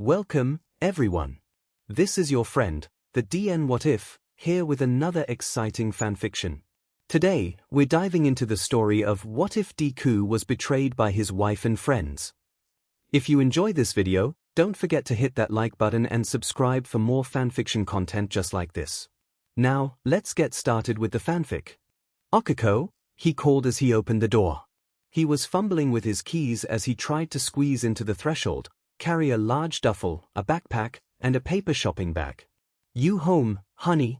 Welcome, everyone. This is your friend, the DN What If, here with another exciting fanfiction. Today, we're diving into the story of what if Deku was betrayed by his wife and friends. If you enjoy this video, don't forget to hit that like button and subscribe for more fanfiction content just like this. Now, let's get started with the fanfic. Okiko, he called as he opened the door. He was fumbling with his keys as he tried to squeeze into the threshold, carry a large duffel, a backpack, and a paper shopping bag. You home, honey?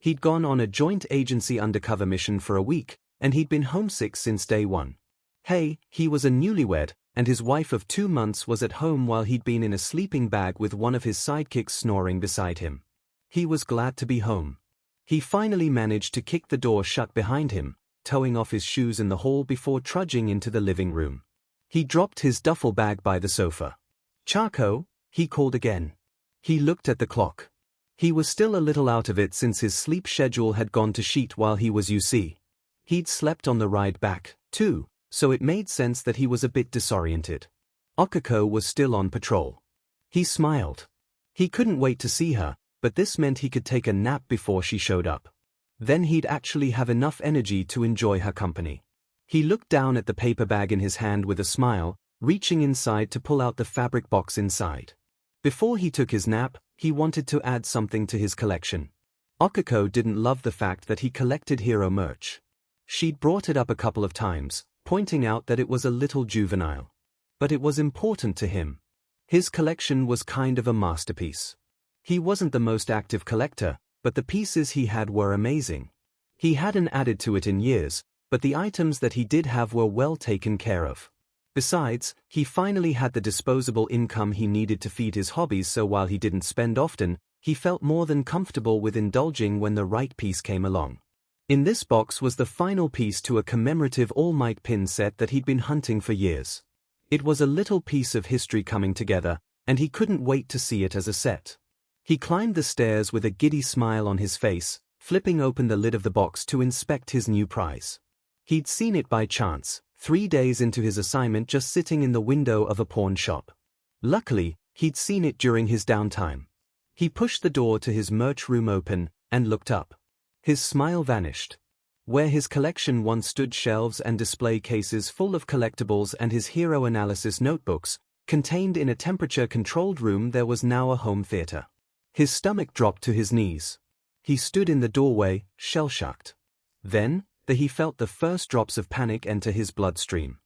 He'd gone on a joint agency undercover mission for a week, and he'd been homesick since day one. Hey, he was a newlywed, and his wife of 2 months was at home while he'd been in a sleeping bag with one of his sidekicks snoring beside him. He was glad to be home. He finally managed to kick the door shut behind him, toeing off his shoes in the hall before trudging into the living room. He dropped his duffel bag by the sofa. Charco, he called again. He looked at the clock. He was still a little out of it since his sleep schedule had gone to shit while he was UC. He'd slept on the ride back, too, so it made sense that he was a bit disoriented. Okiko was still on patrol. He smiled. He couldn't wait to see her, but this meant he could take a nap before she showed up. Then he'd actually have enough energy to enjoy her company. He looked down at the paper bag in his hand with a smile, reaching inside to pull out the fabric box inside. Before he took his nap, he wanted to add something to his collection. Okiko didn't love the fact that he collected hero merch. She'd brought it up a couple of times, pointing out that it was a little juvenile. But it was important to him. His collection was kind of a masterpiece. He wasn't the most active collector, but the pieces he had were amazing. He hadn't added to it in years, but the items that he did have were well taken care of. Besides, he finally had the disposable income he needed to feed his hobbies, so while he didn't spend often, he felt more than comfortable with indulging when the right piece came along. In this box was the final piece to a commemorative All Might pin set that he'd been hunting for years. It was a little piece of history coming together, and he couldn't wait to see it as a set. He climbed the stairs with a giddy smile on his face, flipping open the lid of the box to inspect his new prize. He'd seen it by chance, 3 days into his assignment, just sitting in the window of a pawn shop. Luckily, he'd seen it during his downtime. He pushed the door to his merch room open, and looked up. His smile vanished. Where his collection once stood shelves and display cases full of collectibles and his hero analysis notebooks, contained in a temperature-controlled room, there was now a home theater. His stomach dropped to his knees. He stood in the doorway, shell-shocked. Then, he felt the first drops of panic enter his bloodstream.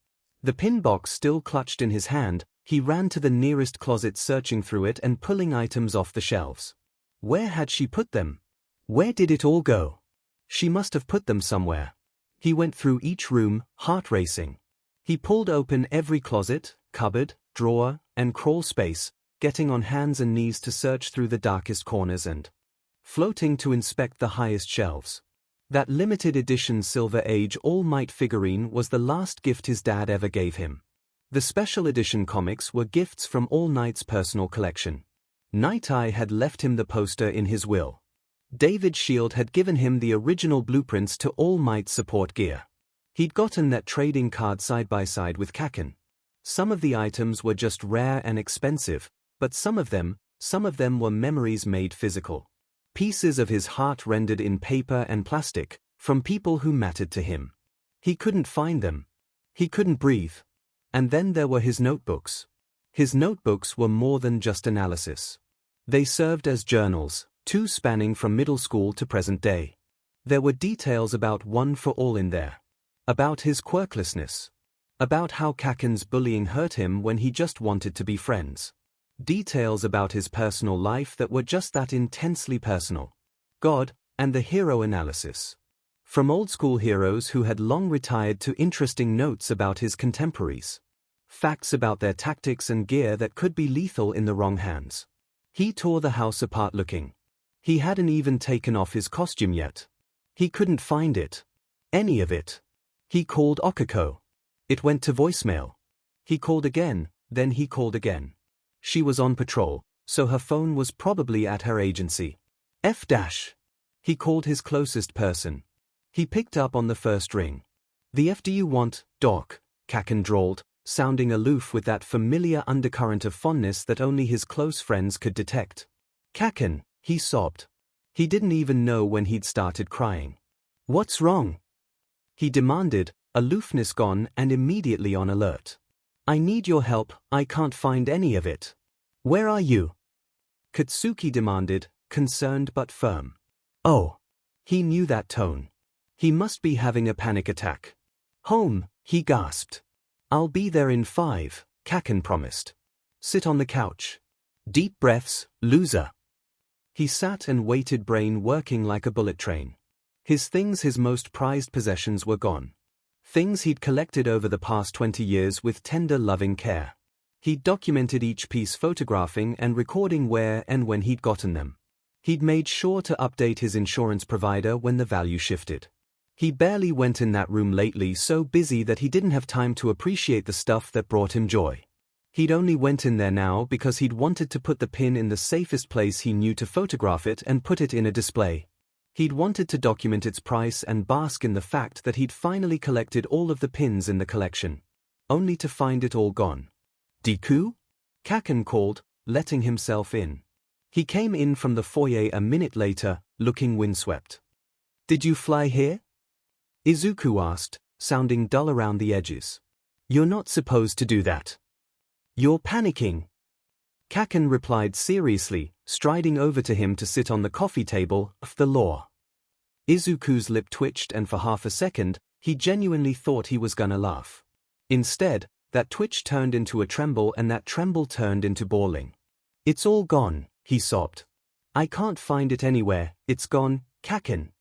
The pin box still clutched in his hand, he ran to the nearest closet, searching through it and pulling items off the shelves. Where had she put them? Where did it all go? She must have put them somewhere. He went through each room, heart racing. He pulled open every closet, cupboard, drawer, and crawl space, getting on hands and knees to search through the darkest corners and floating to inspect the highest shelves. That limited edition Silver Age All Might figurine was the last gift his dad ever gave him. The special edition comics were gifts from All Might's personal collection. Night Eye had left him the poster in his will. David Shield had given him the original blueprints to All Might support gear. He'd gotten that trading card side by side with Kaken. Some of the items were just rare and expensive, but some of them were memories made physical. Pieces of his heart rendered in paper and plastic, from people who mattered to him. He couldn't find them. He couldn't breathe. And then there were his notebooks. His notebooks were more than just analysis. They served as journals, 2 spanning from middle school to present day. There were details about One for All in there. About his quirklessness. About how Kaken's bullying hurt him when he just wanted to be friends. Details about his personal life that were just that intensely personal. God, and the hero analysis. From old-school heroes who had long retired to interesting notes about his contemporaries. Facts about their tactics and gear that could be lethal in the wrong hands. He tore the house apart looking. He hadn't even taken off his costume yet. He couldn't find it. Any of it. He called Okiko. It went to voicemail. He called again, then he called again. She was on patrol, so her phone was probably at her agency. He called his closest person. He picked up on the first ring. The F do you want, Doc? Kaken drawled, sounding aloof with that familiar undercurrent of fondness that only his close friends could detect. "Kaken," he sobbed. He didn't even know when he'd started crying. "What's wrong?" he demanded, aloofness gone and immediately on alert. "I need your help, I can't find any of it." "Where are you?" Katsuki demanded, concerned but firm. Oh. He knew that tone. He must be having a panic attack. "Home," he gasped. "I'll be there in 5, Kaken promised. "Sit on the couch." Deep breaths, loser. He sat and waited, brain working like a bullet train. His things, his most prized possessions, were gone. Things he'd collected over the past 20 years with tender, loving care. He'd documented each piece, photographing and recording where and when he'd gotten them. He'd made sure to update his insurance provider when the value shifted. He barely went in that room lately, so busy that he didn't have time to appreciate the stuff that brought him joy. He'd only went in there now because he'd wanted to put the pin in the safest place he knew, to photograph it and put it in a display. He'd wanted to document its price and bask in the fact that he'd finally collected all of the pins in the collection. Only to find it all gone. "Deku?" Kaken called, letting himself in. He came in from the foyer a minute later, looking windswept. "Did you fly here?" Izuku asked, sounding dull around the edges. "You're not supposed to do that. You're panicking." Kaken replied seriously, striding over to him to sit on the coffee table. "Of the law." Izuku's lip twitched, and for half a second, he genuinely thought he was gonna laugh. Instead, that twitch turned into a tremble, and that tremble turned into bawling. "It's all gone," he sobbed. "I can't find it anywhere, it's gone, Kaken."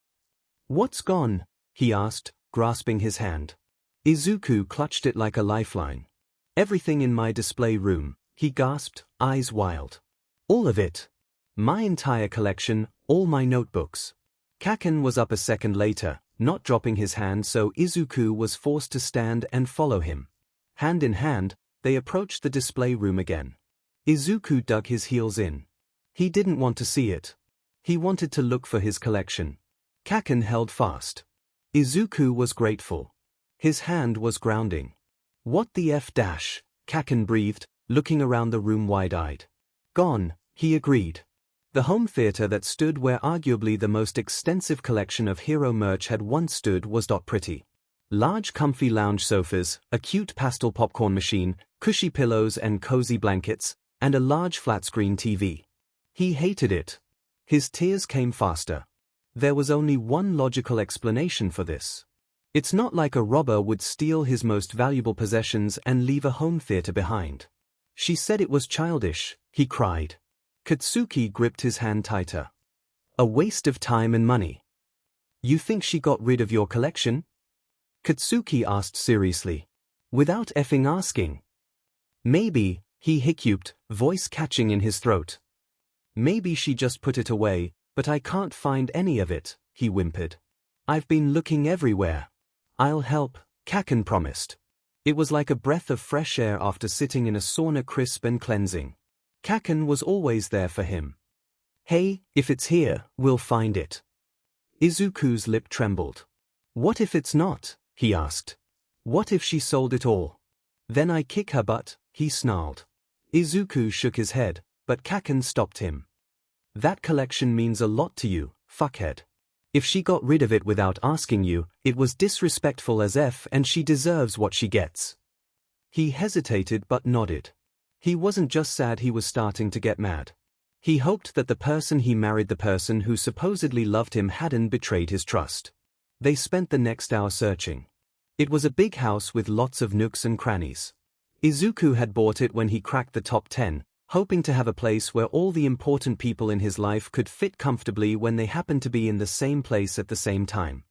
"What's gone?" he asked, grasping his hand. Izuku clutched it like a lifeline. "Everything in my display room," he gasped, eyes wild. "All of it. My entire collection, all my notebooks." Kaken was up a second later, not dropping his hand, so Izuku was forced to stand and follow him. Hand in hand, they approached the display room again. Izuku dug his heels in. He didn't want to see it. He wanted to look for his collection. Kaken held fast. Izuku was grateful. His hand was grounding. "What the F dash?" Kaken breathed, looking around the room wide-eyed. "Gone," he agreed. The home theater that stood where arguably the most extensive collection of hero merch had once stood was pretty. Large comfy lounge sofas, a cute pastel popcorn machine, cushy pillows and cozy blankets, and a large flat-screen TV. He hated it. His tears came faster. There was only one logical explanation for this. It's not like a robber would steal his most valuable possessions and leave a home theater behind. "She said it was childish," he cried. Katsuki gripped his hand tighter. "A waste of time and money." "You think she got rid of your collection?" Katsuki asked seriously. "Without effing asking." "Maybe," he hiccuped, voice catching in his throat. "Maybe she just put it away, but I can't find any of it," he whimpered. "I've been looking everywhere." "I'll help," Kaken promised. It was like a breath of fresh air after sitting in a sauna, crisp and cleansing. Kaken was always there for him. "Hey, if it's here, we'll find it." Izuku's lip trembled. "What if it's not?" he asked. "What if she sold it all? Then I kick her butt," he snarled. Izuku shook his head, but Kaken stopped him. "That collection means a lot to you, fuckhead. If she got rid of it without asking you, it was disrespectful as F, and she deserves what she gets." He hesitated but nodded. He wasn't just sad, he was starting to get mad. He hoped that the person he married, the person who supposedly loved him, hadn't betrayed his trust. They spent the next hour searching. It was a big house with lots of nooks and crannies. Izuku had bought it when he cracked the top 10, hoping to have a place where all the important people in his life could fit comfortably when they happened to be in the same place at the same time.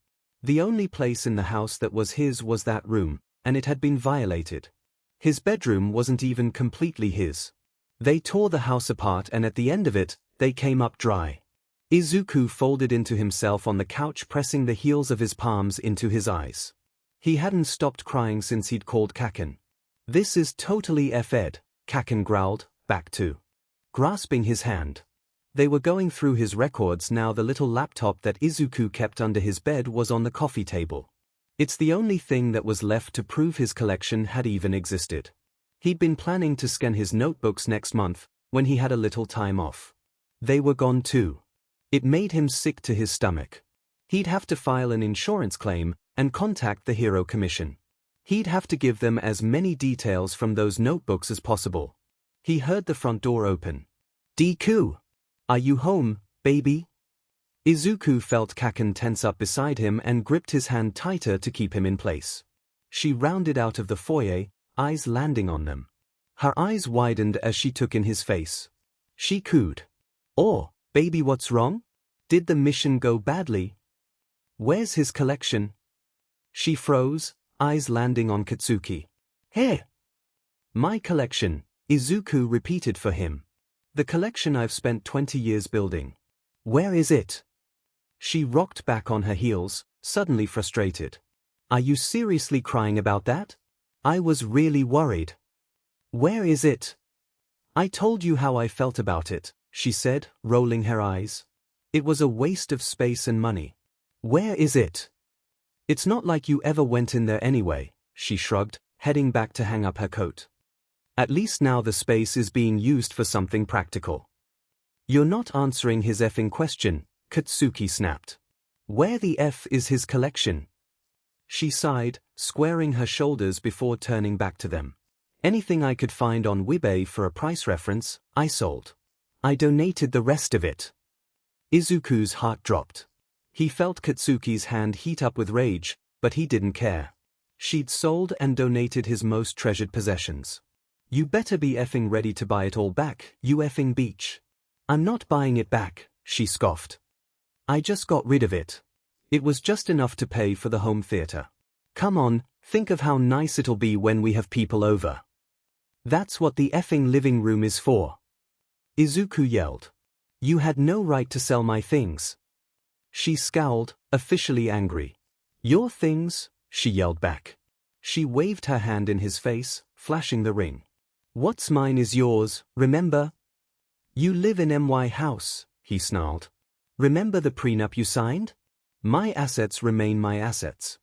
The only place in the house that was his was that room, and it had been violated. His bedroom wasn't even completely his. They tore the house apart, and at the end of it, they came up dry. Izuku folded into himself on the couch, pressing the heels of his palms into his eyes. He hadn't stopped crying since he'd called Kaken. "This is totally F-ed," Kaken growled, back to grasping his hand. They were going through his records now. The little laptop that Izuku kept under his bed was on the coffee table. It's the only thing that was left to prove his collection had even existed. He'd been planning to scan his notebooks next month, when he had a little time off. They were gone too. It made him sick to his stomach. He'd have to file an insurance claim and contact the Hero Commission. He'd have to give them as many details from those notebooks as possible. He heard the front door open. Deku! Are you home, baby? Izuku felt Kaken tense up beside him and gripped his hand tighter to keep him in place. She rounded out of the foyer, eyes landing on them. Her eyes widened as she took in his face. She cooed. "Oh, baby, what's wrong? Did the mission go badly? Where's his collection?" She froze, eyes landing on Katsuki. "Hey! My collection," Izuku repeated for him. "The collection I've spent 20 years building. Where is it?" She rocked back on her heels, suddenly frustrated. "Are you seriously crying about that? I was really worried. Where is it?" "I told you how I felt about it," she said, rolling her eyes. "It was a waste of space and money. Where is it?" "It's not like you ever went in there anyway," she shrugged, heading back to hang up her coat. "At least now the space is being used for something practical." "You're not answering his effing question," Katsuki snapped. "Where the F is his collection?" She sighed, squaring her shoulders before turning back to them. "Anything I could find on Webay for a price reference, I sold. I donated the rest of it." Izuku's heart dropped. He felt Katsuki's hand heat up with rage, but he didn't care. She'd sold and donated his most treasured possessions. "You better be effing ready to buy it all back, you effing beach." "I'm not buying it back," she scoffed. "I just got rid of it. It was just enough to pay for the home theater. Come on, think of how nice it'll be when we have people over. That's what the effing living room is for." Izuku yelled. "You had no right to sell my things." She scowled, officially angry. "Your things?" she yelled back. She waved her hand in his face, flashing the ring. "What's mine is yours, remember?" "You live in my house," he snarled. "Remember the prenup you signed? My assets remain my assets.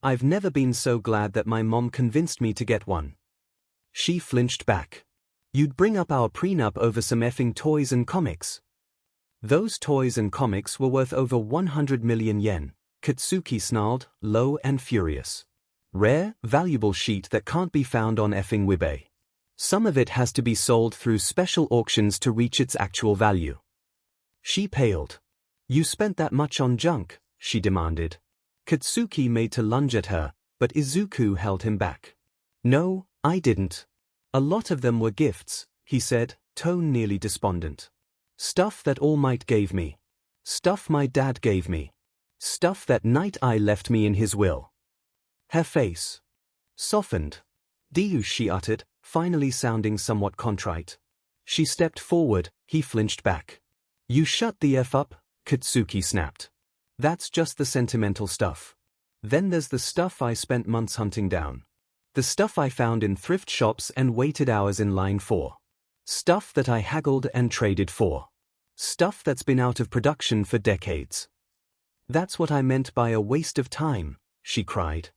I've never been so glad that my mom convinced me to get one." She flinched back. "You'd bring up our prenup over some effing toys and comics." "Those toys and comics were worth over 100 million yen, Katsuki snarled, low and furious. "Rare, valuable sheet that can't be found on effing Webay. Some of it has to be sold through special auctions to reach its actual value." She paled. "You spent that much on junk?" she demanded. Katsuki made to lunge at her, but Izuku held him back. "No, I didn't. A lot of them were gifts," he said, tone nearly despondent. "Stuff that All Might gave me. Stuff my dad gave me. Stuff that Night Eye left me in his will." Her face softened. "Diu," she uttered, finally sounding somewhat contrite. She stepped forward, he flinched back. "You shut the F up," Katsuki snapped. "That's just the sentimental stuff. Then there's the stuff I spent months hunting down. The stuff I found in thrift shops and waited hours in line for. Stuff that I haggled and traded for. Stuff that's been out of production for decades." "That's what I meant by a waste of time," she cried.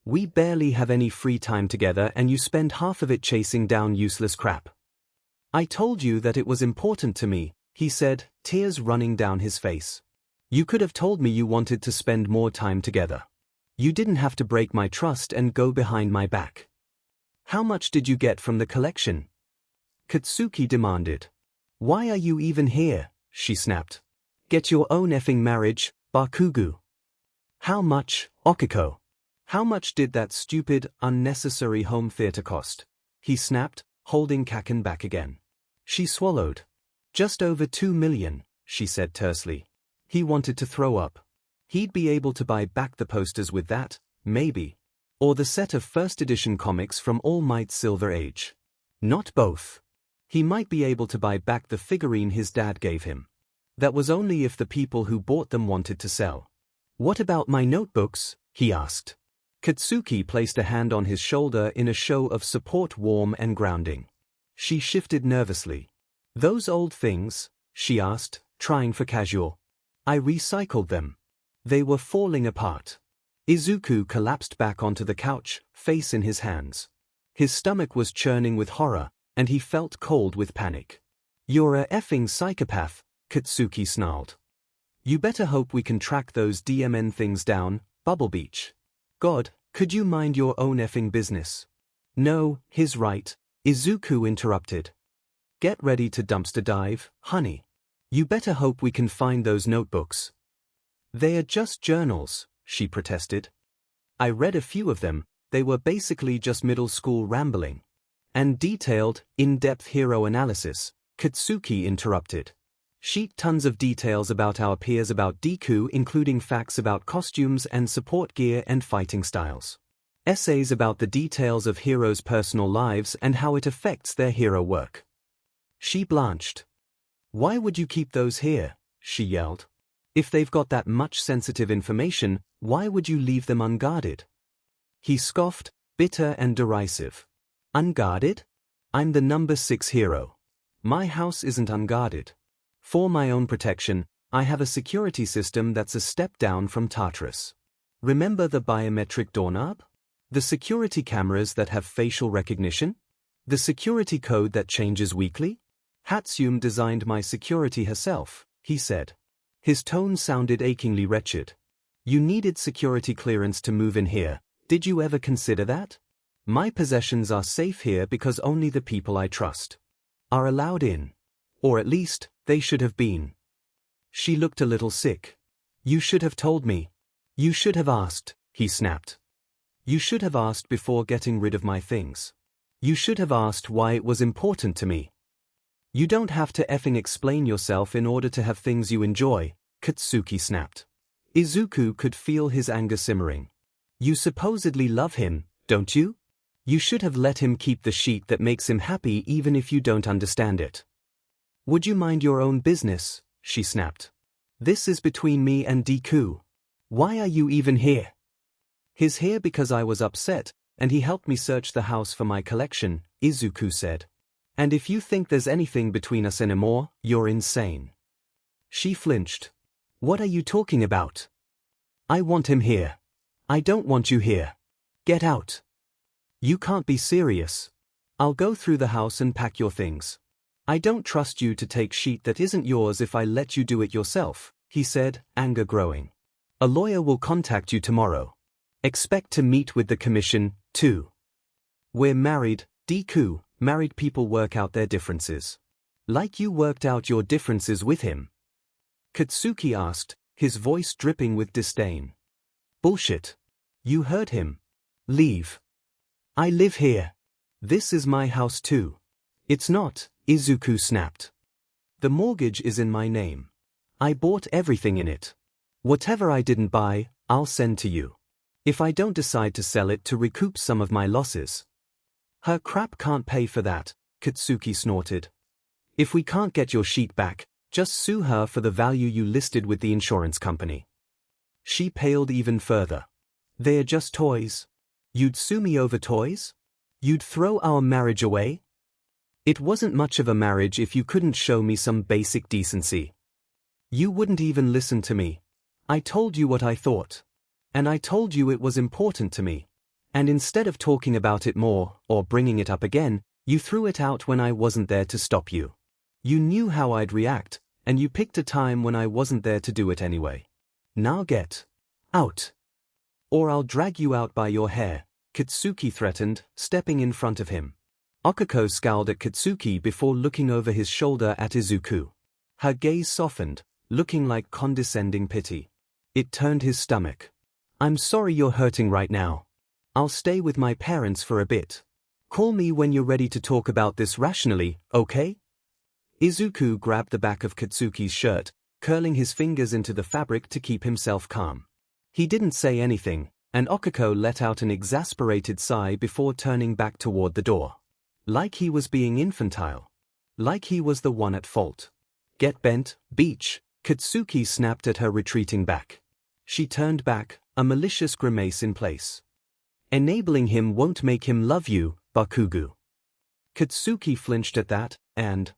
"We barely have any free time together and you spend half of it chasing down useless crap." "I told you that it was important to me," he said, tears running down his face. "You could have told me you wanted to spend more time together. You didn't have to break my trust and go behind my back." "How much did you get from the collection?" Katsuki demanded. "Why are you even here?" she snapped. "Get your own effing marriage, Bakugu." "How much, Okiko? How much did that stupid, unnecessary home theater cost?" he snapped, holding Kaken back again. She swallowed. "Just over 2 million, she said tersely. He wanted to throw up. He'd be able to buy back the posters with that, maybe. Or the set of first edition comics from All Might's Silver Age. Not both. He might be able to buy back the figurine his dad gave him. That was only if the people who bought them wanted to sell." "What about my notebooks?" he asked. Katsuki placed a hand on his shoulder in a show of support, warm and grounding. She shifted nervously. "Those old things?" she asked, trying for casual. "I recycled them. They were falling apart." Izuku collapsed back onto the couch, face in his hands. His stomach was churning with horror, and he felt cold with panic. "You're a effing psychopath," Katsuki snarled. "You better hope we can track those DMN things down, Bubble Beach. God, could you mind your own effing business?" "No, he's right," Izuku interrupted. "Get ready to dumpster dive, honey. You better hope we can find those notebooks." "They are just journals," she protested. "I read a few of them, they were basically just middle school rambling." "And detailed, in-depth hero analysis," Katsuki interrupted. "Sheet tons of details about our peers, about Deku, including facts about costumes and support gear and fighting styles. Essays about the details of heroes' personal lives and how it affects their hero work." She blanched. "Why would you keep those here?" she yelled. "If they've got that much sensitive information, why would you leave them unguarded?" He scoffed, bitter and derisive. "Unguarded? I'm the number 6 hero. My house isn't unguarded. For my own protection, I have a security system that's a step down from Tartarus. Remember the biometric doorknob? The security cameras that have facial recognition? The security code that changes weekly? Hatsune designed my security herself," he said. His tone sounded achingly wretched. "You needed security clearance to move in here. Did you ever consider that? My possessions are safe here because only the people I trust are allowed in. Or at least, they should have been." She looked a little sick. "You should have told me. You should have asked," he snapped. "You should have asked before getting rid of my things. You should have asked why it was important to me." "You don't have to effing explain yourself in order to have things you enjoy," Katsuki snapped. Izuku could feel his anger simmering. "You supposedly love him, don't you? You should have let him keep the sheet that makes him happy even if you don't understand it." "Would you mind your own business?" she snapped. "This is between me and Deku. Why are you even here?" "He's here because I was upset, and he helped me search the house for my collection," Izuku said. "And if you think there's anything between us anymore, you're insane." She flinched. "What are you talking about? I want him here. I don't want you here. Get out." "You can't be serious. I'll go through the house and pack your things. I don't trust you to take sheet that isn't yours if I let you do it yourself," he said, anger growing. "A lawyer will contact you tomorrow. Expect to meet with the commission, too. We're married, Deku. Married people work out their differences. Like you worked out your differences with him?" Katsuki asked, his voice dripping with disdain. "Bullshit. You heard him. Leave. I live here. This is my house too." "It's not," Izuku snapped. "The mortgage is in my name. I bought everything in it. Whatever I didn't buy, I'll send to you. If I don't decide to sell it to recoup some of my losses." "Her crap can't pay for that," Katsuki snorted. "If we can't get your sheet back, just sue her for the value you listed with the insurance company." She paled even further. "They're just toys. You'd sue me over toys? You'd throw our marriage away?" "It wasn't much of a marriage if you couldn't show me some basic decency. You wouldn't even listen to me. I told you what I thought. And I told you it was important to me. And instead of talking about it more, or bringing it up again, you threw it out when I wasn't there to stop you. You knew how I'd react, and you picked a time when I wasn't there to do it anyway. Now get out. Or I'll drag you out by your hair," Katsuki threatened, stepping in front of him. Okako scowled at Katsuki before looking over his shoulder at Izuku. Her gaze softened, looking like condescending pity. It turned his stomach. "I'm sorry you're hurting right now. I'll stay with my parents for a bit. Call me when you're ready to talk about this rationally, okay?" Izuku grabbed the back of Katsuki's shirt, curling his fingers into the fabric to keep himself calm. He didn't say anything, and Okako let out an exasperated sigh before turning back toward the door. Like he was being infantile. Like he was the one at fault. "Get bent, Beach," Katsuki snapped at her retreating back. She turned back, a malicious grimace in place. "Enabling him won't make him love you, Bakugu." Katsuki flinched at that, and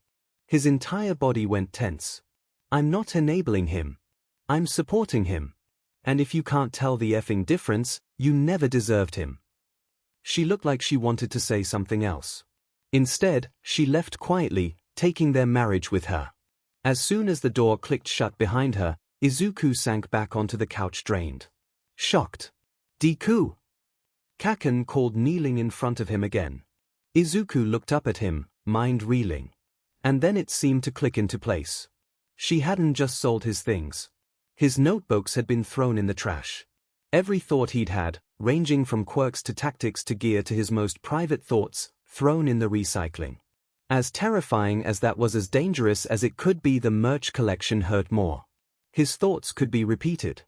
his entire body went tense. "I'm not enabling him. I'm supporting him. And if you can't tell the effing difference, you never deserved him. She looked like she wanted to say something else. Instead, she left quietly, taking their marriage with her. As soon as the door clicked shut behind her, Izuku sank back onto the couch drained. Shocked. Deku! Kaken called, kneeling in front of him again. Izuku looked up at him, mind reeling. And then it seemed to click into place. She hadn't just sold his things. His notebooks had been thrown in the trash. Every thought he'd had, ranging from quirks to tactics to gear to his most private thoughts, thrown in the recycling. As terrifying as that was, as dangerous as it could be, the merch collection hurt more. His thoughts could be repeated.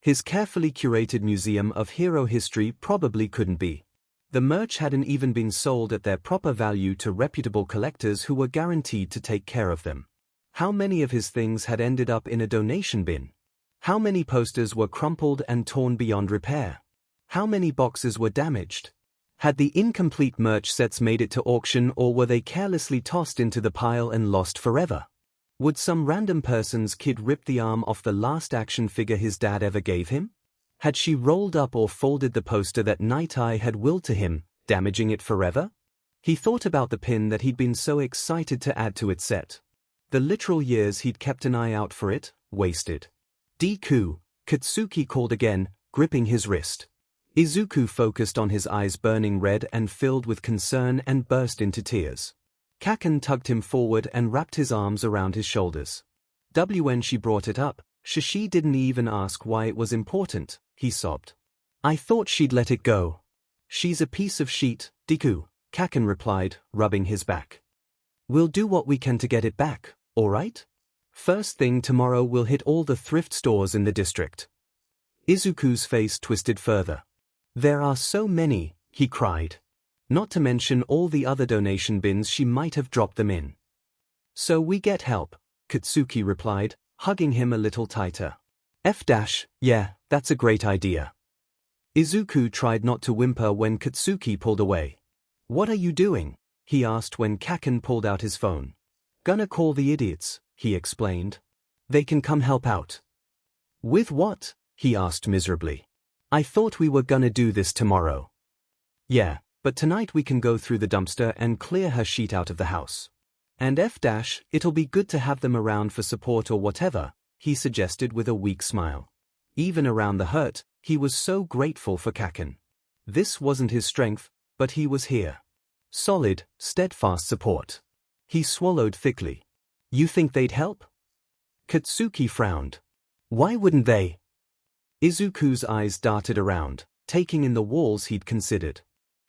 His carefully curated museum of hero history probably couldn't be. The merch hadn't even been sold at their proper value to reputable collectors who were guaranteed to take care of them. How many of his things had ended up in a donation bin? How many posters were crumpled and torn beyond repair? How many boxes were damaged? Had the incomplete merch sets made it to auction, or were they carelessly tossed into the pile and lost forever? Would some random person's kid rip the arm off the last action figure his dad ever gave him? Had she rolled up or folded the poster that Night Eye had willed to him, damaging it forever? He thought about the pin that he'd been so excited to add to its set. The literal years he'd kept an eye out for it, wasted. Deku, Katsuki called again, gripping his wrist. Izuku focused on his eyes burning red and filled with concern and burst into tears. Kaken tugged him forward and wrapped his arms around his shoulders. When she brought it up, Shishi didn't even ask why it was important, he sobbed. I thought she'd let it go. She's a piece of shit, Deku, Kaken replied, rubbing his back. We'll do what we can to get it back, alright? First thing tomorrow we'll hit all the thrift stores in the district. Izuku's face twisted further. There are so many, he cried. Not to mention all the other donation bins she might have dropped them in. So we get help, Katsuki replied, hugging him a little tighter. Yeah, that's a great idea. Izuku tried not to whimper when Katsuki pulled away. What are you doing? He asked when Kaken pulled out his phone. Gonna call the idiots, he explained. They can come help out. With what? He asked miserably. I thought we were gonna do this tomorrow. Yeah, but tonight we can go through the dumpster and clear her sheet out of the house. And it'll be good to have them around for support or whatever, he suggested with a weak smile. Even around the hurt, he was so grateful for Kaken. This wasn't his strength, but he was here. Solid, steadfast support. He swallowed thickly. You think they'd help? Katsuki frowned. Why wouldn't they? Izuku's eyes darted around, taking in the walls he'd considered.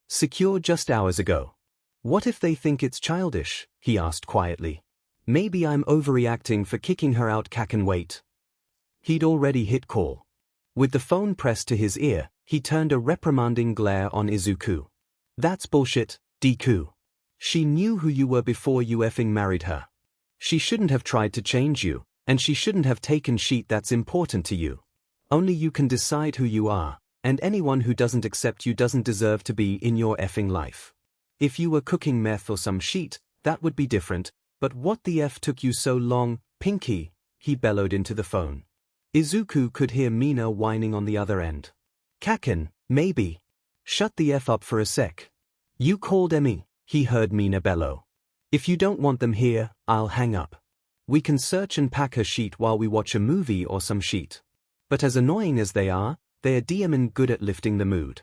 Secure just hours ago. What if they think it's childish? He asked quietly. Maybe I'm overreacting for kicking her out. Kaken wait. He'd already hit call. With the phone pressed to his ear, he turned a reprimanding glare on Izuku. That's bullshit, Deku. She knew who you were before you effing married her. She shouldn't have tried to change you, and she shouldn't have taken shit that's important to you. Only you can decide who you are, and anyone who doesn't accept you doesn't deserve to be in your effing life. If you were cooking meth or some shit, that would be different, but what the F took you so long, Pinky? He bellowed into the phone. Izuku could hear Mina whining on the other end. Kaken, maybe. Shut the F up for a sec. You called Emmy, he heard Mina bellow. If you don't want them here, I'll hang up. We can search and pack her sheet while we watch a movie or some shit. But as annoying as they are DMing good at lifting the mood.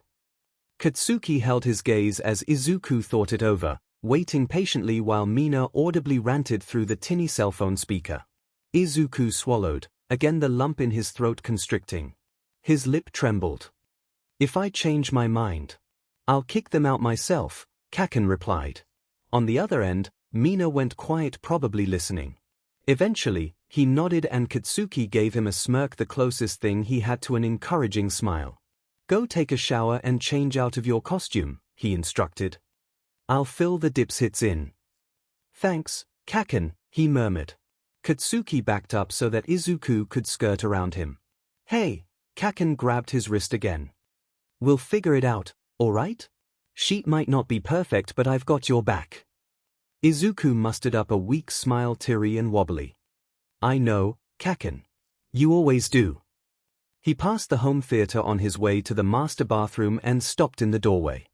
Katsuki held his gaze as Izuku thought it over, waiting patiently while Mina audibly ranted through the tinny cell phone speaker. Izuku swallowed, again the lump in his throat constricting. His lip trembled. If I change my mind, I'll kick them out myself, Kaken replied. On the other end, Mina went quiet, probably listening. Eventually, he nodded and Katsuki gave him a smirk, the closest thing he had to an encouraging smile. Go take a shower and change out of your costume, he instructed. I'll fill the dips hits in. Thanks, Kaken, he murmured. Katsuki backed up so that Izuku could skirt around him. Hey, Kaken grabbed his wrist again. We'll figure it out, alright? Sheet might not be perfect, but I've got your back. Izuku mustered up a weak smile, teary and wobbly. I know, Kaken. You always do. He passed the home theater on his way to the master bathroom and stopped in the doorway.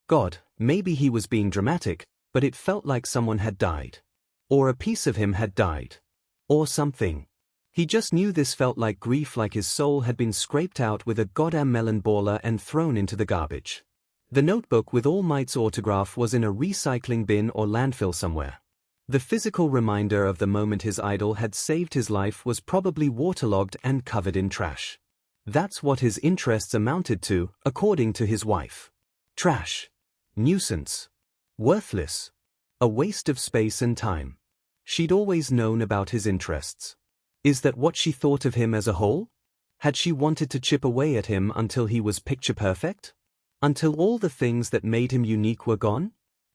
God, maybe he was being dramatic, but it felt like someone had died. Or a piece of him had died. Or something. He just knew this felt like grief, like his soul had been scraped out with a goddamn melon baller and thrown into the garbage. The notebook with All Might's autograph was in a recycling bin or landfill somewhere. The physical reminder of the moment his idol had saved his life was probably waterlogged and covered in trash. That's what his interests amounted to, according to his wife. Trash. Nuisance. Worthless. A waste of space and time. She'd always known about his interests. Is that what she thought of him as a whole? Had she wanted to chip away at him until he was picture perfect? Until all the things that made him unique were gone?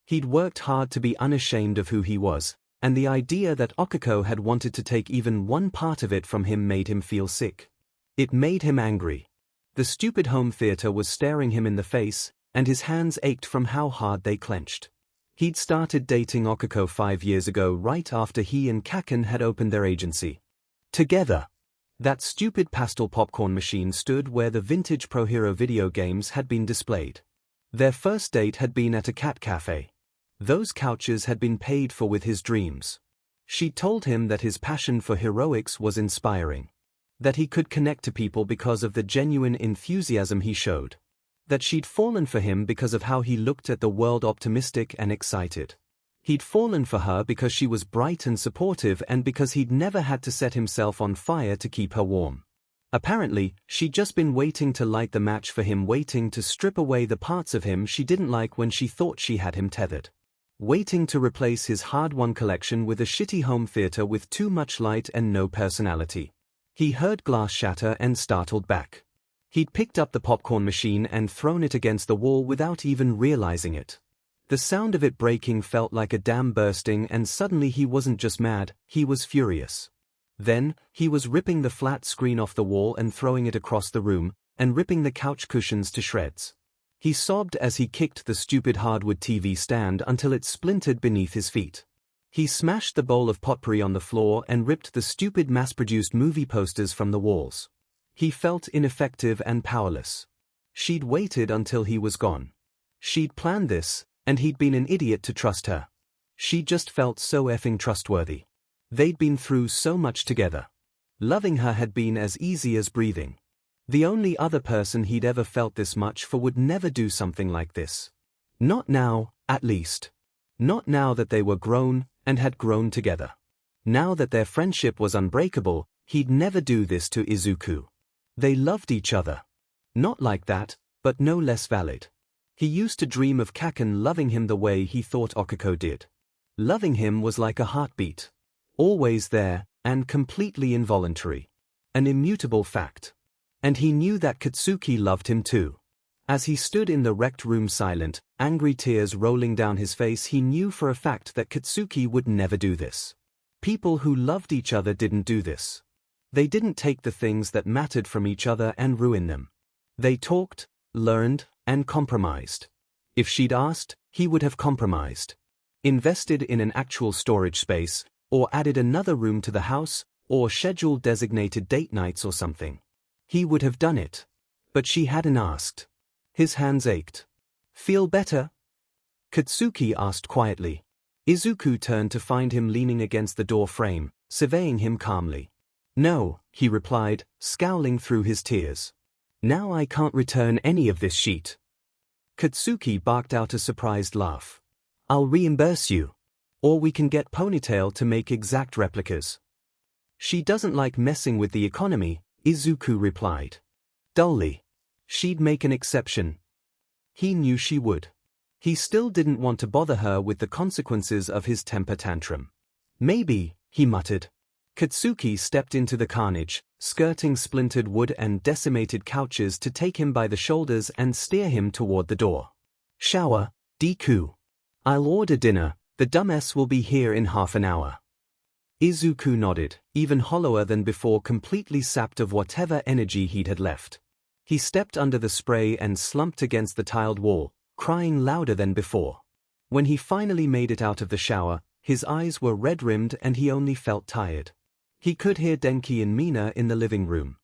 He'd worked hard to be unashamed of who he was, and the idea that Okako had wanted to take even one part of it from him made him feel sick. It made him angry. The stupid home theater was staring him in the face, and his hands ached from how hard they clenched. He'd started dating Okako 5 years ago, right after he and Kaken had opened their agency. Together. That stupid pastel popcorn machine stood where the vintage Pro Hero video games had been displayed. Their first date had been at a cat cafe. Those couches had been paid for with his dreams. She'd told him that his passion for heroics was inspiring. That he could connect to people because of the genuine enthusiasm he showed. That she'd fallen for him because of how he looked at the world, optimistic and excited. He'd fallen for her because she was bright and supportive, and because he'd never had to set himself on fire to keep her warm. Apparently, she'd just been waiting to light the match for him, waiting to strip away the parts of him she didn't like when she thought she had him tethered. Waiting to replace his hard-won collection with a shitty home theater with too much light and no personality. He heard glass shatter and startled back. He'd picked up the popcorn machine and thrown it against the wall without even realizing it. The sound of it breaking felt like a dam bursting, and suddenly he wasn't just mad, he was furious. Then, he was ripping the flat screen off the wall and throwing it across the room, and ripping the couch cushions to shreds. He sobbed as he kicked the stupid hardwood TV stand until it splintered beneath his feet. He smashed the bowl of potpourri on the floor and ripped the stupid mass-produced movie posters from the walls. He felt ineffective and powerless. She'd waited until he was gone. She'd planned this, and he'd been an idiot to trust her. She just felt so effing trustworthy. They'd been through so much together. Loving her had been as easy as breathing. The only other person he'd ever felt this much for would never do something like this. Not now, at least. Not now that they were grown, and had grown together. Now that their friendship was unbreakable, he'd never do this to Izuku. They loved each other. Not like that, but no less valid. He used to dream of Kaken loving him the way he thought Okako did. Loving him was like a heartbeat. Always there, and completely involuntary. An immutable fact. And he knew that Katsuki loved him too. As he stood in the wrecked room silent, angry tears rolling down his face, he knew for a fact that Katsuki would never do this. People who loved each other didn't do this. They didn't take the things that mattered from each other and ruin them. They talked, learned, and compromised. If she'd asked, he would have compromised. Invested in an actual storage space, or added another room to the house, or scheduled designated date nights or something. He would have done it. But she hadn't asked. His hands ached. Feel better? Katsuki asked quietly. Izuku turned to find him leaning against the door frame, surveying him calmly. No, he replied, scowling through his tears. Now I can't return any of this sheet. Katsuki barked out a surprised laugh. I'll reimburse you. Or we can get Ponytail to make exact replicas. She doesn't like messing with the economy, Izuku replied. Dully. She'd make an exception. He knew she would. He still didn't want to bother her with the consequences of his temper tantrum. Maybe, he muttered. Katsuki stepped into the carnage, skirting splintered wood and decimated couches to take him by the shoulders and steer him toward the door. Shower, Deku. I'll order dinner, the dumbass will be here in half an hour. Izuku nodded, even hollower than before, completely sapped of whatever energy he'd had left. He stepped under the spray and slumped against the tiled wall, crying louder than before. When he finally made it out of the shower, his eyes were red-rimmed and he only felt tired. He could hear Denki and Mina in the living room.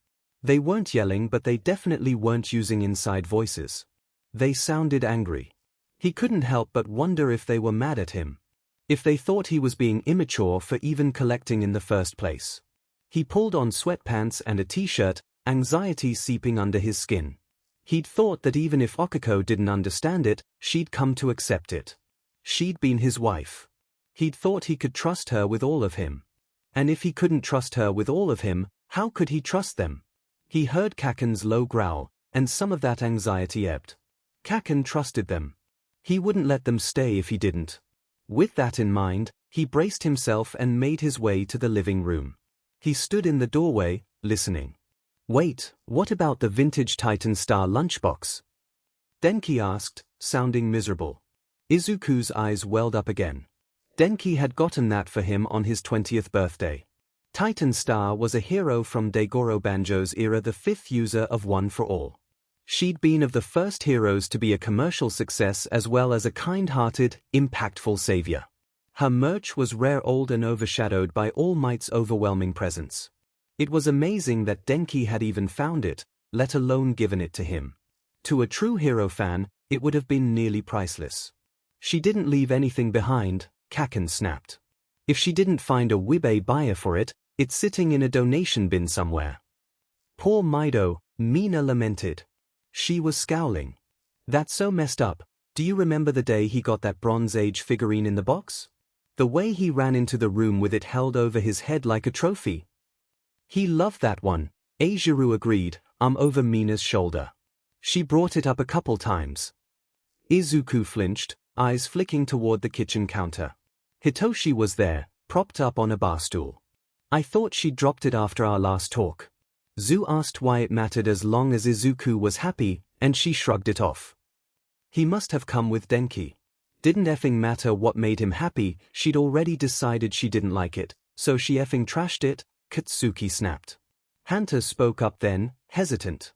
They weren't yelling, but they definitely weren't using inside voices. They sounded angry. He couldn't help but wonder if they were mad at him. If they thought he was being immature for even collecting in the first place. He pulled on sweatpants and a t-shirt, anxiety seeping under his skin. He'd thought that even if Okako didn't understand it, she'd come to accept it. She'd been his wife. He'd thought he could trust her with all of him. And if he couldn't trust her with all of him, how could he trust them? He heard Kaken's low growl, and some of that anxiety ebbed. Kaken trusted them. He wouldn't let them stay if he didn't. With that in mind, he braced himself and made his way to the living room. He stood in the doorway, listening. Wait, what about the vintage Titan Star lunchbox? Denki asked, sounding miserable. Izuku's eyes welled up again. Denki had gotten that for him on his 20th birthday. Titan Star was a hero from Daigoro Banjo's era, the fifth user of One for All. She'd been of the first heroes to be a commercial success as well as a kind-hearted, impactful savior. Her merch was rare, old and overshadowed by All Might's overwhelming presence. It was amazing that Denki had even found it, let alone given it to him. To a true hero fan, it would have been nearly priceless. She didn't leave anything behind, Kaken snapped. If she didn't find a Wibei buyer for it, it's sitting in a donation bin somewhere. Poor Mido, Mina lamented. She was scowling. That's so messed up. Do you remember the day he got that Bronze Age figurine in the box? The way he ran into the room with it held over his head like a trophy. He loved that one, Eijiro agreed, over Mina's shoulder. She brought it up a couple times. Izuku flinched, eyes flicking toward the kitchen counter. Hitoshi was there, propped up on a bar stool. I thought she'd dropped it after our last talk. Zu asked why it mattered as long as Izuku was happy, and she shrugged it off. He must have come with Denki. Didn't effing matter what made him happy, she'd already decided she didn't like it, so she effing trashed it, Katsuki snapped. Hanta spoke up then, hesitant.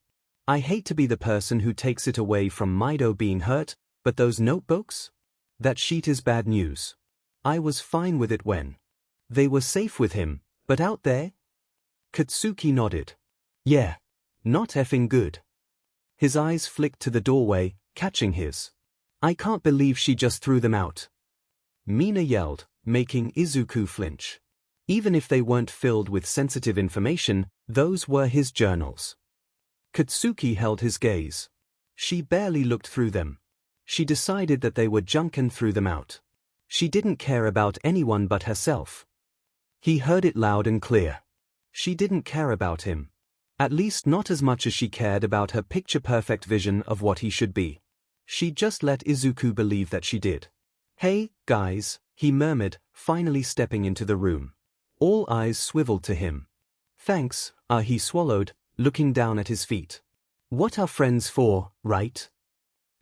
I hate to be the person who takes it away from Mido being hurt, but those notebooks? That sheet is bad news. I was fine with it when they were safe with him, but out there? Katsuki nodded. Yeah. Not effing good. His eyes flicked to the doorway, catching his. I can't believe she just threw them out. Mina yelled, making Izuku flinch. Even if they weren't filled with sensitive information, those were his journals. Katsuki held his gaze. She barely looked through them. She decided that they were junk and threw them out. She didn't care about anyone but herself. He heard it loud and clear. She didn't care about him. At least not as much as she cared about her picture-perfect vision of what he should be. She just let Izuku believe that she did. Hey, guys, he murmured, finally stepping into the room. All eyes swiveled to him. Thanks, he swallowed, looking down at his feet. What are friends for, right?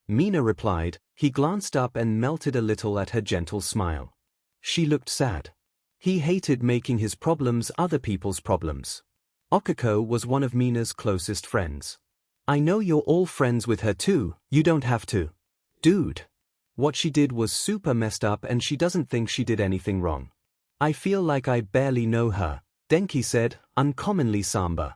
Mina replied. He glanced up and melted a little at her gentle smile. She looked sad. He hated making his problems other people's problems. Okako was one of Mina's closest friends. I know you're all friends with her too, you don't have to. Dude. What she did was super messed up and she doesn't think she did anything wrong. I feel like I barely know her, Denki said, uncommonly somber.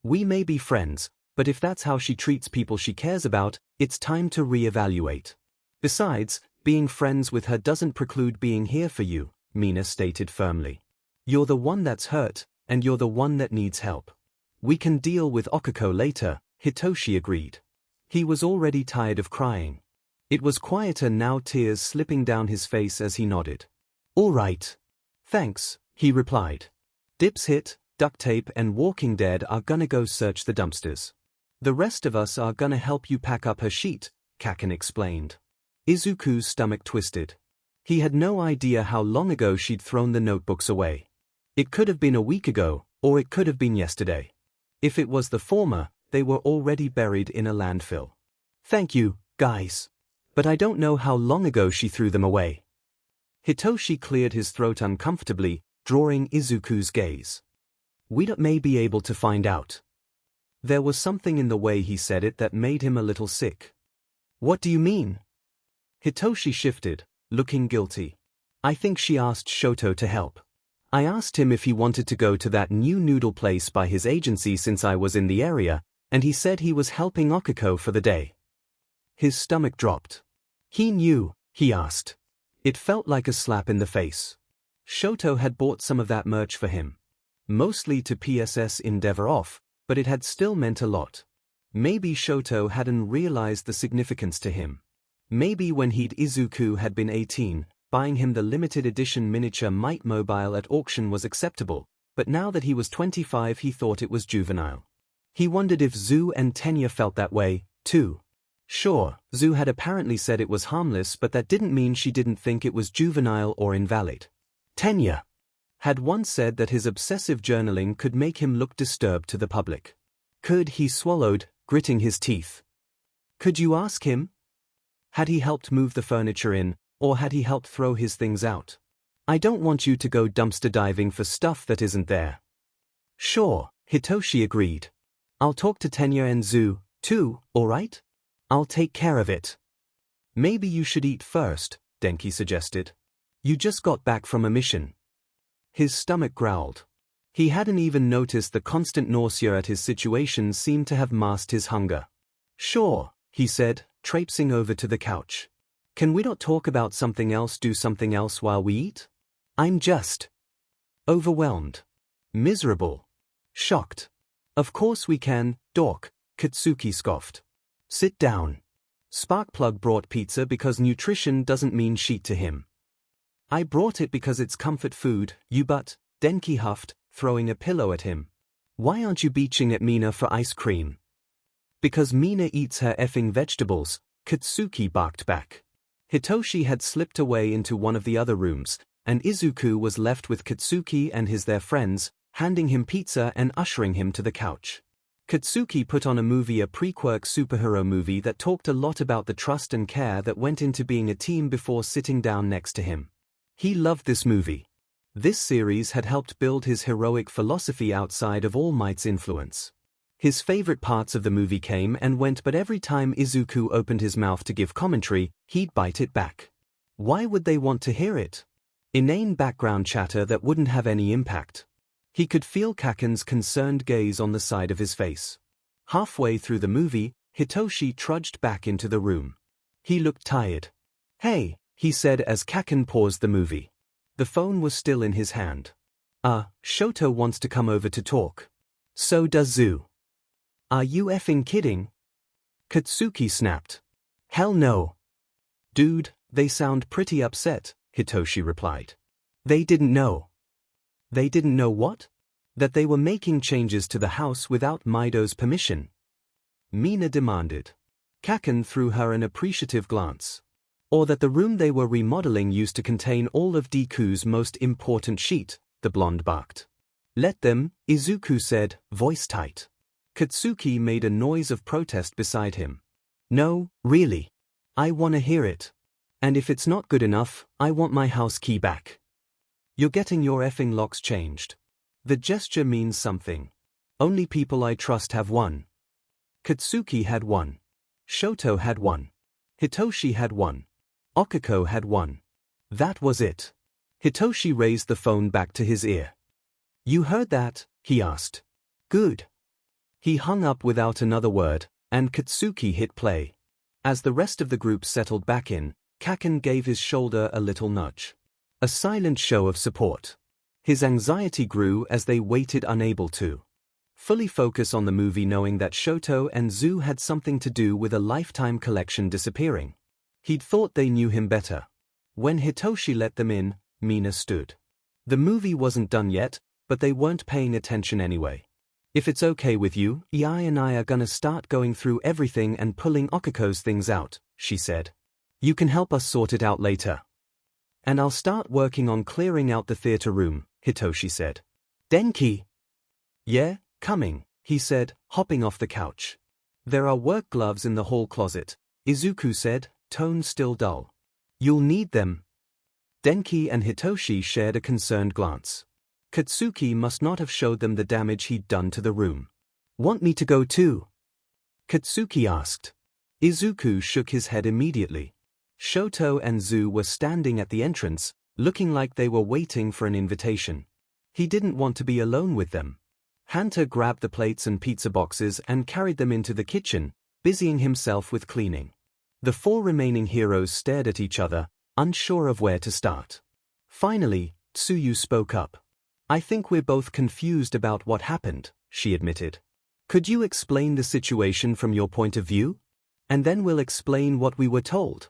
We may be friends, but if that's how she treats people she cares about, it's time to reevaluate. Besides, being friends with her doesn't preclude being here for you, Mina stated firmly. You're the one that's hurt, and you're the one that needs help. We can deal with Okako later, Hitoshi agreed. He was already tired of crying. It was quieter now, tears slipping down his face as he nodded. All right. Thanks, he replied. Dips Hit, Duct Tape and Walking Dead are gonna go search the dumpsters. The rest of us are gonna help you pack up her sheet, Kaken explained. Izuku's stomach twisted. He had no idea how long ago she'd thrown the notebooks away. It could have been a week ago, or it could have been yesterday. If it was the former, they were already buried in a landfill. Thank you, guys. But I don't know how long ago she threw them away. Hitoshi cleared his throat uncomfortably, drawing Izuku's gaze. We may be able to find out. There was something in the way he said it that made him a little sick. What do you mean? Hitoshi shifted, looking guilty. I think she asked Shoto to help. I asked him if he wanted to go to that new noodle place by his agency since I was in the area, and he said he was helping Okiko for the day. His stomach dropped. He knew, he asked. It felt like a slap in the face. Shoto had bought some of that merch for him. Mostly to PSS Endeavor off, but it had still meant a lot. Maybe Shoto hadn't realized the significance to him. Maybe when Izuku had been 18, buying him the limited edition miniature Might Mobile at auction was acceptable, but now that he was 25 he thought it was juvenile. He wondered if Zu and Tenya felt that way, too. Sure, Zu had apparently said it was harmless, but that didn't mean she didn't think it was juvenile or invalid. Tenya had once said that his obsessive journaling could make him look disturbed to the public. Could he swallowed, gritting his teeth. Could you ask him? Had he helped move the furniture in, or had he helped throw his things out? I don't want you to go dumpster diving for stuff that isn't there. Sure, Hitoshi agreed. I'll talk to Tenya and Zu, too, alright? I'll take care of it. Maybe you should eat first, Denki suggested. You just got back from a mission. His stomach growled. He hadn't even noticed the constant nausea at his situation seemed to have masked his hunger. Sure, he said, traipsing over to the couch. Can we not talk about something else, do something else while we eat? I'm just overwhelmed. Miserable. Shocked. Of course we can, dork, Katsuki scoffed. Sit down. Sparkplug brought pizza because nutrition doesn't mean shit to him. I brought it because it's comfort food, you butt, Denki huffed, throwing a pillow at him. Why aren't you beaching at Mina for ice cream? Because Mina eats her effing vegetables, Katsuki barked back. Hitoshi had slipped away into one of the other rooms, and Izuku was left with Katsuki and their friends, handing him pizza and ushering him to the couch. Katsuki put on a pre-quirk superhero movie that talked a lot about the trust and care that went into being a team before sitting down next to him. He loved this movie. This series had helped build his heroic philosophy outside of All Might's influence. His favorite parts of the movie came and went, but every time Izuku opened his mouth to give commentary, he'd bite it back. Why would they want to hear it? Inane background chatter that wouldn't have any impact. He could feel Kaken's concerned gaze on the side of his face. Halfway through the movie, Hitoshi trudged back into the room. He looked tired. Hey, he said as Kaken paused the movie. The phone was still in his hand. Shoto wants to come over to talk. So does Zu. Are you effing kidding? Katsuki snapped. Hell no. Dude, they sound pretty upset, Hitoshi replied. They didn't know. They didn't know what? That they were making changes to the house without Mido's permission. Mina demanded. Kaken threw her an appreciative glance. Or that the room they were remodeling used to contain all of Deku's most important sheet, the blonde barked. Let them, Izuku said, voice tight. Katsuki made a noise of protest beside him. No, really. I wanna hear it. And if it's not good enough, I want my house key back. You're getting your effing locks changed. The gesture means something. Only people I trust have one. Katsuki had one. Shoto had one. Hitoshi had one. Okiko had one. That was it. Hitoshi raised the phone back to his ear. You heard that? He asked. Good. He hung up without another word, and Katsuki hit play. As the rest of the group settled back in, Kaken gave his shoulder a little nudge. A silent show of support. His anxiety grew as they waited, unable to fully focus on the movie, knowing that Shoto and Zu had something to do with a lifetime collection disappearing. He'd thought they knew him better. When Hitoshi let them in, Mina stood. The movie wasn't done yet, but they weren't paying attention anyway. If it's okay with you, I and I are gonna start going through everything and pulling Okiko's things out, she said. You can help us sort it out later. And I'll start working on clearing out the theater room, Hitoshi said. Denki? Yeah, coming, he said, hopping off the couch. There are work gloves in the hall closet, Izuku said, tone still dull. You'll need them. Denki and Hitoshi shared a concerned glance. Katsuki must not have showed them the damage he'd done to the room. Want me to go too? Katsuki asked. Izuku shook his head immediately. Shoto and Zu were standing at the entrance, looking like they were waiting for an invitation. He didn't want to be alone with them. Hunter grabbed the plates and pizza boxes and carried them into the kitchen, busying himself with cleaning. The 4 remaining heroes stared at each other, unsure of where to start. Finally, Tsuyu spoke up. "I think we're both confused about what happened," she admitted. "Could you explain the situation from your point of view? And then we'll explain what we were told."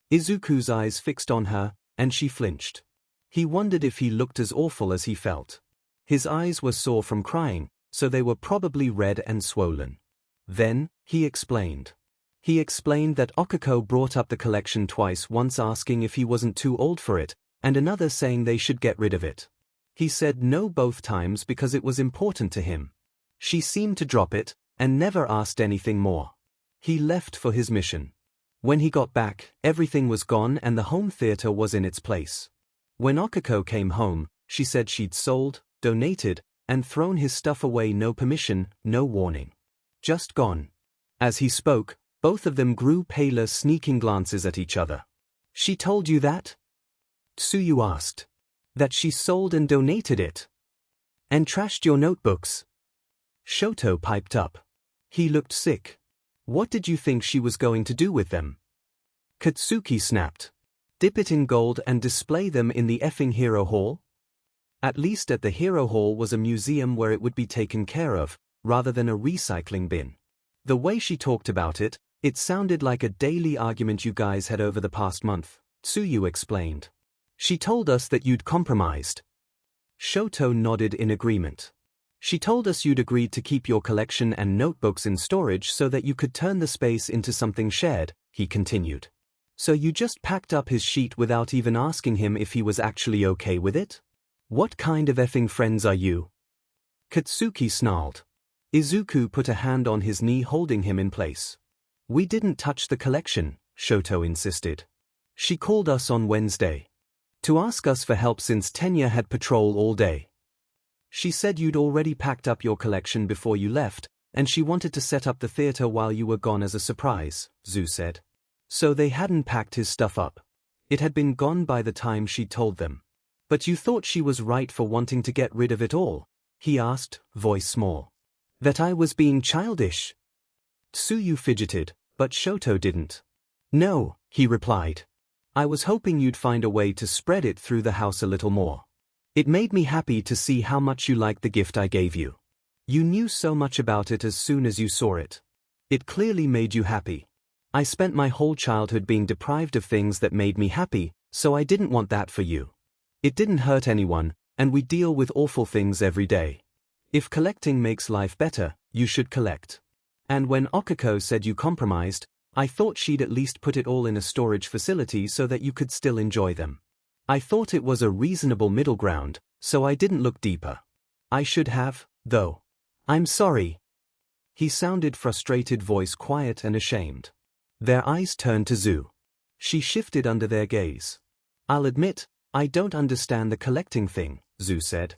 Izuku's eyes fixed on her, and she flinched. He wondered if he looked as awful as he felt. His eyes were sore from crying, so they were probably red and swollen. Then, he explained. He explained that Okako brought up the collection twice, once asking if he wasn't too old for it, and another saying they should get rid of it. He said no both times because it was important to him. She seemed to drop it, and never asked anything more. He left for his mission. When he got back, everything was gone and the home theater was in its place. When Okako came home, she said she'd sold, donated, and thrown his stuff away, no permission, no warning. Just gone. As he spoke, both of them grew paler, sneaking glances at each other. "She told you that?" Tsuyu asked. "That she sold and donated it? And trashed your notebooks?" Shoto piped up. He looked sick. "What did you think she was going to do with them?" Katsuki snapped. "Dip it in gold and display them in the effing Hero Hall?" At least at the Hero Hall was a museum where it would be taken care of, rather than a recycling bin. The way she talked about it, it sounded like a daily argument you guys had over the past month, Tsuyu explained. "She told us that you'd compromised." Shoto nodded in agreement. "She told us you'd agreed to keep your collection and notebooks in storage so that you could turn the space into something shared," he continued. "So you just packed up his sheet without even asking him if he was actually okay with it? What kind of effing friends are you?" Katsuki snarled. Izuku put a hand on his knee, holding him in place. "We didn't touch the collection," Shoto insisted. "She called us on Wednesday to ask us for help since Tenya had patrol all day. She said you'd already packed up your collection before you left, and she wanted to set up the theater while you were gone as a surprise," Zu said. "So they hadn't packed his stuff up. It had been gone by the time she'd told them." "But you thought she was right for wanting to get rid of it all?" he asked, voice small. "That I was being childish?" Tsuyu fidgeted, but Shoto didn't. "No," he replied. "I was hoping you'd find a way to spread it through the house a little more. It made me happy to see how much you liked the gift I gave you. You knew so much about it as soon as you saw it. It clearly made you happy. I spent my whole childhood being deprived of things that made me happy, so I didn't want that for you. It didn't hurt anyone, and we deal with awful things every day. If collecting makes life better, you should collect. And when Okako said you compromised, I thought she'd at least put it all in a storage facility so that you could still enjoy them. I thought it was a reasonable middle ground, so I didn't look deeper. I should have, though. I'm sorry." He sounded frustrated, voice quiet and ashamed. Their eyes turned to Zu. She shifted under their gaze. "I'll admit, I don't understand the collecting thing," Zu said.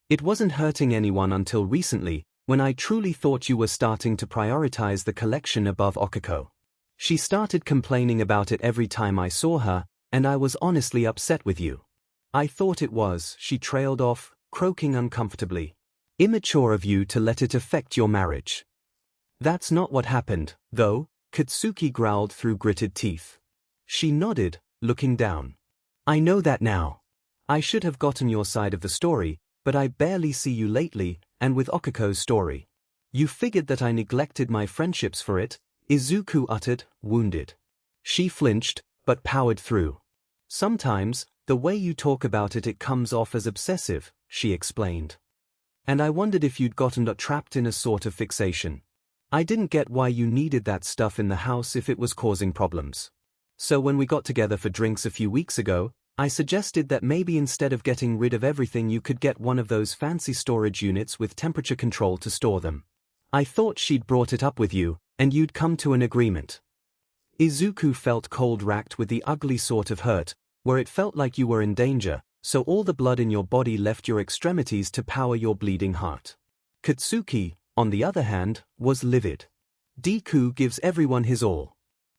"It wasn't hurting anyone until recently, when I truly thought you were starting to prioritize the collection above Okako. She started complaining about it every time I saw her, and I was honestly upset with you. I thought it was," she trailed off, croaking uncomfortably, "immature of you to let it affect your marriage." "That's not what happened, though," Katsuki growled through gritted teeth. She nodded, looking down. "I know that now. I should have gotten your side of the story, but I barely see you lately, and with Okako's story. You figured that I neglected my friendships for it," Izuku uttered, wounded. She flinched, but powered through. "Sometimes, the way you talk about it comes off as obsessive," she explained. "And I wondered if you'd gotten trapped in a sort of fixation. I didn't get why you needed that stuff in the house if it was causing problems. So when we got together for drinks a few weeks ago, I suggested that maybe instead of getting rid of everything you could get one of those fancy storage units with temperature control to store them. I thought she'd brought it up with you, and you'd come to an agreement." Izuku felt cold, racked with the ugly sort of hurt, where it felt like you were in danger, so all the blood in your body left your extremities to power your bleeding heart. Katsuki, on the other hand, was livid. "Deku gives everyone his all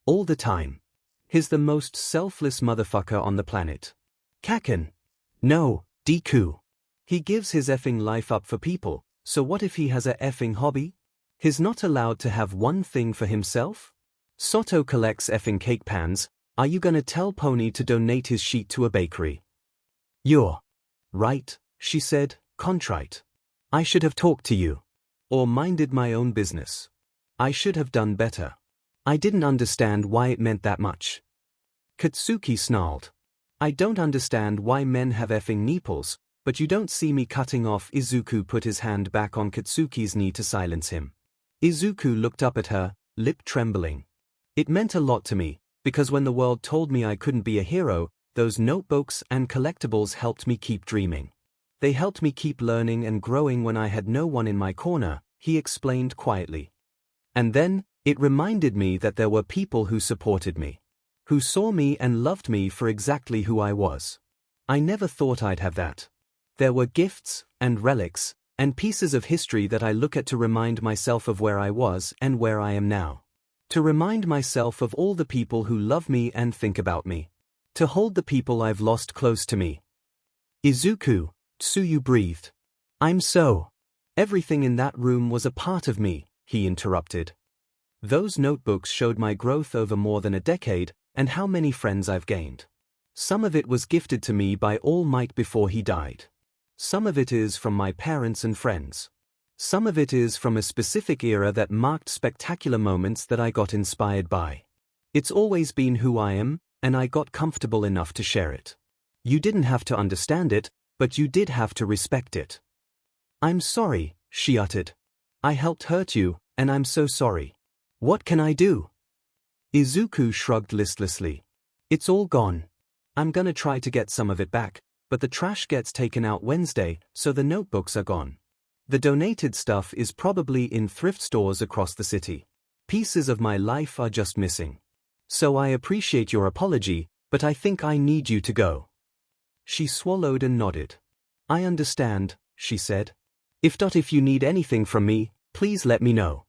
the time. He's the most selfless motherfucker on the planet. Kaken." "No, Deku." He gives his effing life up for people, so what if he has a effing hobby? He's not allowed to have one thing for himself? Soto collects effing cake pans. Are you gonna tell Pony to donate his sheet to a bakery? You're right, she said, contrite. I should have talked to you. Or minded my own business. I should have done better. I didn't understand why it meant that much. Katsuki snarled. I don't understand why men have effing nipples, but you don't see me cutting off. Izuku put his hand back on Katsuki's knee to silence him. Izuku looked up at her, lip trembling. It meant a lot to me, because when the world told me I couldn't be a hero, those notebooks and collectibles helped me keep dreaming. They helped me keep learning and growing when I had no one in my corner, he explained quietly. And then, it reminded me that there were people who supported me. Who saw me and loved me for exactly who I was. I never thought I'd have that. There were gifts, and relics, and pieces of history that I look at to remind myself of where I was and where I am now. To remind myself of all the people who love me and think about me. To hold the people I've lost close to me. Izuku, Tsuyu breathed. I'm so. Everything in that room was a part of me, he interrupted. Those notebooks showed my growth over more than a decade, and how many friends I've gained. Some of it was gifted to me by All Might before he died. Some of it is from my parents and friends. Some of it is from a specific era that marked spectacular moments that I got inspired by. It's always been who I am, and I got comfortable enough to share it. You didn't have to understand it, but you did have to respect it. I'm sorry, she uttered. I helped hurt you, and I'm so sorry. What can I do? Izuku shrugged listlessly. It's all gone. I'm gonna try to get some of it back, but the trash gets taken out Wednesday, so the notebooks are gone. The donated stuff is probably in thrift stores across the city. Pieces of my life are just missing. So I appreciate your apology, but I think I need you to go. She swallowed and nodded. I understand, she said. If you need anything from me, please let me know.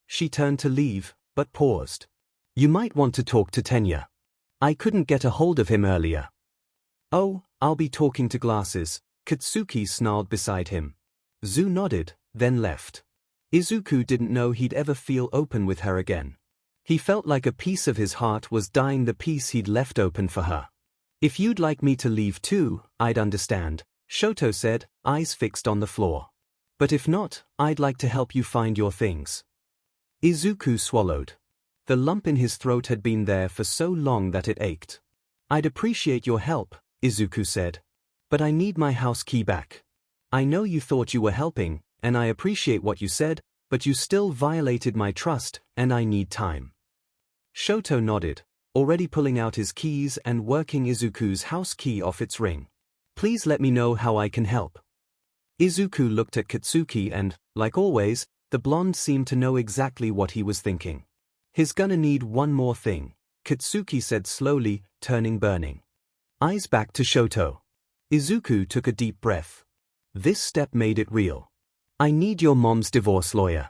She turned to leave, but paused. You might want to talk to Tenya. I couldn't get a hold of him earlier. Oh, I'll be talking to Glasses, Katsuki snarled beside him. Zu nodded, then left. Izuku didn't know he'd ever feel open with her again. He felt like a piece of his heart was dying, the piece he'd left open for her. If you'd like me to leave too, I'd understand, Shoto said, eyes fixed on the floor. But if not, I'd like to help you find your things. Izuku swallowed. The lump in his throat had been there for so long that it ached. I'd appreciate your help, Izuku said. But I need my house key back. I know you thought you were helping, and I appreciate what you said, but you still violated my trust, and I need time. Shoto nodded, already pulling out his keys and working Izuku's house key off its ring. Please let me know how I can help. Izuku looked at Katsuki and, like always, the blonde seemed to know exactly what he was thinking. He's gonna need one more thing, Katsuki said slowly, turning burning. Eyes back to Shoto. Izuku took a deep breath. This step made it real. I need your mom's divorce lawyer.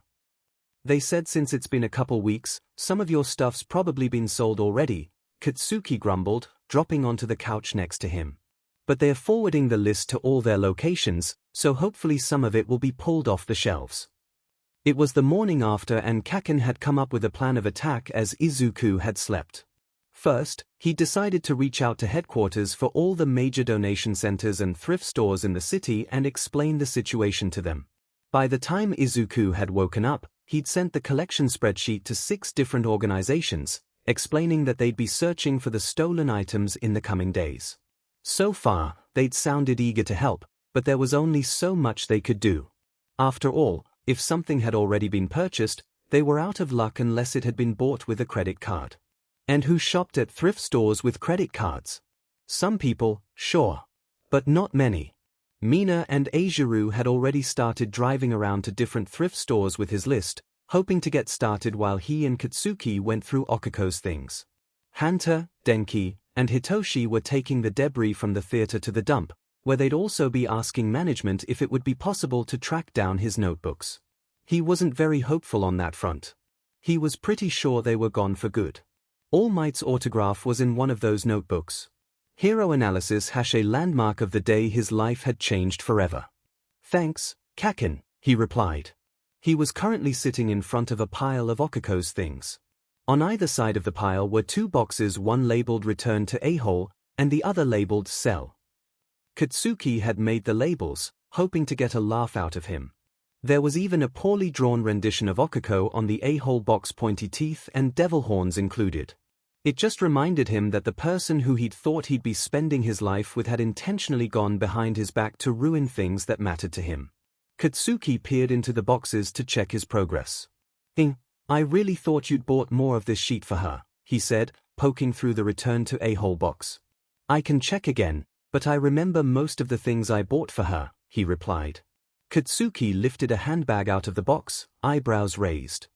They said since it's been a couple weeks, some of your stuff's probably been sold already, Katsuki grumbled, dropping onto the couch next to him. But they're forwarding the list to all their locations, so hopefully some of it will be pulled off the shelves. It was the morning after and Kaken had come up with a plan of attack as Izuku had slept. First, he decided to reach out to headquarters for all the major donation centers and thrift stores in the city and explain the situation to them. By the time Izuku had woken up, he'd sent the collection spreadsheet to 6 different organizations, explaining that they'd be searching for the stolen items in the coming days. So far, they'd sounded eager to help, but there was only so much they could do. After all, if something had already been purchased, they were out of luck unless it had been bought with a credit card. And who shopped at thrift stores with credit cards? Some people, sure. But not many. Mina and Aizuru had already started driving around to different thrift stores with his list, hoping to get started while he and Katsuki went through Okiko's things. Hanta, Denki, and Hitoshi were taking the debris from the theater to the dump, where they'd also be asking management if it would be possible to track down his notebooks. He wasn't very hopeful on that front. He was pretty sure they were gone for good. All Might's autograph was in one of those notebooks. Hero analysis # a landmark of the day his life had changed forever. Thanks, Kakin, he replied. He was currently sitting in front of a pile of Okako's things. On either side of the pile were two boxes, one labeled Return to A-hole, and the other labeled Sell. Katsuki had made the labels, hoping to get a laugh out of him. There was even a poorly drawn rendition of Okako on the A-hole box, pointy teeth and devil horns included. It just reminded him that the person who he'd thought he'd be spending his life with had intentionally gone behind his back to ruin things that mattered to him. Katsuki peered into the boxes to check his progress. I really thought you'd bought more of this sheet for her, he said, poking through the Return to A-hole box. I can check again, but I remember most of the things I bought for her, he replied. Katsuki lifted a handbag out of the box, eyebrows raised.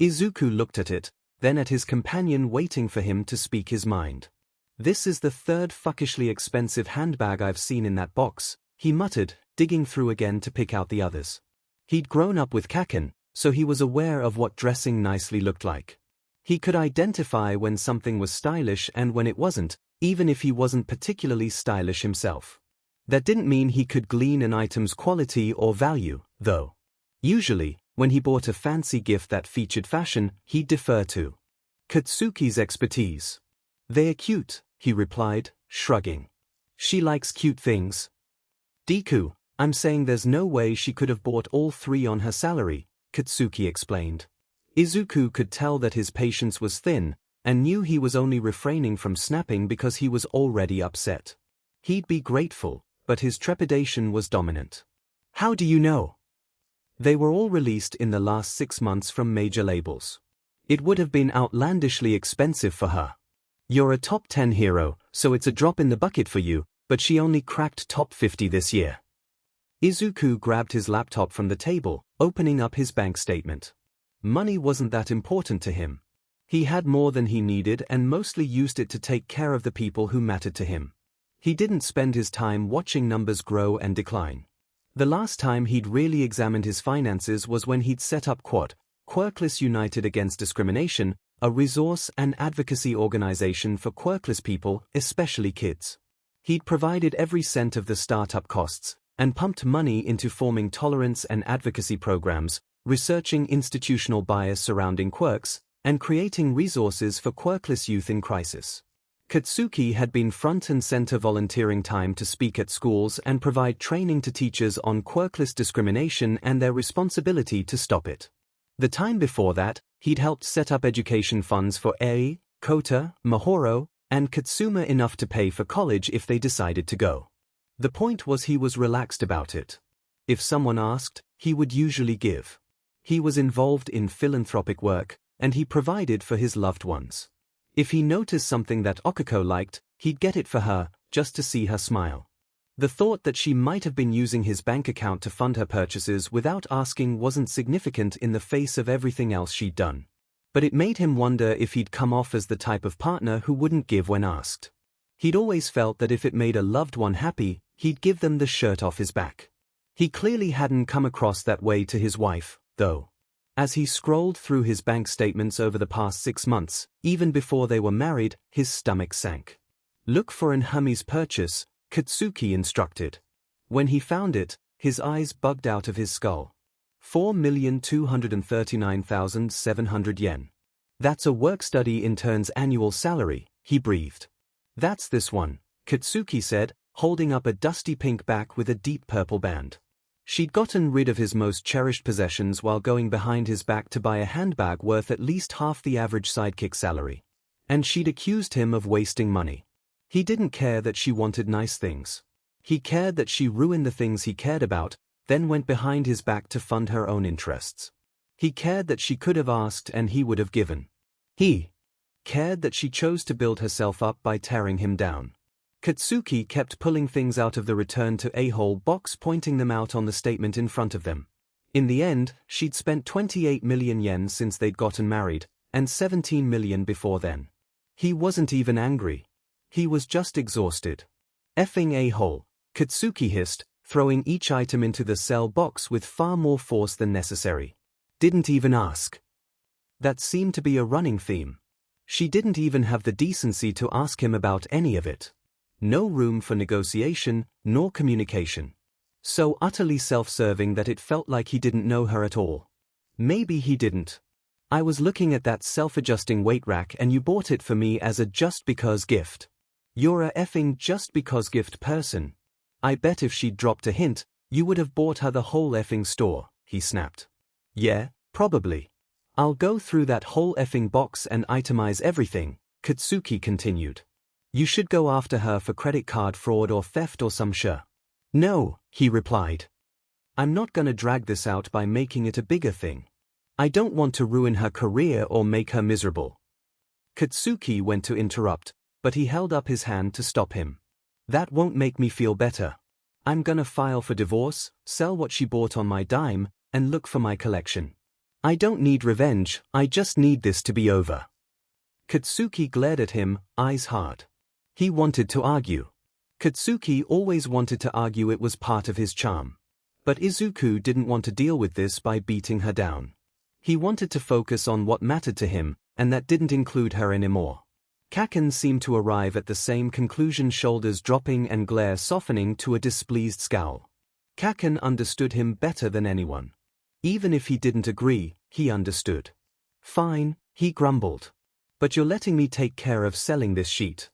Izuku looked at it, then at his companion, waiting for him to speak his mind. This is the third fuckishly expensive handbag I've seen in that box, he muttered, digging through again to pick out the others. He'd grown up with Kakin, so he was aware of what dressing nicely looked like. He could identify when something was stylish and when it wasn't, even if he wasn't particularly stylish himself. That didn't mean he could glean an item's quality or value, though. Usually, when he bought a fancy gift that featured fashion, he'd defer to Katsuki's expertise. They're cute, he replied, shrugging. She likes cute things. Deku, I'm saying there's no way she could have bought all three on her salary, Katsuki explained. Izuku could tell that his patience was thin, and knew he was only refraining from snapping because he was already upset. He'd be grateful, but his trepidation was dominant. How do you know? They were all released in the last 6 months from major labels. It would have been outlandishly expensive for her. You're a top 10 hero, so it's a drop in the bucket for you, but she only cracked top 50 this year. Izuku grabbed his laptop from the table, opening up his bank statement. Money wasn't that important to him. He had more than he needed and mostly used it to take care of the people who mattered to him. He didn't spend his time watching numbers grow and decline. The last time he'd really examined his finances was when he'd set up Quirkless United Against Discrimination, a resource and advocacy organization for quirkless people, especially kids. He'd provided every cent of the startup costs, and pumped money into forming tolerance and advocacy programs, researching institutional bias surrounding quirks, and creating resources for quirkless youth in crisis. Katsuki had been front and center volunteering time to speak at schools and provide training to teachers on quirkless discrimination and their responsibility to stop it. The time before that, he'd helped set up education funds for Ei, Kota, Mahoro, and Katsuma enough to pay for college if they decided to go. The point was he was relaxed about it. If someone asked, he would usually give. He was involved in philanthropic work, and he provided for his loved ones. If he noticed something that Okako liked, he'd get it for her, just to see her smile. The thought that she might have been using his bank account to fund her purchases without asking wasn't significant in the face of everything else she'd done. But it made him wonder if he'd come off as the type of partner who wouldn't give when asked. He'd always felt that if it made a loved one happy, he'd give them the shirt off his back. He clearly hadn't come across that way to his wife, though. As he scrolled through his bank statements over the past 6 months, even before they were married, his stomach sank. Look for an Hermes purchase, Katsuki instructed. When he found it, his eyes bugged out of his skull. 4,239,700 yen. That's a work-study intern's annual salary, he breathed. That's this one, Katsuki said, holding up a dusty pink back with a deep purple band. She'd gotten rid of his most cherished possessions while going behind his back to buy a handbag worth at least half the average sidekick salary. And she'd accused him of wasting money. He didn't care that she wanted nice things. He cared that she ruined the things he cared about, then went behind his back to fund her own interests. He cared that she could have asked and he would have given. He cared that she chose to build herself up by tearing him down. Katsuki kept pulling things out of the Return to A-hole box, pointing them out on the statement in front of them. In the end, she'd spent 28 million yen since they'd gotten married, and 17 million before then. He wasn't even angry. He was just exhausted. Effing A-hole, Katsuki hissed, throwing each item into the sell box with far more force than necessary. Didn't even ask. That seemed to be a running theme. She didn't even have the decency to ask him about any of it. no room for negotiation nor communication. So utterly self-serving that it felt like he didn't know her at all. Maybe he didn't. I was looking at that self-adjusting weight rack and you bought it for me as a just because gift. You're a effing just because gift person. I bet if she'd dropped a hint, you would have bought her the whole effing store, he snapped. Yeah, probably. I'll go through that whole effing box and itemize everything, Katsuki continued. You should go after her for credit card fraud or theft or some shit. No, he replied. I'm not gonna drag this out by making it a bigger thing. I don't want to ruin her career or make her miserable. Katsuki went to interrupt, but he held up his hand to stop him. That won't make me feel better. I'm gonna file for divorce, sell what she bought on my dime, and look for my collection. I don't need revenge, I just need this to be over. Katsuki glared at him, eyes hard. He wanted to argue. Katsuki always wanted to argue, it was part of his charm. But Izuku didn't want to deal with this by beating her down. He wanted to focus on what mattered to him, and that didn't include her anymore. Kaken seemed to arrive at the same conclusion, shoulders dropping and glare softening to a displeased scowl. Kaken understood him better than anyone. Even if he didn't agree, he understood. Fine, he grumbled. But you're letting me take care of selling this sheet.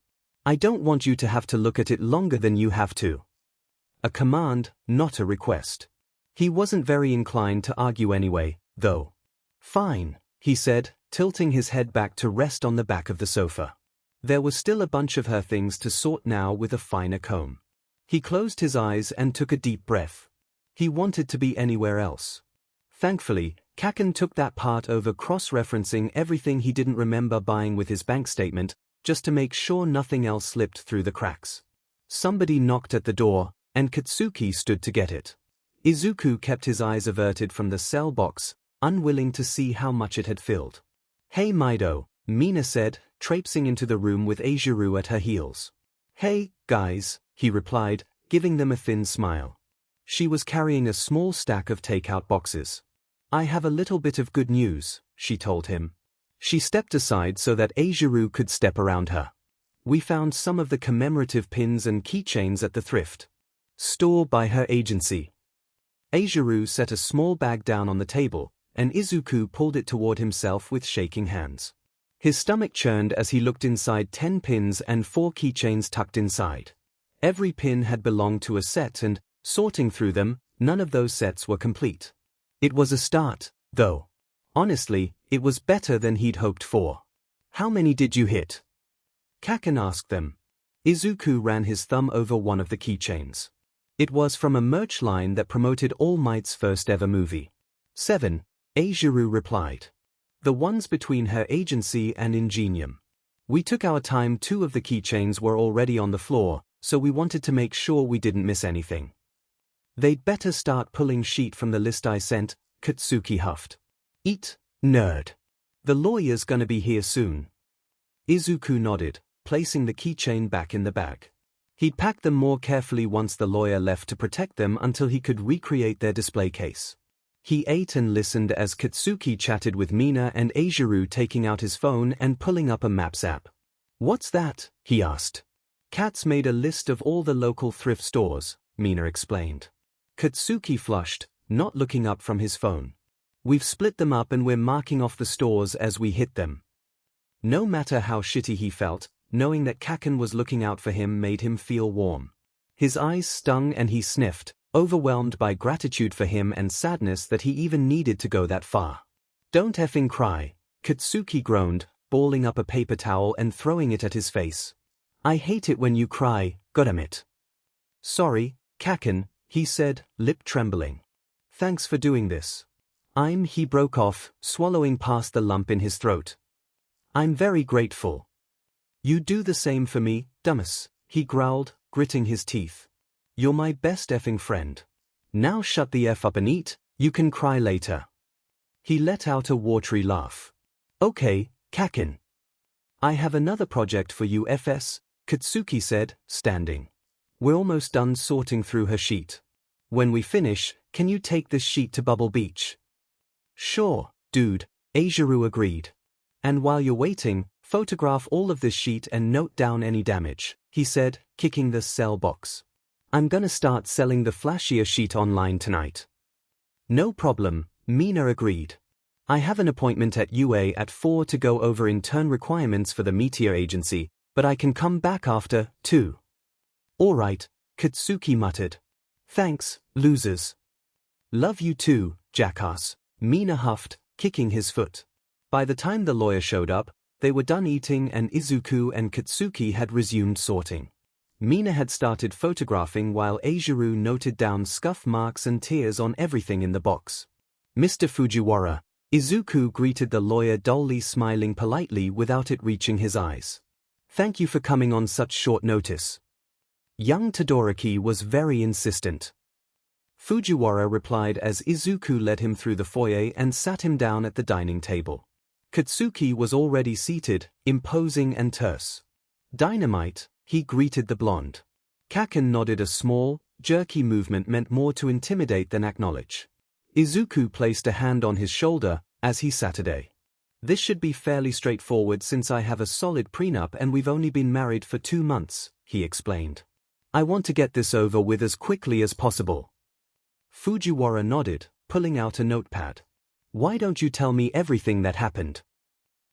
I don't want you to have to look at it longer than you have to. A command, not a request. He wasn't very inclined to argue anyway, though. Fine, he said, tilting his head back to rest on the back of the sofa. There was still a bunch of her things to sort now with a finer comb. He closed his eyes and took a deep breath. He wanted to be anywhere else. Thankfully, Kaken took that part over cross-referencing everything he didn't remember buying with his bank statement, just to make sure nothing else slipped through the cracks. Somebody knocked at the door, and Katsuki stood to get it. Izuku kept his eyes averted from the cell box, unwilling to see how much it had filled. Hey Mido, Mina said, traipsing into the room with Eijiro at her heels. Hey, guys, he replied, giving them a thin smile. She was carrying a small stack of takeout boxes. I have a little bit of good news, she told him. She stepped aside so that Eijiro could step around her. We found some of the commemorative pins and keychains at the thrift store by her agency. Eijiro set a small bag down on the table, and Izuku pulled it toward himself with shaking hands. His stomach churned as he looked inside 10 pins and 4 keychains tucked inside. Every pin had belonged to a set and, sorting through them, none of those sets were complete. It was a start, though. Honestly, it was better than he'd hoped for. How many did you hit? Kaken asked them. Izuku ran his thumb over one of the keychains. It was from a merch line that promoted All Might's first ever movie. 7, Eijiro replied. The ones between her agency and Ingenium. We took our time, 2 of the keychains were already on the floor, so we wanted to make sure we didn't miss anything. They'd better start pulling sheet from the list I sent, Katsuki huffed. Eat, nerd. The lawyer's gonna be here soon. Izuku nodded, placing the keychain back in the bag. He'd packed them more carefully once the lawyer left to protect them until he could recreate their display case. He ate and listened as Katsuki chatted with Mina and Eijiro, taking out his phone and pulling up a Maps app. What's that? He asked. Kat's made a list of all the local thrift stores, Mina explained. Katsuki flushed, not looking up from his phone. We've split them up and we're marking off the stores as we hit them. No matter how shitty he felt, knowing that Kaken was looking out for him made him feel warm. His eyes stung and he sniffed, overwhelmed by gratitude for him and sadness that he even needed to go that far. Don't effing cry, Katsuki groaned, balling up a paper towel and throwing it at his face. I hate it when you cry, goddammit. Sorry, Kaken, he said, lip trembling. Thanks for doing this. He broke off, swallowing past the lump in his throat. I'm very grateful. You do the same for me, dumbass, he growled, gritting his teeth. You're my best effing friend. Now shut the F up and eat, you can cry later. He let out a watery laugh. Okay, Kaken. I have another project for you, FS, Katsuki said, standing. We're almost done sorting through her sheet. When we finish, can you take this sheet to Bubble Beach? Sure, dude, Eijiro agreed. And while you're waiting, photograph all of this sheet and note down any damage. he said, kicking the sell box. I'm gonna start selling the flashier sheet online tonight. No problem, Mina agreed. I have an appointment at UA at 4 to go over intern requirements for the Meteor Agency, but I can come back after, too. Alright, Katsuki muttered. Thanks, losers. Love you too, jackass, Mina huffed, kicking his foot. By the time the lawyer showed up, they were done eating and Izuku and Katsuki had resumed sorting. Mina had started photographing while Eijiro noted down scuff marks and tears on everything in the box. Mr. Fujiwara, Izuku greeted the lawyer dully, smiling politely without it reaching his eyes. Thank you for coming on such short notice. Young Todoroki was very insistent. Fujiwara replied as Izuku led him through the foyer and sat him down at the dining table. Katsuki was already seated, imposing and terse. Dynamite, he greeted the blonde. Kaken nodded. A small, jerky movement meant more to intimidate than acknowledge. Izuku placed a hand on his shoulder as he Saturday. This should be fairly straightforward since I have a solid prenup and we've only been married for 2 months, he explained. I want to get this over with as quickly as possible. Fujiwara nodded, pulling out a notepad. Why don't you tell me everything that happened?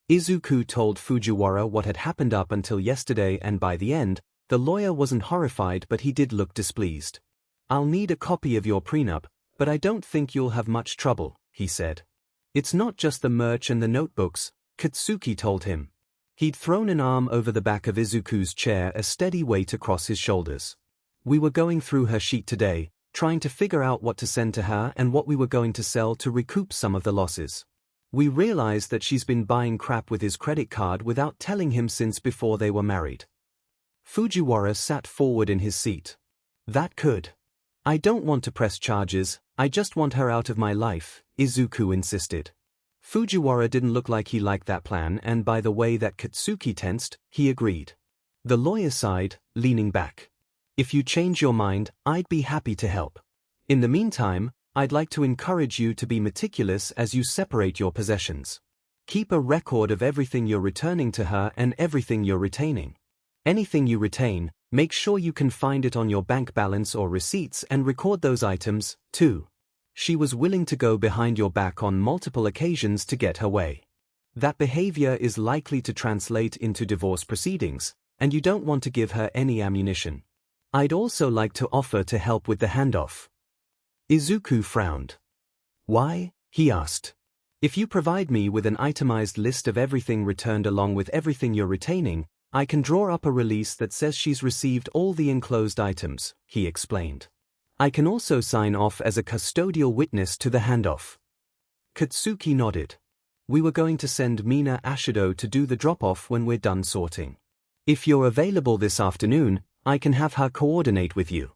Izuku told Fujiwara what had happened up until yesterday, and by the end, the lawyer wasn't horrified but he did look displeased. I'll need a copy of your prenup, but I don't think you'll have much trouble, he said. It's not just the merch and the notebooks, Katsuki told him. He'd thrown an arm over the back of Izuku's chair, a steady weight across his shoulders. We were going through her sheet today, trying to figure out what to send to her and what we were going to sell to recoup some of the losses. We realized that she's been buying crap with his credit card without telling him since before they were married. Fujiwara sat forward in his seat. That could. I don't want to press charges, I just want her out of my life, Izuku insisted. Fujiwara didn't look like he liked that plan, and by the way that Katsuki tensed, he agreed. The lawyer sighed, leaning back. If you change your mind, I'd be happy to help. In the meantime, I'd like to encourage you to be meticulous as you separate your possessions. Keep a record of everything you're returning to her and everything you're retaining. Anything you retain, make sure you can find it on your bank balance or receipts and record those items, too. She was willing to go behind your back on multiple occasions to get her way. That behavior is likely to translate into divorce proceedings, and you don't want to give her any ammunition. I'd also like to offer to help with the handoff. Izuku frowned. Why? He asked. If you provide me with an itemized list of everything returned along with everything you're retaining, I can draw up a release that says she's received all the enclosed items, he explained. I can also sign off as a custodial witness to the handoff. Katsuki nodded. We were going to send Mina Ashido to do the drop-off when we're done sorting. If you're available this afternoon, I can have her coordinate with you.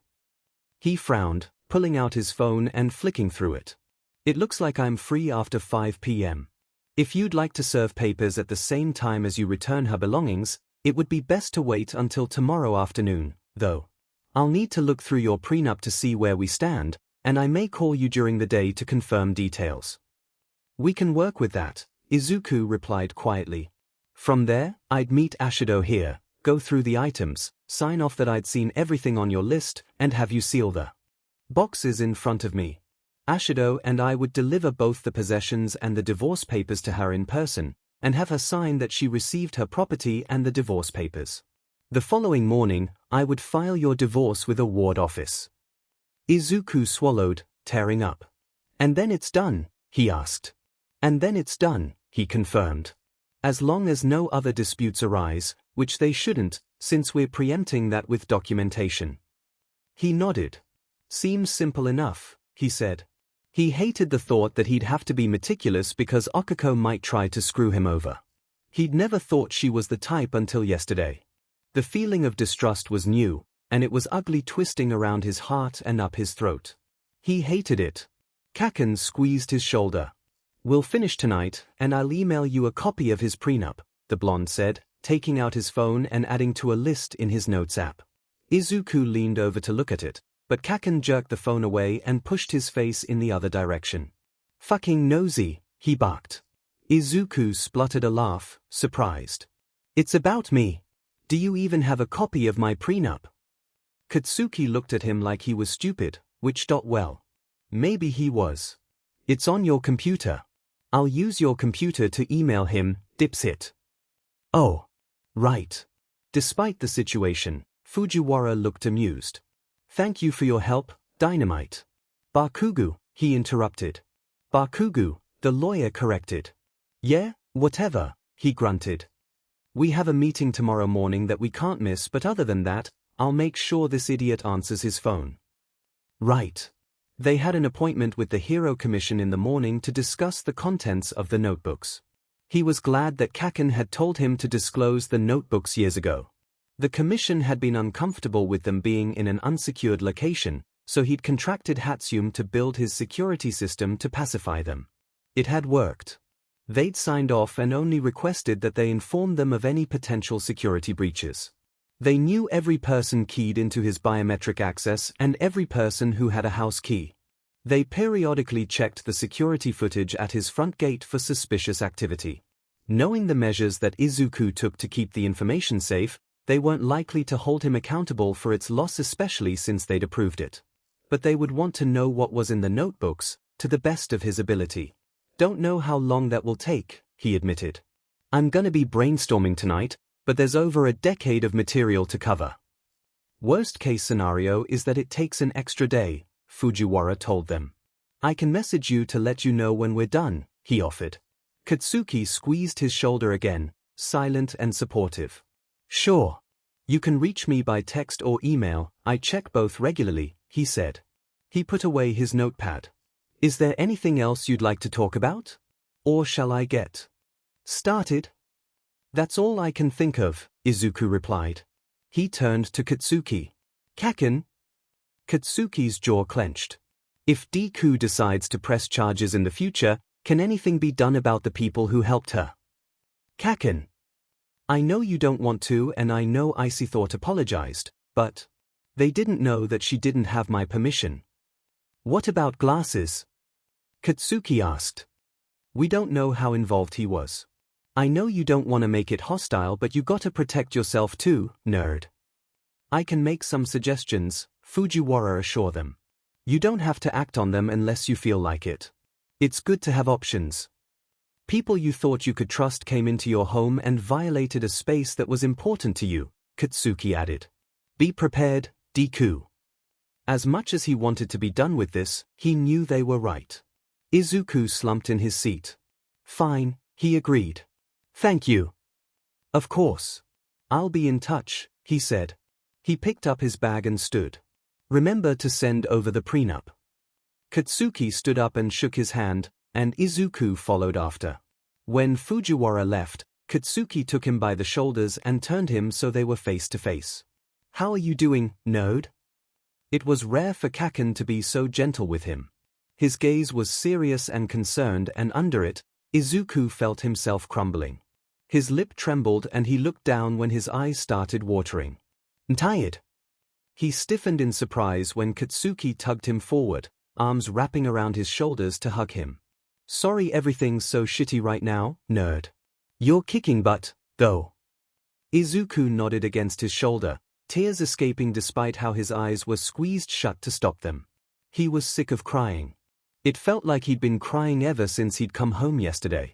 He frowned, pulling out his phone and flicking through it. It looks like I'm free after 5 p.m. If you'd like to serve papers at the same time as you return her belongings, it would be best to wait until tomorrow afternoon, though. I'll need to look through your prenup to see where we stand, and I may call you during the day to confirm details. We can work with that, Izuku replied quietly. From there, I'd meet Ashido here, go through the items, sign off that I'd seen everything on your list, and have you seal the boxes in front of me. Ashido and I would deliver both the possessions and the divorce papers to her in person, and have her sign that she received her property and the divorce papers. The following morning, I would file your divorce with a ward office. Izuku swallowed, tearing up. And then it's done, he asked. And then it's done, he confirmed. As long as no other disputes arise, which they shouldn't, since we're preempting that with documentation. He nodded. Seems simple enough, he said. He hated the thought that he'd have to be meticulous because Okako might try to screw him over. He'd never thought she was the type until yesterday. The feeling of distrust was new, and it was ugly, twisting around his heart and up his throat. He hated it. Kaken squeezed his shoulder. We'll finish tonight, and I'll email you a copy of his prenup, the blonde said, taking out his phone and adding to a list in his notes app. Izuku leaned over to look at it, but Kaken jerked the phone away and pushed his face in the other direction. Fucking nosy, he barked. Izuku spluttered a laugh, surprised. It's about me. Do you even have a copy of my prenup? Katsuki looked at him like he was stupid, which well. Maybe he was. It's on your computer. I'll use your computer to email him, dipshit. Oh. Right. Despite the situation, Fujiwara looked amused. Thank you for your help, Dynamite. Bakugu, he interrupted. Bakugu, the lawyer corrected. Yeah, whatever, he grunted. We have a meeting tomorrow morning that we can't miss, but other than that, I'll make sure this idiot answers his phone. Right. They had an appointment with the Hero Commission in the morning to discuss the contents of the notebooks. He was glad that Kaken had told him to disclose the notebooks years ago. The commission had been uncomfortable with them being in an unsecured location, so he'd contracted Hatsum to build his security system to pacify them. It had worked. They'd signed off and only requested that they inform them of any potential security breaches. They knew every person keyed into his biometric access and every person who had a house key. They periodically checked the security footage at his front gate for suspicious activity. Knowing the measures that Izuku took to keep the information safe, they weren't likely to hold him accountable for its loss, especially since they'd approved it. But they would want to know what was in the notebooks, to the best of his ability. Don't know how long that will take, he admitted. I'm gonna be brainstorming tonight, but there's over a decade of material to cover. Worst case scenario is that it takes an extra day, Fujiwara told them. I can message you to let you know when we're done, he offered. Katsuki squeezed his shoulder again, silent and supportive. Sure. You can reach me by text or email, I check both regularly, he said. He put away his notepad. Is there anything else you'd like to talk about? Or shall I get started? That's all I can think of, Izuku replied. He turned to Katsuki. Kaken? Katsuki's jaw clenched. If Deku decides to press charges in the future, can anything be done about the people who helped her? Kaken. I know you don't want to, and I know Icy Thought apologized, but they didn't know that she didn't have my permission. What about glasses? Katsuki asked. We don't know how involved he was. I know you don't want to make it hostile, but you gotta protect yourself too, nerd. I can make some suggestions, Fujiwara assured them. You don't have to act on them unless you feel like it. It's good to have options. People you thought you could trust came into your home and violated a space that was important to you, Katsuki added. Be prepared, Deku. As much as he wanted to be done with this, he knew they were right. Izuku slumped in his seat. Fine, he agreed. Thank you. Of course. I'll be in touch, he said. He picked up his bag and stood. Remember to send over the prenup. Katsuki stood up and shook his hand, and Izuku followed after. When Fujiwara left, Katsuki took him by the shoulders and turned him so they were face to face. How are you doing, nerd? It was rare for Kaken to be so gentle with him. His gaze was serious and concerned, and under it, Izuku felt himself crumbling. His lip trembled and he looked down when his eyes started watering. Tired. He stiffened in surprise when Katsuki tugged him forward, arms wrapping around his shoulders to hug him. Sorry everything's so shitty right now, nerd. You're kicking butt, though. Izuku nodded against his shoulder, tears escaping despite how his eyes were squeezed shut to stop them. He was sick of crying. It felt like he'd been crying ever since he'd come home yesterday.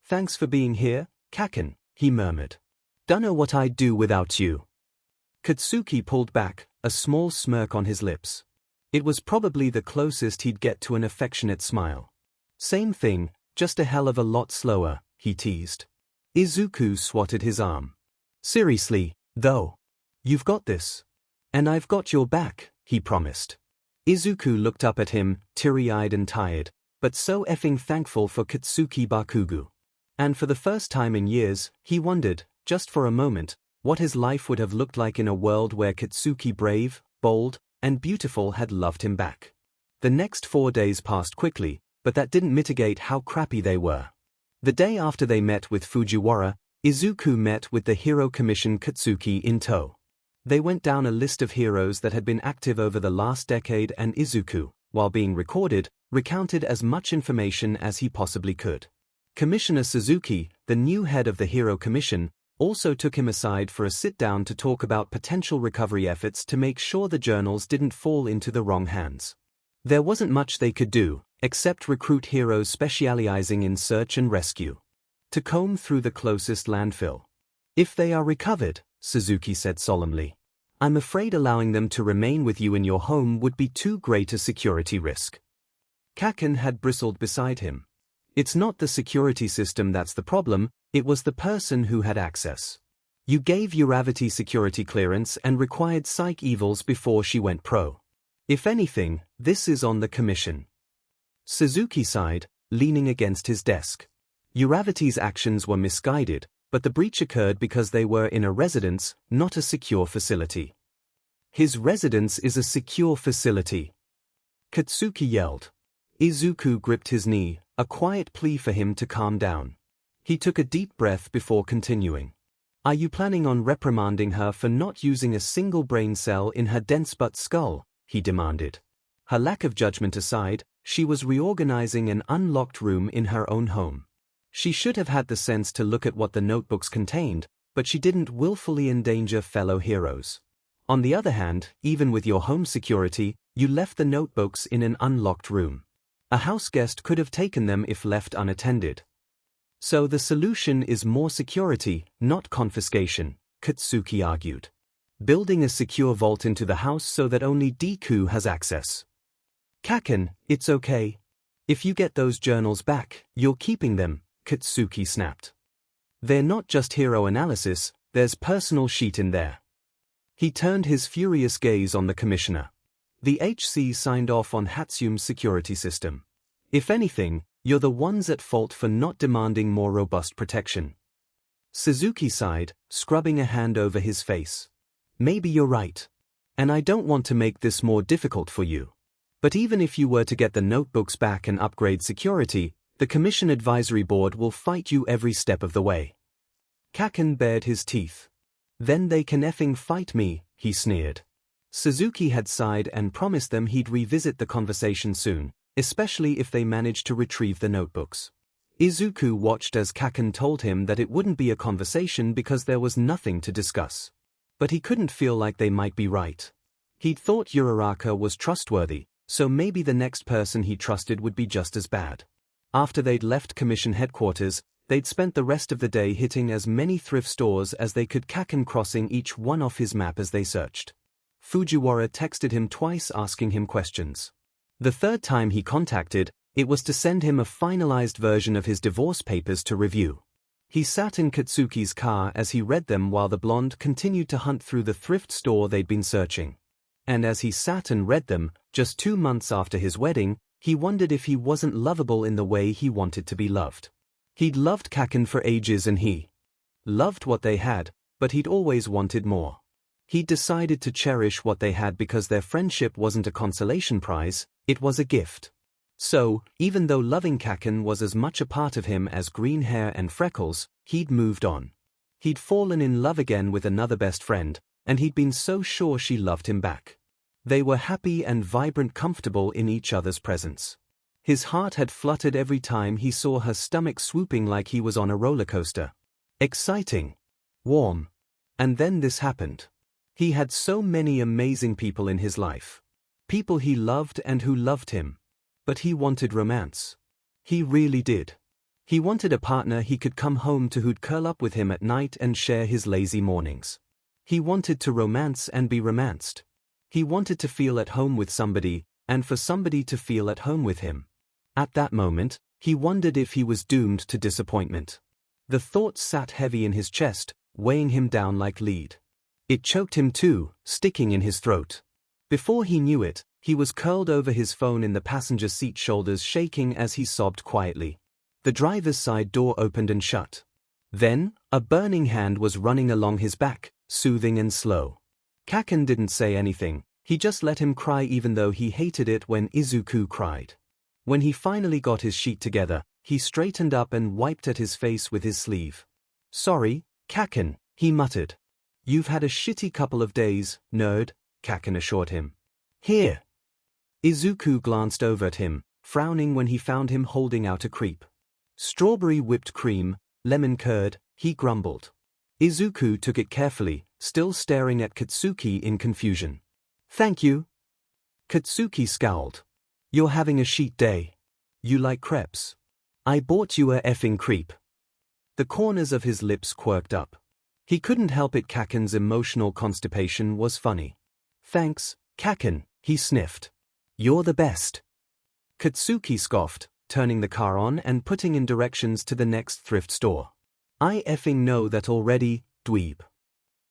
Thanks for being here, Kaken, he murmured. Dunno what I'd do without you. Katsuki pulled back, a small smirk on his lips. It was probably the closest he'd get to an affectionate smile. Same thing, just a hell of a lot slower, he teased. Izuku swatted his arm. Seriously, though. You've got this. And I've got your back, he promised. Izuku looked up at him, teary-eyed and tired, but so effing thankful for Katsuki Bakugu. And for the first time in years, he wondered, just for a moment, what his life would have looked like in a world where Katsuki brave, bold, and beautiful had loved him back. The next 4 days passed quickly, but that didn't mitigate how crappy they were. The day after they met with Fujiwara, Izuku met with the Hero Commission Katsuki in tow. They went down a list of heroes that had been active over the last decade, and Izuku, while being recorded, recounted as much information as he possibly could. Commissioner Suzuki, the new head of the Hero Commission, also took him aside for a sit-down to talk about potential recovery efforts to make sure the journals didn't fall into the wrong hands. There wasn't much they could do, except recruit heroes specializing in search and rescue to comb through the closest landfill. If they are recovered, Suzuki said solemnly, I'm afraid allowing them to remain with you in your home would be too great a security risk. Kaken had bristled beside him. It's not the security system that's the problem, it was the person who had access. You gave Uravity security clearance and required psych evils before she went pro. If anything, this is on the commission. Suzuki sighed, leaning against his desk. Uravity's actions were misguided, but the breach occurred because they were in a residence, not a secure facility. His residence is a secure facility, Katsuki yelled. Izuku gripped his knee, a quiet plea for him to calm down. He took a deep breath before continuing. Are you planning on reprimanding her for not using a single brain cell in her dense butt skull? He demanded. Her lack of judgment aside, she was reorganizing an unlocked room in her own home. She should have had the sense to look at what the notebooks contained, but she didn't willfully endanger fellow heroes. On the other hand, even with your home security, you left the notebooks in an unlocked room. A house guest could have taken them if left unattended. So the solution is more security, not confiscation, Katsuki argued. Building a secure vault into the house so that only Deku has access. Kaken, it's okay. If you get those journals back, you're keeping them, Katsuki snapped. They're not just hero analysis, there's personal sheet in there. He turned his furious gaze on the commissioner. The HC signed off on Hatsume's security system. If anything, you're the ones at fault for not demanding more robust protection. Suzuki sighed, scrubbing a hand over his face. Maybe you're right. And I don't want to make this more difficult for you. But even if you were to get the notebooks back and upgrade security, the Commission Advisory Board will fight you every step of the way. Kaken bared his teeth. Then they can effing fight me, he sneered. Suzuki had sighed and promised them he'd revisit the conversation soon, especially if they managed to retrieve the notebooks. Izuku watched as Kaken told him that it wouldn't be a conversation because there was nothing to discuss. But he couldn't feel like they might be right. He'd thought Uraraka was trustworthy, so maybe the next person he trusted would be just as bad. After they'd left Commission headquarters, they'd spent the rest of the day hitting as many thrift stores as they could, Kaken crossing each one off his map as they searched. Fujiwara texted him twice asking him questions. The third time he contacted, it was to send him a finalized version of his divorce papers to review. He sat in Katsuki's car as he read them while the blonde continued to hunt through the thrift store they'd been searching. And as he sat and read them, just 2 months after his wedding, he wondered if he wasn't lovable in the way he wanted to be loved. He'd loved Kaken for ages and he loved what they had, but he'd always wanted more. He'd decided to cherish what they had because their friendship wasn't a consolation prize, it was a gift. So, even though loving Kaken was as much a part of him as green hair and freckles, he'd moved on. He'd fallen in love again with another best friend, and he'd been so sure she loved him back. They were happy and vibrant, comfortable in each other's presence. His heart had fluttered every time he saw her stomach swooping like he was on a roller coaster. Exciting. Warm. And then this happened. He had so many amazing people in his life. People he loved and who loved him. But he wanted romance. He really did. He wanted a partner he could come home to who'd curl up with him at night and share his lazy mornings. He wanted to romance and be romanced. He wanted to feel at home with somebody, and for somebody to feel at home with him. At that moment, he wondered if he was doomed to disappointment. The thought sat heavy in his chest, weighing him down like lead. It choked him too, sticking in his throat. Before he knew it, he was curled over his phone in the passenger seat, shoulders shaking as he sobbed quietly. The driver's side door opened and shut. Then, a burning hand was running along his back, soothing and slow. Kaken didn't say anything, he just let him cry even though he hated it when Izuku cried. When he finally got his sheet together, he straightened up and wiped at his face with his sleeve. Sorry, Kaken, he muttered. You've had a shitty couple of days, nerd, Kaken assured him. Here. Izuku glanced over at him, frowning when he found him holding out a crepe. Strawberry whipped cream, lemon curd, he grumbled. Izuku took it carefully, still staring at Katsuki in confusion. Thank you. Katsuki scowled. You're having a cheat day. You like crepes? I bought you a effing creep. The corners of his lips quirked up. He couldn't help it. Kaken's emotional constipation was funny. Thanks, Kaken, he sniffed. You're the best. Katsuki scoffed, turning the car on and putting in directions to the next thrift store. I effing know that already, dweeb.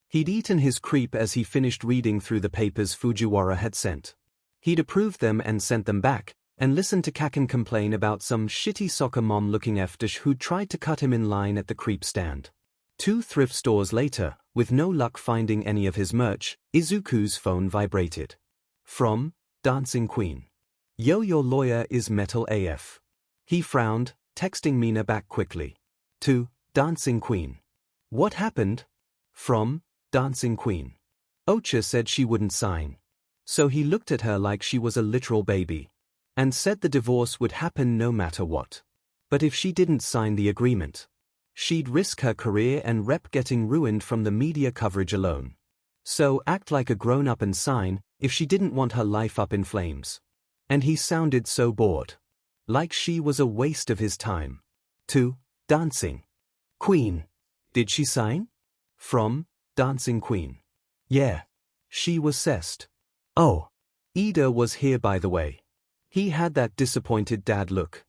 He'd eaten his creep as he finished reading through the papers Fujiwara had sent. He'd approved them and sent them back, and listened to Kaken complain about some shitty soccer mom-looking F-dish who tried to cut him in line at the creep stand. 2 thrift stores later, with no luck finding any of his merch, Izuku's phone vibrated. From Dancing Queen. Yo, your lawyer is metal AF. He frowned, texting Mina back quickly. To Dancing Queen. What happened? From Dancing Queen. Ocha said she wouldn't sign. So he looked at her like she was a literal baby. And said the divorce would happen no matter what. But if she didn't sign the agreement, she'd risk her career and rep getting ruined from the media coverage alone. So act like a grown-up and sign, if she didn't want her life up in flames. And he sounded so bored. Like she was a waste of his time. To Dancing Queen. Did she sign? From Dancing Queen. Yeah. She was cessed. Oh. Ida was here by the way. He had that disappointed dad look.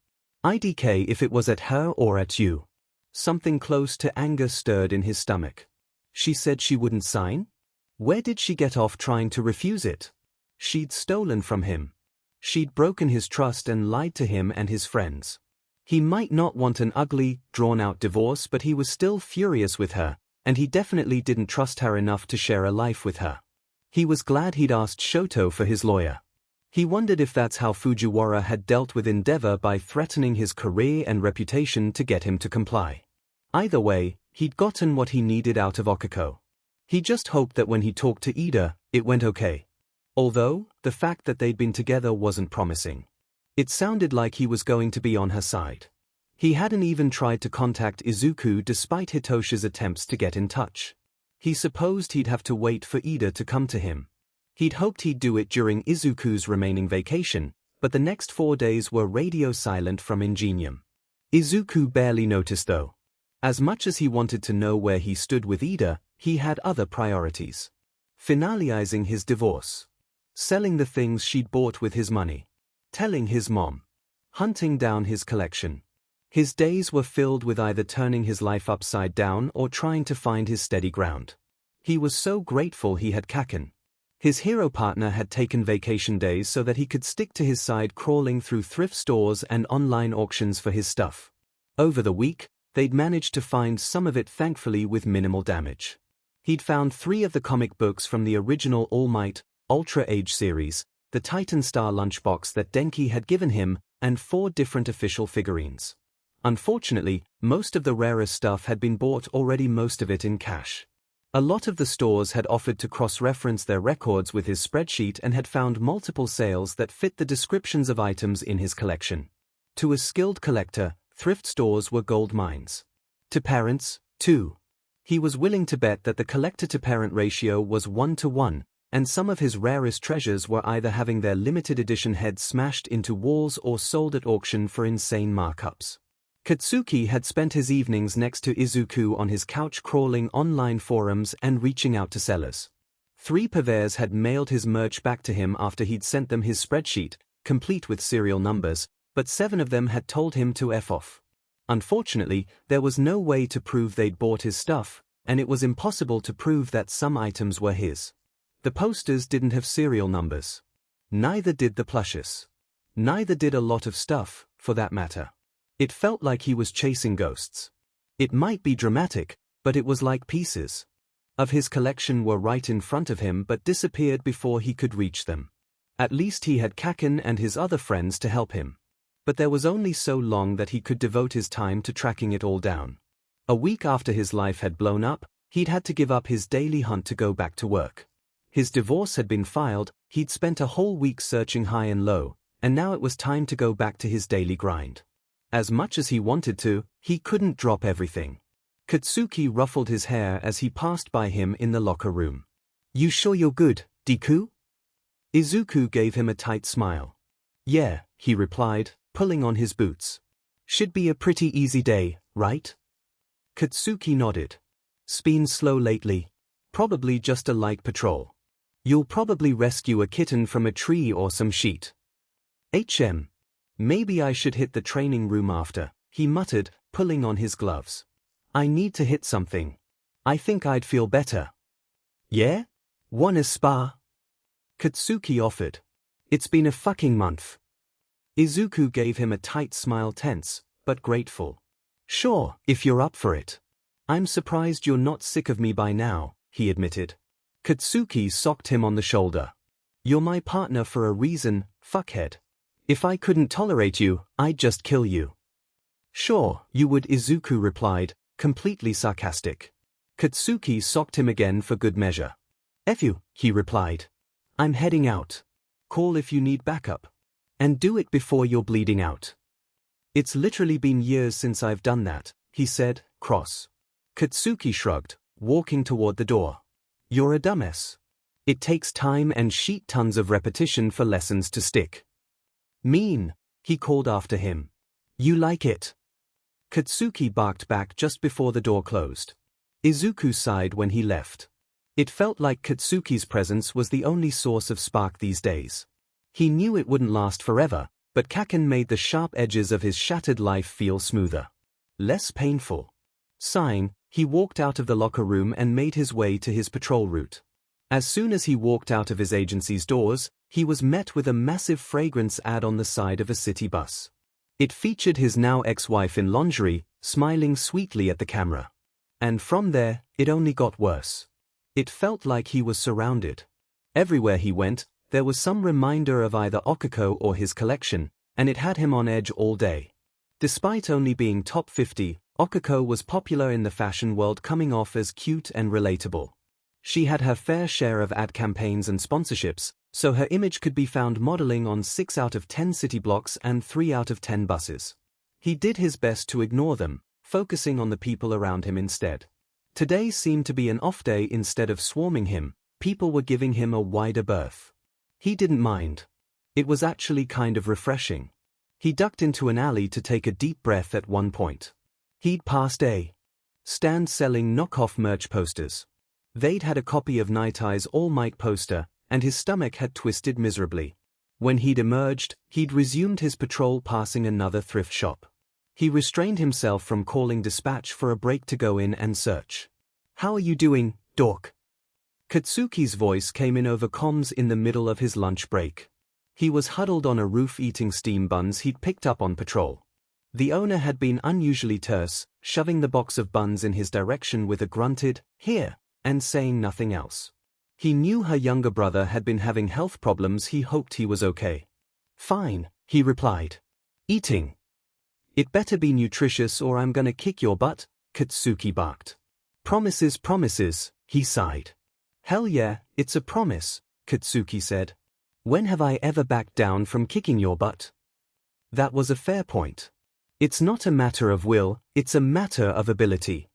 IDK if it was at her or at you. Something close to anger stirred in his stomach. She said she wouldn't sign? Where did she get off trying to refuse it? She'd stolen from him. She'd broken his trust and lied to him and his friends. He might not want an ugly, drawn-out divorce, but he was still furious with her, and he definitely didn't trust her enough to share a life with her. He was glad he'd asked Shoto for his lawyer. He wondered if that's how Fujiwara had dealt with Endeavor by threatening his career and reputation to get him to comply. Either way, he'd gotten what he needed out of Okiko. He just hoped that when he talked to Ida, it went okay. Although, the fact that they'd been together wasn't promising. It sounded like he was going to be on her side. He hadn't even tried to contact Izuku despite Hitoshi's attempts to get in touch. He supposed he'd have to wait for Ida to come to him. He'd hoped he'd do it during Izuku's remaining vacation, but the next 4 days were radio silent from Ingenium. Izuku barely noticed though. As much as he wanted to know where he stood with Ida, he had other priorities. Finalizing his divorce. Selling the things she'd bought with his money. Telling his mom. Hunting down his collection. His days were filled with either turning his life upside down or trying to find his steady ground. He was so grateful he had Kaken. His hero partner had taken vacation days so that he could stick to his side, crawling through thrift stores and online auctions for his stuff. Over the week, they'd managed to find some of it thankfully with minimal damage. He'd found 3 of the comic books from the original All Might, Ultra Age series, the Titan Star lunchbox that Denki had given him, and 4 different official figurines. Unfortunately, most of the rarer stuff had been bought already, most of it in cash. A lot of the stores had offered to cross-reference their records with his spreadsheet and had found multiple sales that fit the descriptions of items in his collection. To a skilled collector, thrift stores were gold mines. To parents, too. He was willing to bet that the collector-to-parent ratio was 1-to-1, and some of his rarest treasures were either having their limited edition heads smashed into walls or sold at auction for insane markups. Katsuki had spent his evenings next to Izuku on his couch, crawling online forums and reaching out to sellers. 3 purveyors had mailed his merch back to him after he'd sent them his spreadsheet, complete with serial numbers, but 7 of them had told him to F off. Unfortunately, there was no way to prove they'd bought his stuff, and it was impossible to prove that some items were his. The posters didn't have serial numbers. Neither did the plushes. Neither did a lot of stuff, for that matter. It felt like he was chasing ghosts. It might be dramatic, but it was like pieces of his collection were right in front of him but disappeared before he could reach them. At least he had Kaken and his other friends to help him. But there was only so long that he could devote his time to tracking it all down. A week after his life had blown up, he'd had to give up his daily hunt to go back to work. His divorce had been filed, he'd spent a whole week searching high and low, and now it was time to go back to his daily grind. As much as he wanted to, he couldn't drop everything. Katsuki ruffled his hair as he passed by him in the locker room. You sure you're good, Deku? Izuku gave him a tight smile. Yeah, he replied, pulling on his boots. Should be a pretty easy day, right? Katsuki nodded. Been slow lately. Probably just a light patrol. You'll probably rescue a kitten from a tree or some sheet. Maybe I should hit the training room after, he muttered, pulling on his gloves. I need to hit something. I think I'd feel better. Yeah? Want a spa? Katsuki offered. It's been a fucking month. Izuku gave him a tight smile, tense, but grateful. Sure, if you're up for it. I'm surprised you're not sick of me by now, he admitted. Katsuki socked him on the shoulder. You're my partner for a reason, fuckhead. If I couldn't tolerate you, I'd just kill you. Sure, you would, Izuku replied, completely sarcastic. Katsuki socked him again for good measure. F you, he replied. I'm heading out. Call if you need backup. And do it before you're bleeding out. It's literally been years since I've done that, he said, cross. Katsuki shrugged, walking toward the door. You're a dumbass. It takes time and shit tons of repetition for lessons to stick. Mean, he called after him. You like it? Katsuki barked back just before the door closed. Izuku sighed when he left. It felt like Katsuki's presence was the only source of spark these days. He knew it wouldn't last forever, but Kaken made the sharp edges of his shattered life feel smoother. Less painful. Sighing, he walked out of the locker room and made his way to his patrol route. As soon as he walked out of his agency's doors, he was met with a massive fragrance ad on the side of a city bus. It featured his now ex-wife in lingerie, smiling sweetly at the camera. And from there, it only got worse. It felt like he was surrounded. Everywhere he went, there was some reminder of either Okako or his collection, and it had him on edge all day. Despite only being top 50, Okako was popular in the fashion world, coming off as cute and relatable. She had her fair share of ad campaigns and sponsorships, so her image could be found modeling on 6 out of 10 city blocks and 3 out of 10 buses. He did his best to ignore them, focusing on the people around him instead. Today seemed to be an off day. Instead of swarming him, people were giving him a wider berth. He didn't mind. It was actually kind of refreshing. He ducked into an alley to take a deep breath at one point. He'd passed a stand selling knockoff merch posters. They'd had a copy of Night Eye's All Might poster, and his stomach had twisted miserably. When he'd emerged, he'd resumed his patrol, passing another thrift shop. He restrained himself from calling dispatch for a break to go in and search. How are you doing, dork? Katsuki's voice came in over comms in the middle of his lunch break. He was huddled on a roof eating steam buns he'd picked up on patrol. The owner had been unusually terse, shoving the box of buns in his direction with a grunted, "Here," and saying nothing else. He knew her younger brother had been having health problems. He hoped he was okay. Fine, he replied. Eating. It better be nutritious or I'm gonna kick your butt, Katsuki barked. Promises, promises, he sighed. Hell yeah, it's a promise, Katsuki said. When have I ever backed down from kicking your butt? That was a fair point. It's not a matter of will, it's a matter of ability.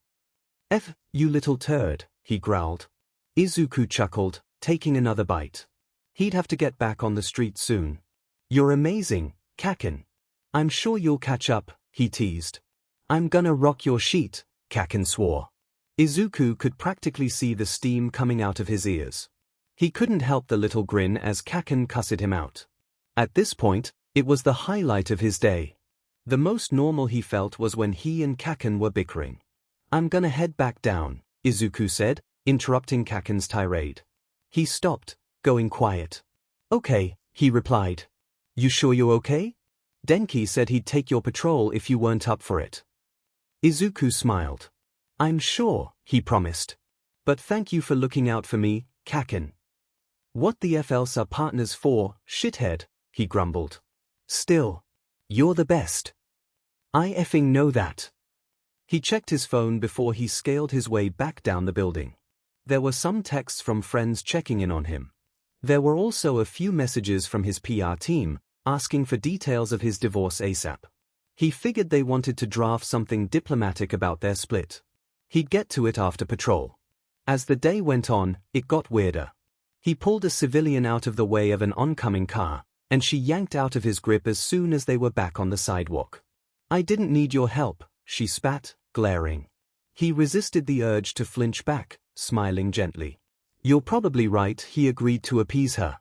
You little turd, he growled. Izuku chuckled, taking another bite. He'd have to get back on the street soon. You're amazing, Kaken. I'm sure you'll catch up, he teased. I'm gonna rock your sheet, Kaken swore. Izuku could practically see the steam coming out of his ears. He couldn't help the little grin as Kaken cussed him out. At this point, it was the highlight of his day. The most normal he felt was when he and Kaken were bickering. I'm gonna head back down, Izuku said, interrupting Kaken's tirade. He stopped, going quiet. Okay, he replied. You sure you're okay? Denki said he'd take your patrol if you weren't up for it. Izuku smiled. I'm sure, he promised. But thank you for looking out for me, Kaken. What the F else are partners for, shithead, he grumbled. Still. You're the best. I effing know that. He checked his phone before he scaled his way back down the building. There were some texts from friends checking in on him. There were also a few messages from his PR team, asking for details of his divorce ASAP. He figured they wanted to draft something diplomatic about their split. He'd get to it after patrol. As the day went on, it got weirder. He pulled a civilian out of the way of an oncoming car, and she yanked out of his grip as soon as they were back on the sidewalk. "I didn't need your help," she spat, glaring. He resisted the urge to flinch back, smiling gently. "You're probably right," he agreed to appease her.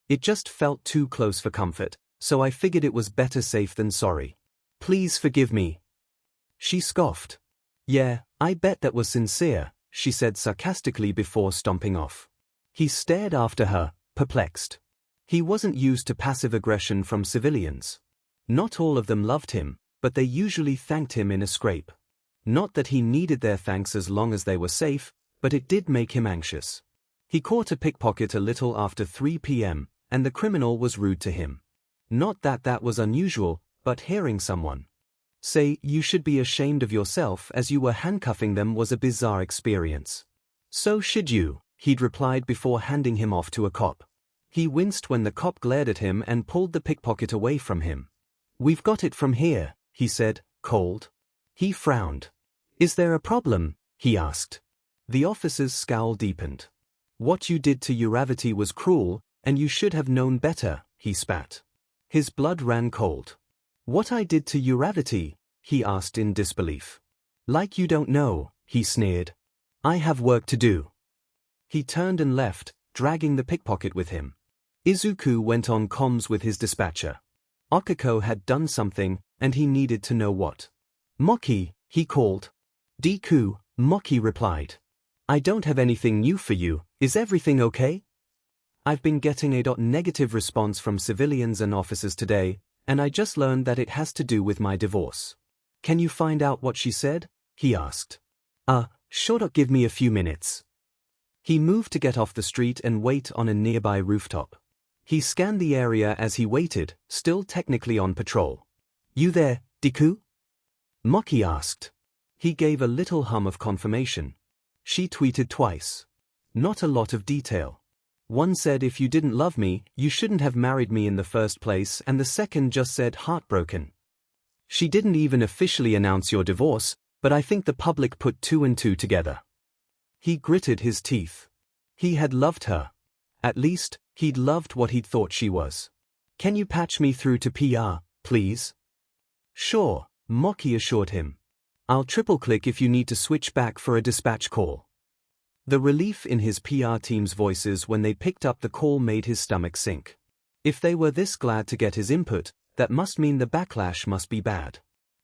"It just felt too close for comfort, so I figured it was better safe than sorry. Please forgive me." She scoffed. "Yeah, I bet that was sincere," she said sarcastically before stomping off. He stared after her, perplexed. He wasn't used to passive aggression from civilians. Not all of them loved him, but they usually thanked him in a scrape. Not that he needed their thanks as long as they were safe, but it did make him anxious. He caught a pickpocket a little after 3 p.m., and the criminal was rude to him. Not that that was unusual, but hearing someone say you should be ashamed of yourself as you were handcuffing them was a bizarre experience. "So should you," he'd replied before handing him off to a cop. He winced when the cop glared at him and pulled the pickpocket away from him. "We've got it from here," he said, cold. He frowned. "Is there a problem?" he asked. The officer's scowl deepened. "What you did to Uravati was cruel, and you should have known better," he spat. His blood ran cold. "What I did to Uravati?" he asked in disbelief. "Like you don't know," he sneered. "I have work to do." He turned and left, dragging the pickpocket with him. Izuku went on comms with his dispatcher. Okiko had done something, and he needed to know what. "Moki," he called. "Deku," Moki replied. "I don't have anything new for you, is everything okay?" "I've been getting a negative response from civilians and officers today, and I just learned that it has to do with my divorce." "Can you find out what she said?" he asked. Sure, give me a few minutes." He moved to get off the street and wait on a nearby rooftop. He scanned the area as he waited, still technically on patrol. "You there, Deku?" Moki asked. He gave a little hum of confirmation. She tweeted twice. Not a lot of detail. One said, "If you didn't love me, you shouldn't have married me in the first place," and the second just said, "Heartbroken." "She didn't even officially announce your divorce, but I think the public put 2 and 2 together." He gritted his teeth. He had loved her. At least, he'd loved what he'd thought she was. "Can you patch me through to PR, please?" "Sure," Moki assured him. "I'll triple-click if you need to switch back for a dispatch call." The relief in his PR team's voices when they picked up the call made his stomach sink. If they were this glad to get his input, that must mean the backlash must be bad.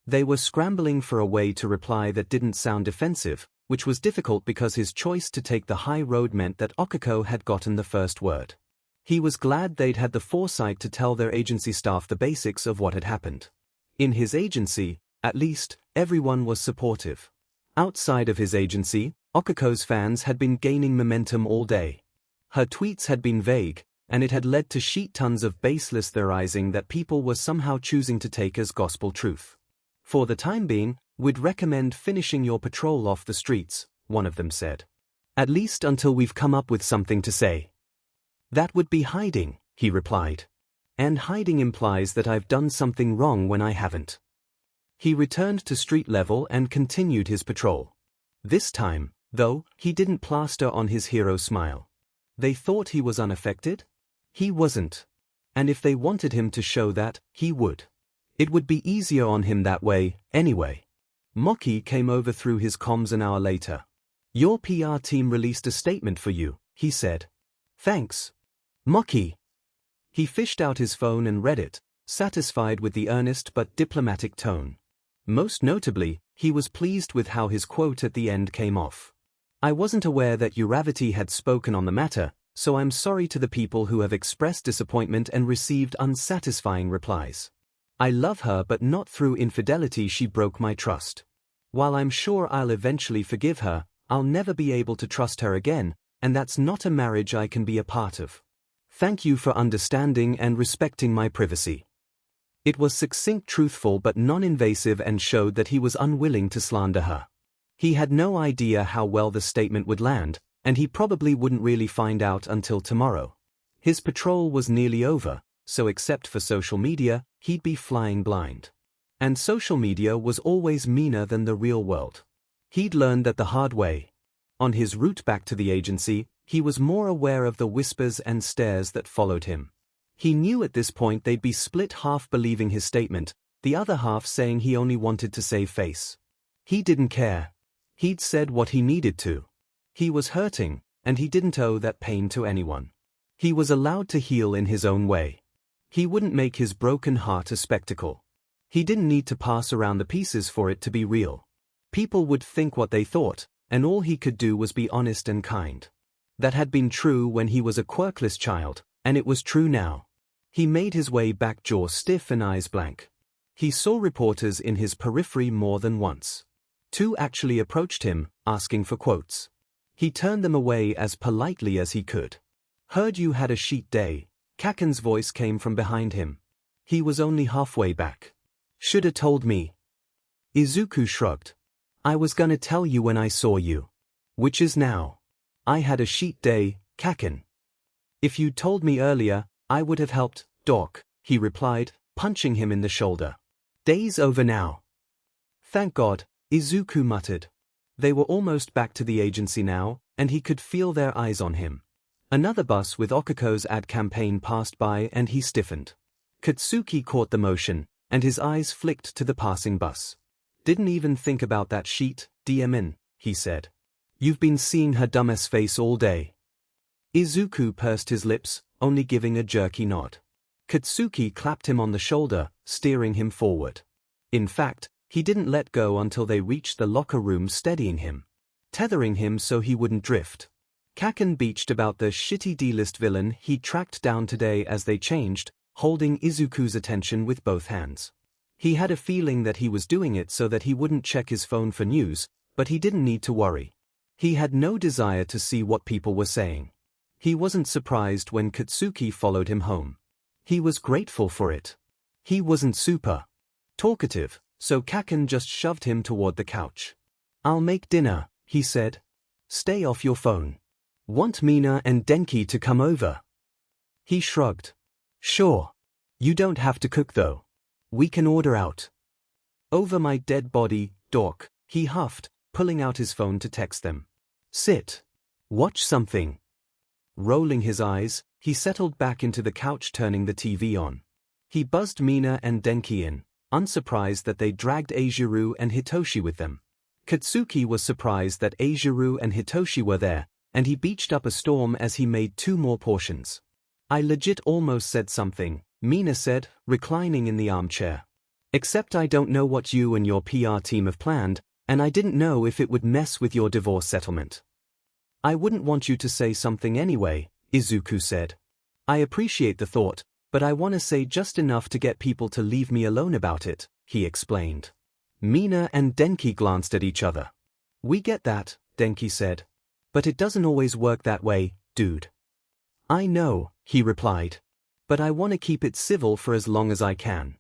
They were scrambling for a way to reply that didn't sound defensive, which was difficult because his choice to take the high road meant that Okiko had gotten the first word. He was glad they'd had the foresight to tell their agency staff the basics of what had happened. In his agency, at least, everyone was supportive. Outside of his agency, Okiko's fans had been gaining momentum all day. Her tweets had been vague, and it had led to sheet tons of baseless theorizing that people were somehow choosing to take as gospel truth. "For the time being, we'd recommend finishing your patrol off the streets," one of them said. "At least until we've come up with something to say." "That would be hiding," he replied. "And hiding implies that I've done something wrong when I haven't." He returned to street level and continued his patrol. This time, though, he didn't plaster on his hero smile. They thought he was unaffected? He wasn't. And if they wanted him to show that, he would. It would be easier on him that way, anyway. Moki came over through his comms an hour later. "Your PR team released a statement for you," he said. "Thanks, Moki." He fished out his phone and read it, satisfied with the earnest but diplomatic tone. Most notably, he was pleased with how his quote at the end came off. "I wasn't aware that Uravati had spoken on the matter, so I'm sorry to the people who have expressed disappointment and received unsatisfying replies. I love her, but not through infidelity. She broke my trust. While I'm sure I'll eventually forgive her, I'll never be able to trust her again, and that's not a marriage I can be a part of. Thank you for understanding and respecting my privacy." It was succinct, truthful but non-invasive, and showed that he was unwilling to slander her. He had no idea how well the statement would land, and he probably wouldn't really find out until tomorrow. His patrol was nearly over, so except for social media, he'd be flying blind. And social media was always meaner than the real world. He'd learned that the hard way. On his route back to the agency, he was more aware of the whispers and stares that followed him. He knew at this point they'd be split, half believing his statement, the other half saying he only wanted to save face. He didn't care. He'd said what he needed to. He was hurting, and he didn't owe that pain to anyone. He was allowed to heal in his own way. He wouldn't make his broken heart a spectacle. He didn't need to pass around the pieces for it to be real. People would think what they thought, and all he could do was be honest and kind. That had been true when he was a quirkless child, and it was true now. He made his way back, jaw stiff and eyes blank. He saw reporters in his periphery more than once. 2 actually approached him, asking for quotes. He turned them away as politely as he could. "Heard you had a shit day," Kaken's voice came from behind him. He was only halfway back. "Shoulda told me." Izuku shrugged. "I was gonna tell you when I saw you. Which is now. I had a shit day, Kaken. If you'd told me earlier, I would have helped, Doc," he replied, punching him in the shoulder. "Day's over now." "Thank God," Izuku muttered. They were almost back to the agency now, and he could feel their eyes on him. Another bus with Okuko's ad campaign passed by and he stiffened. Katsuki caught the motion, and his eyes flicked to the passing bus. "Didn't even think about that sheet, DMN," he said. "You've been seeing her dumbass face all day." Izuku pursed his lips, only giving a jerky nod. Katsuki clapped him on the shoulder, steering him forward. In fact, he didn't let go until they reached the locker room, steadying him, tethering him so he wouldn't drift. Kaken beached about the shitty D-list villain he tracked down today as they changed, holding Izuku's attention with both hands. He had a feeling that he was doing it so that he wouldn't check his phone for news, but he didn't need to worry. He had no desire to see what people were saying. He wasn't surprised when Katsuki followed him home. He was grateful for it. He wasn't super talkative, so Kaken just shoved him toward the couch. "I'll make dinner," he said. "Stay off your phone. Want Mina and Denki to come over?" He shrugged. "Sure. You don't have to cook though. We can order out." "Over my dead body, Doc," he huffed, pulling out his phone to text them. "Sit. Watch something." Rolling his eyes, he settled back into the couch, turning the TV on. He buzzed Mina and Denki in, unsurprised that they dragged Eijiro and Hitoshi with them. Katsuki was surprised that Eijiro and Hitoshi were there, and he beached up a storm as he made 2 more portions. "I legit almost said something," Mina said, reclining in the armchair. "Except I don't know what you and your PR team have planned, and I didn't know if it would mess with your divorce settlement." "I wouldn't want you to say something anyway," Izuku said. "I appreciate the thought, but I want to say just enough to get people to leave me alone about it," he explained. Mina and Denki glanced at each other. "We get that," Denki said. "But it doesn't always work that way, dude." "I know," he replied. "But I want to keep it civil for as long as I can."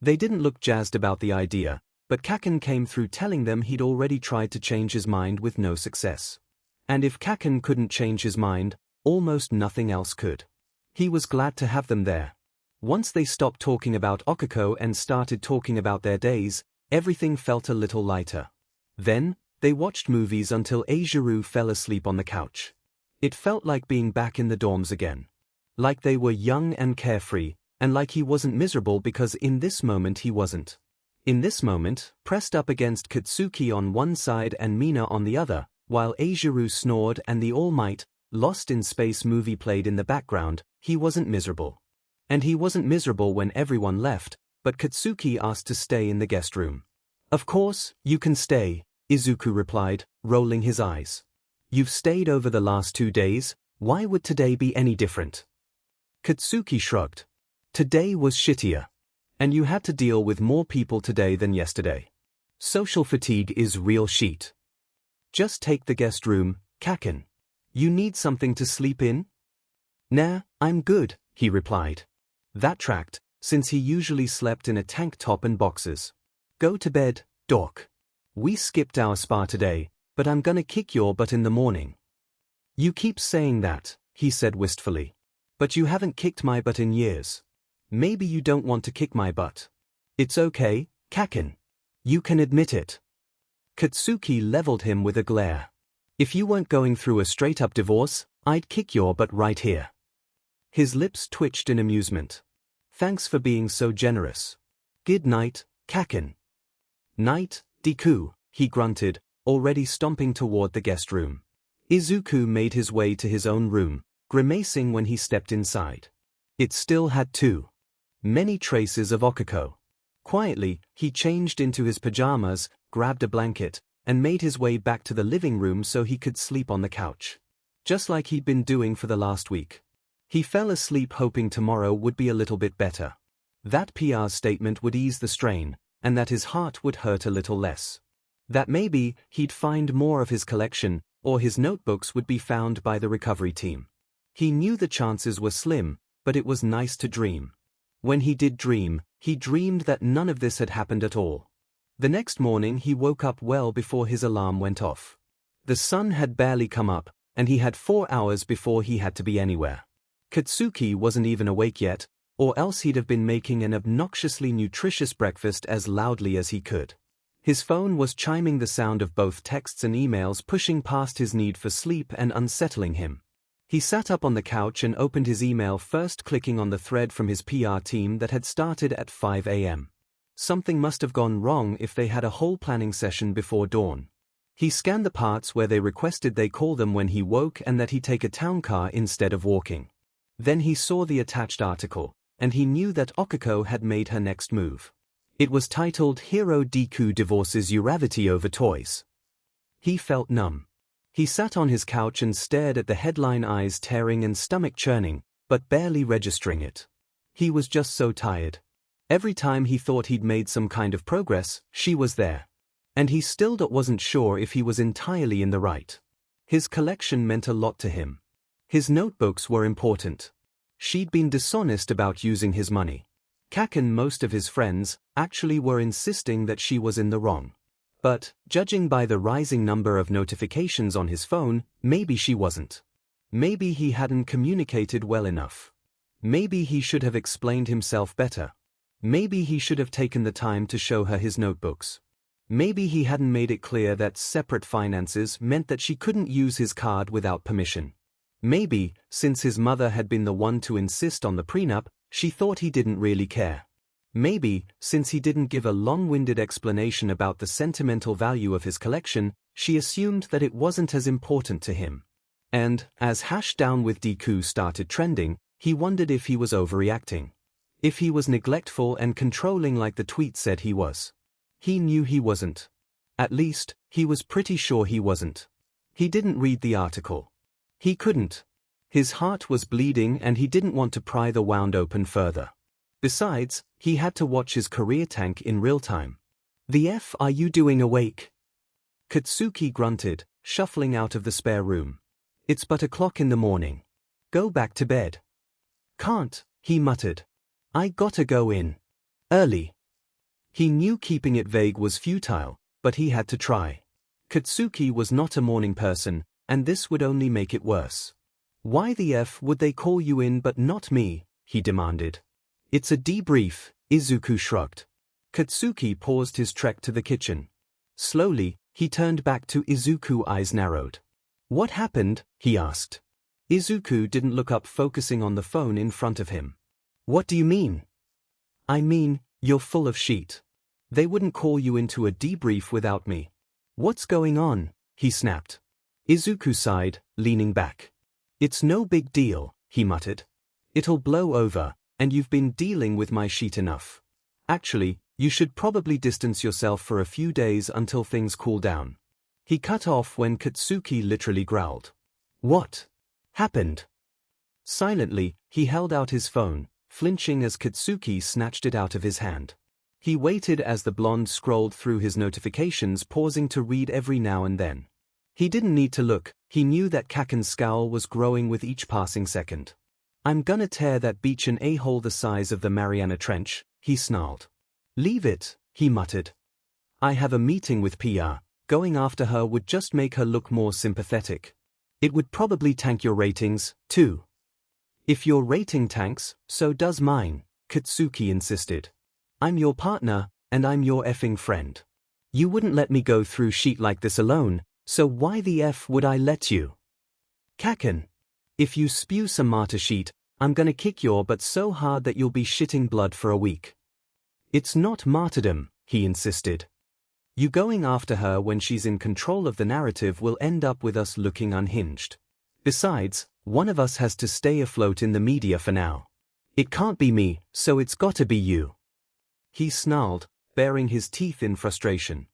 They didn't look jazzed about the idea, but Kaken came through telling them he'd already tried to change his mind with no success. And if Kaken couldn't change his mind, almost nothing else could. He was glad to have them there. Once they stopped talking about Okuko and started talking about their days, everything felt a little lighter. Then, they watched movies until Eijiro fell asleep on the couch. It felt like being back in the dorms again. Like they were young and carefree, and like he wasn't miserable because in this moment he wasn't. In this moment, pressed up against Katsuki on one side and Mina on the other, while Eijiro snored and the All Might, Lost in Space movie played in the background, he wasn't miserable. And he wasn't miserable when everyone left, but Katsuki asked to stay in the guest room. "Of course, you can stay," Izuku replied, rolling his eyes. "You've stayed over the last 2 days, why would today be any different?" Katsuki shrugged. "Today was shittier. And you had to deal with more people today than yesterday. Social fatigue is real shit. Just take the guest room, Kaken. You need something to sleep in?" "Nah, I'm good," he replied. That tracked, since he usually slept in a tank top and boxers. "Go to bed, Doc. We skipped our spa today, but I'm gonna kick your butt in the morning." "You keep saying that," he said wistfully. "But you haven't kicked my butt in years. Maybe you don't want to kick my butt. It's okay, Kaken. You can admit it." Katsuki leveled him with a glare. If you weren't going through a straight-up divorce, I'd kick your butt right here. His lips twitched in amusement. Thanks for being so generous. Good night, Kaken. Night, Deku, he grunted, already stomping toward the guest room. Izuku made his way to his own room, grimacing when he stepped inside. It still had too many traces of Okiko. Quietly, he changed into his pajamas, grabbed a blanket, and made his way back to the living room so he could sleep on the couch. Just like he'd been doing for the last week. He fell asleep hoping tomorrow would be a little bit better. That PR statement would ease the strain, and that his heart would hurt a little less. That maybe he'd find more of his collection, or his notebooks would be found by the recovery team. He knew the chances were slim, but it was nice to dream. When he did dream, he dreamed that none of this had happened at all. The next morning he woke up well before his alarm went off. The sun had barely come up, and he had 4 hours before he had to be anywhere. Katsuki wasn't even awake yet, or else he'd have been making an obnoxiously nutritious breakfast as loudly as he could. His phone was chiming the sound of both texts and emails pushing past his need for sleep and unsettling him. He sat up on the couch and opened his email, first clicking on the thread from his PR team that had started at 5 a.m. Something must have gone wrong if they had a whole planning session before dawn. He scanned the parts where they requested they call them when he woke and that he take a town car instead of walking. Then he saw the attached article, and he knew that Okiko had made her next move. It was titled Hero Deku Divorces Uravity Over Toys. He felt numb. He sat on his couch and stared at the headline, eyes tearing and stomach churning, but barely registering it. He was just so tired. Every time he thought he'd made some kind of progress, she was there. And he still wasn't sure if he was entirely in the right. His collection meant a lot to him. His notebooks were important. She'd been dishonest about using his money. Kaken, most of his friends, actually were insisting that she was in the wrong. But, judging by the rising number of notifications on his phone, maybe she wasn't. Maybe he hadn't communicated well enough. Maybe he should have explained himself better. Maybe he should have taken the time to show her his notebooks. Maybe he hadn't made it clear that separate finances meant that she couldn't use his card without permission. Maybe, since his mother had been the one to insist on the prenup, she thought he didn't really care. Maybe, since he didn't give a long-winded explanation about the sentimental value of his collection, she assumed that it wasn't as important to him. And, as #down with Deku started trending, he wondered if he was overreacting. If he was neglectful and controlling like the tweet said he was. He knew he wasn't. At least, he was pretty sure he wasn't. He didn't read the article. He couldn't. His heart was bleeding and he didn't want to pry the wound open further. Besides, he had to watch his career tank in real time. "The F are you doing awake?" Katsuki grunted, shuffling out of the spare room. "It's but 1:00 in the morning. Go back to bed." "Can't," he muttered. "I gotta go in. Early." He knew keeping it vague was futile, but he had to try. Katsuki was not a morning person, and this would only make it worse. "Why the F would they call you in but not me?" he demanded. "It's a debrief," Izuku shrugged. Katsuki paused his trek to the kitchen. Slowly, he turned back to Izuku, eyes narrowed. "What happened?" he asked. Izuku didn't look up, focusing on the phone in front of him. "What do you mean?" "I mean, you're full of shit. They wouldn't call you into a debrief without me." "What's going on?" he snapped. Izuku sighed, leaning back. "It's no big deal," he muttered. "It'll blow over, and you've been dealing with my shit enough. Actually, you should probably distance yourself for a few days until things cool down." He cut off when Katsuki literally growled. "What happened?" Silently, he held out his phone, flinching as Katsuki snatched it out of his hand. He waited as the blonde scrolled through his notifications, pausing to read every now and then. He didn't need to look, he knew that Kaken's scowl was growing with each passing second. "I'm gonna tear that beach an a-hole the size of the Mariana Trench," he snarled. "Leave it," he muttered. "I have a meeting with PR. Going after her would just make her look more sympathetic. It would probably tank your ratings, too." "If your rating tanks, so does mine," Katsuki insisted. "I'm your partner, and I'm your effing friend. You wouldn't let me go through shit like this alone, so why the F would I let you? Kaken. If you spew some martyr shit, I'm gonna kick your butt so hard that you'll be shitting blood for a week. It's not martyrdom, he insisted. You going after her when she's in control of the narrative will end up with us looking unhinged. Besides, one of us has to stay afloat in the media for now. It can't be me, so it's gotta be you. He snarled, baring his teeth in frustration.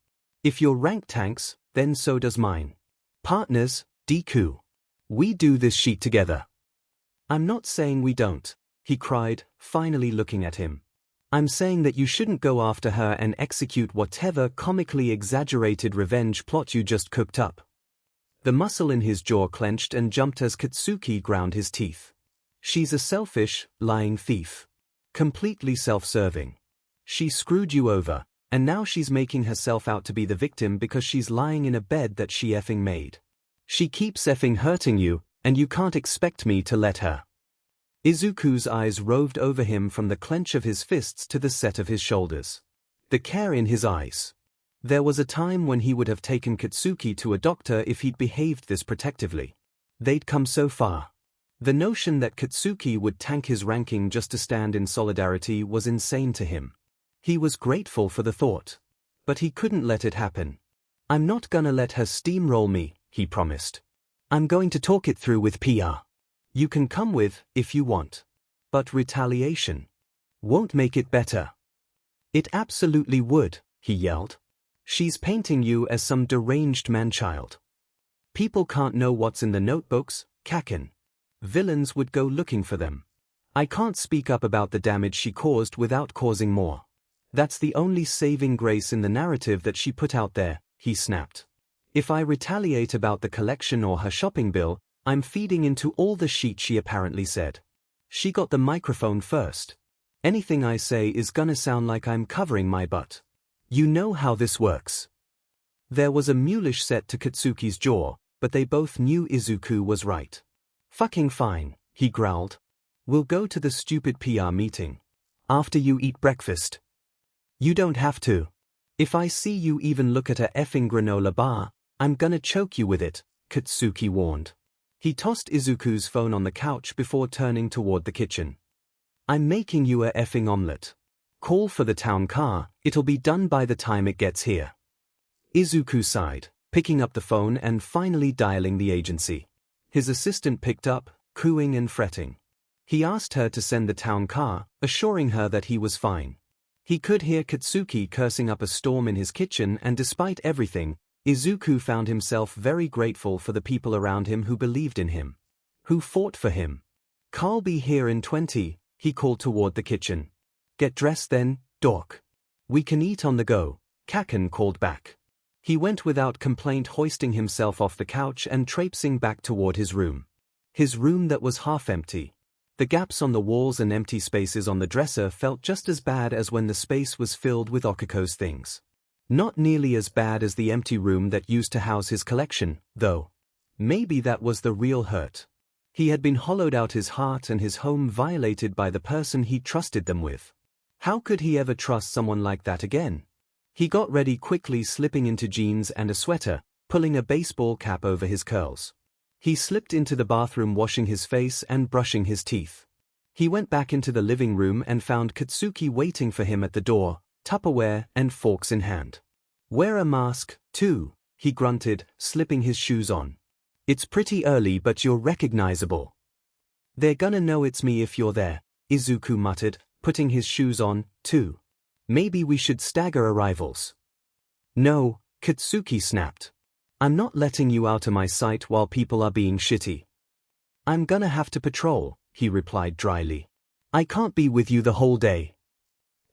If your rank tanks, then so does mine. Partners, Deku. We do this shit together. I'm not saying we don't, he cried, finally looking at him. I'm saying that you shouldn't go after her and execute whatever comically exaggerated revenge plot you just cooked up. The muscle in his jaw clenched and jumped as Katsuki ground his teeth. She's a selfish, lying thief. Completely self-serving. She screwed you over, and now she's making herself out to be the victim because she's lying in a bed that she effing made. She keeps effing hurting you, and you can't expect me to let her. Izuku's eyes roved over him from the clench of his fists to the set of his shoulders. The care in his eyes. There was a time when he would have taken Katsuki to a doctor if he'd behaved this protectively. They'd come so far. The notion that Katsuki would tank his ranking just to stand in solidarity was insane to him. He was grateful for the thought. But he couldn't let it happen. I'm not gonna let her steamroll me, he promised. I'm going to talk it through with PR. You can come with, if you want. But retaliation won't make it better. It absolutely would, he yelled. She's painting you as some deranged man-child. People can't know what's in the notebooks, Kaken. Villains would go looking for them. I can't speak up about the damage she caused without causing more. That's the only saving grace in the narrative that she put out there, he snapped. If I retaliate about the collection or her shopping bill, I'm feeding into all the shit she apparently said. She got the microphone first. Anything I say is gonna sound like I'm covering my butt. You know how this works. There was a mulish set to Katsuki's jaw, but they both knew Izuku was right. Fucking fine, he growled. We'll go to the stupid PR meeting. After you eat breakfast. You don't have to. If I see you even look at a effing granola bar, I'm gonna choke you with it, Katsuki warned. He tossed Izuku's phone on the couch before turning toward the kitchen. I'm making you a effing omelette. Call for the town car, it'll be done by the time it gets here. Izuku sighed, picking up the phone and finally dialing the agency. His assistant picked up, cooing and fretting. He asked her to send the town car, assuring her that he was fine. He could hear Katsuki cursing up a storm in his kitchen, and despite everything, Izuku found himself very grateful for the people around him who believed in him. Who fought for him. Carl be here in 20, he called toward the kitchen. Get dressed then, dork. We can eat on the go, Kaken called back. He went without complaint, hoisting himself off the couch and traipsing back toward his room. His room that was half empty. The gaps on the walls and empty spaces on the dresser felt just as bad as when the space was filled with Okiko's things. Not nearly as bad as the empty room that used to house his collection, though. Maybe that was the real hurt. He had been hollowed out, his heart and his home violated by the person he trusted them with. How could he ever trust someone like that again? He got ready quickly, slipping into jeans and a sweater, pulling a baseball cap over his curls. He slipped into the bathroom, washing his face and brushing his teeth. He went back into the living room and found Katsuki waiting for him at the door, Tupperware and forks in hand. Wear a mask, too, he grunted, slipping his shoes on. It's pretty early, but you're recognizable. They're gonna know it's me if you're there, Izuku muttered, putting his shoes on, too. Maybe we should stagger arrivals. No, Katsuki snapped. I'm not letting you out of my sight while people are being shitty. I'm gonna have to patrol, he replied dryly. I can't be with you the whole day.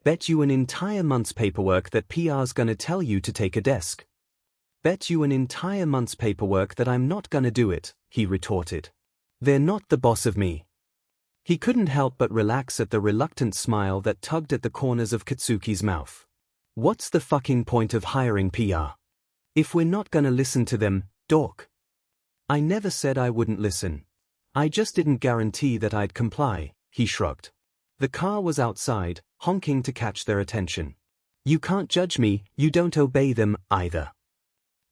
Bet you an entire month's paperwork that PR's gonna tell you to take a desk. Bet you an entire month's paperwork that I'm not gonna do it, he retorted. They're not the boss of me. He couldn't help but relax at the reluctant smile that tugged at the corners of Katsuki's mouth. What's the fucking point of hiring PR? If we're not gonna listen to them, dork. I never said I wouldn't listen. I just didn't guarantee that I'd comply, he shrugged. The car was outside, honking to catch their attention. You can't judge me, you don't obey them, either.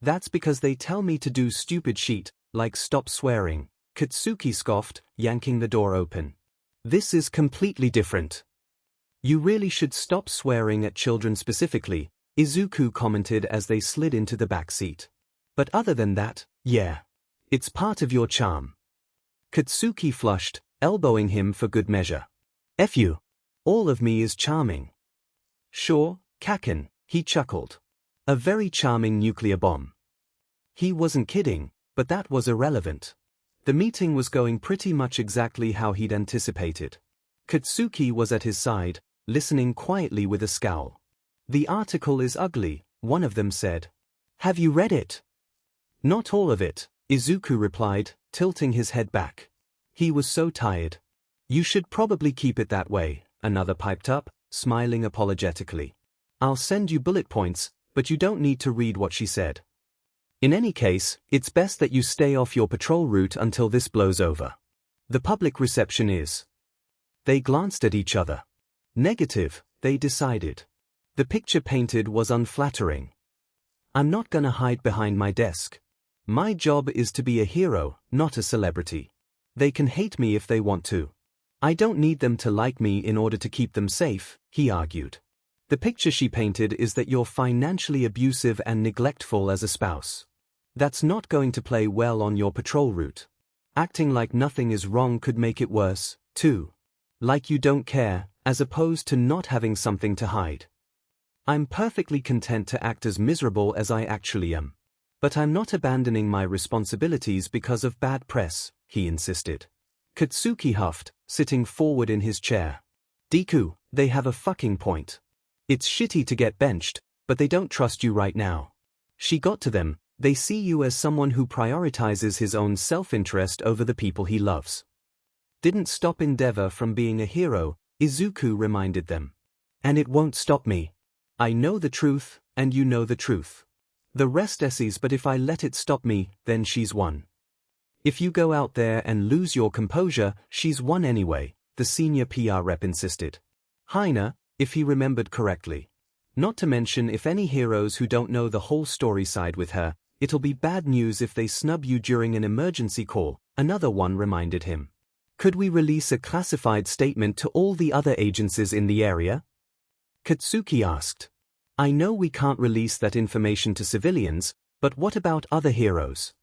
That's because they tell me to do stupid shit, like stop swearing, Katsuki scoffed, yanking the door open. This is completely different. You really should stop swearing at children specifically, Izuku commented as they slid into the back seat. But other than that, yeah. It's part of your charm. Katsuki flushed, elbowing him for good measure. F you. All of me is charming. Sure, Kaken, he chuckled. A very charming nuclear bomb. He wasn't kidding, but that was irrelevant. The meeting was going pretty much exactly how he'd anticipated. Katsuki was at his side, listening quietly with a scowl. The article is ugly, one of them said. Have you read it? Not all of it, Izuku replied, tilting his head back. He was so tired. You should probably keep it that way, another piped up, smiling apologetically. I'll send you bullet points, but you don't need to read what she said. In any case, it's best that you stay off your patrol route until this blows over. The public reception is. They glanced at each other. Negative, they decided. The picture painted was unflattering. I'm not gonna hide behind my desk. My job is to be a hero, not a celebrity. They can hate me if they want to. I don't need them to like me in order to keep them safe, he argued. The picture she painted is that you're financially abusive and neglectful as a spouse. That's not going to play well on your patrol route. Acting like nothing is wrong could make it worse, too. Like you don't care, as opposed to not having something to hide. I'm perfectly content to act as miserable as I actually am. But I'm not abandoning my responsibilities because of bad press, he insisted. Katsuki huffed, sitting forward in his chair. Deku, they have a fucking point. It's shitty to get benched, but they don't trust you right now. She got to them, they see you as someone who prioritizes his own self-interest over the people he loves. Didn't stop Endeavor from being a hero, Izuku reminded them. And it won't stop me. I know the truth, and you know the truth. The rest Essie's, but if I let it stop me, then she's won. If you go out there and lose your composure, she's won anyway, the senior PR rep insisted. Heine, if he remembered correctly. Not to mention if any heroes who don't know the whole story side with her, it'll be bad news if they snub you during an emergency call, another one reminded him. Could we release a classified statement to all the other agencies in the area? Katsuki asked. I know we can't release that information to civilians, but what about other heroes?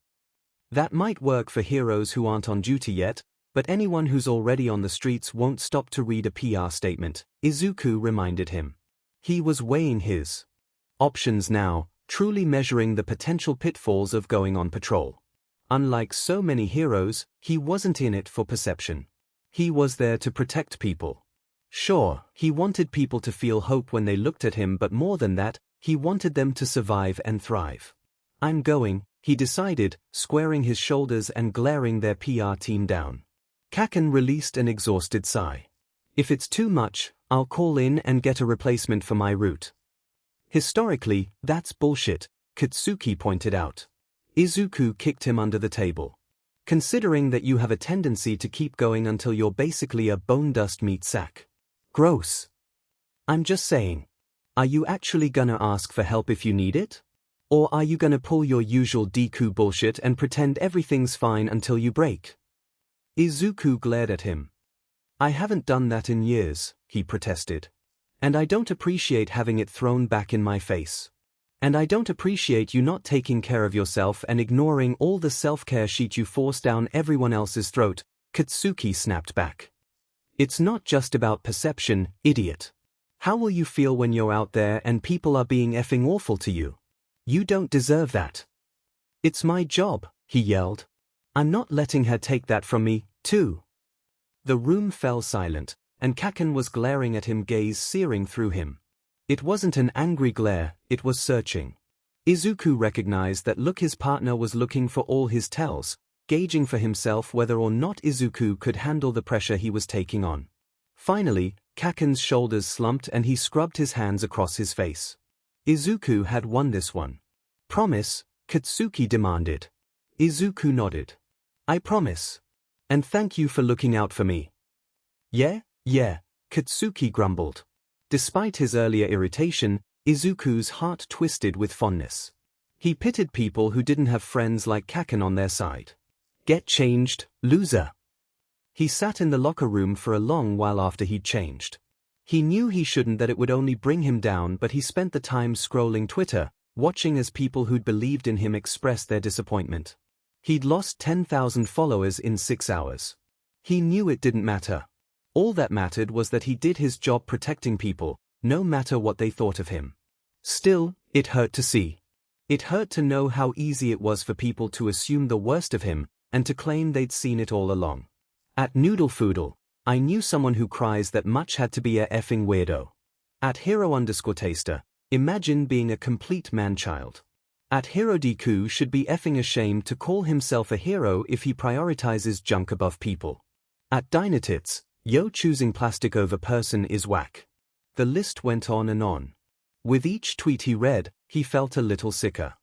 That might work for heroes who aren't on duty yet, but anyone who's already on the streets won't stop to read a PR statement, Izuku reminded him. He was weighing his options now, truly measuring the potential pitfalls of going on patrol. Unlike so many heroes, he wasn't in it for perception. He was there to protect people. Sure, he wanted people to feel hope when they looked at him, but more than that, he wanted them to survive and thrive. I'm going, he decided, squaring his shoulders and glaring their PR team down. Kaken released an exhausted sigh. If it's too much, I'll call in and get a replacement for my route. Historically, that's bullshit, Katsuki pointed out. Izuku kicked him under the table. Considering that you have a tendency to keep going until you're basically a bone dust meat sack. Gross. I'm just saying. Are you actually gonna ask for help if you need it? Or are you gonna pull your usual Deku bullshit and pretend everything's fine until you break? Izuku glared at him. I haven't done that in years, he protested. And I don't appreciate having it thrown back in my face. And I don't appreciate you not taking care of yourself and ignoring all the self-care shit you force down everyone else's throat, Katsuki snapped back. It's not just about perception, idiot. How will you feel when you're out there and people are being effing awful to you? You don't deserve that. It's my job, he yelled. I'm not letting her take that from me, too. The room fell silent, and Kaken was glaring at him, gaze searing through him. It wasn't an angry glare, it was searching. Izuku recognized that look. His partner was looking for all his tells, gauging for himself whether or not Izuku could handle the pressure he was taking on. Finally, Kaken's shoulders slumped and he scrubbed his hands across his face. Izuku had won this one. Promise, Katsuki demanded. Izuku nodded. I promise. And thank you for looking out for me. Yeah, Katsuki grumbled. Despite his earlier irritation, Izuku's heart twisted with fondness. He pitied people who didn't have friends like Kaken on their side. Get changed, loser. He sat in the locker room for a long while after he'd changed. He knew he shouldn't, that it would only bring him down, but he spent the time scrolling Twitter, watching as people who'd believed in him expressed their disappointment. He'd lost 10,000 followers in 6 hours. He knew it didn't matter. All that mattered was that he did his job protecting people, no matter what they thought of him. Still, it hurt to see. It hurt to know how easy it was for people to assume the worst of him, and to claim they'd seen it all along. At Noodle Foodle, I knew someone who cries that much had to be a effing weirdo. At Hero_Taster, imagine being a complete man-child. At Hero Deku should be effing ashamed to call himself a hero if he prioritizes junk above people. At Dynatits, yo, choosing plastic over person is whack. The list went on and on. With each tweet he read, he felt a little sicker.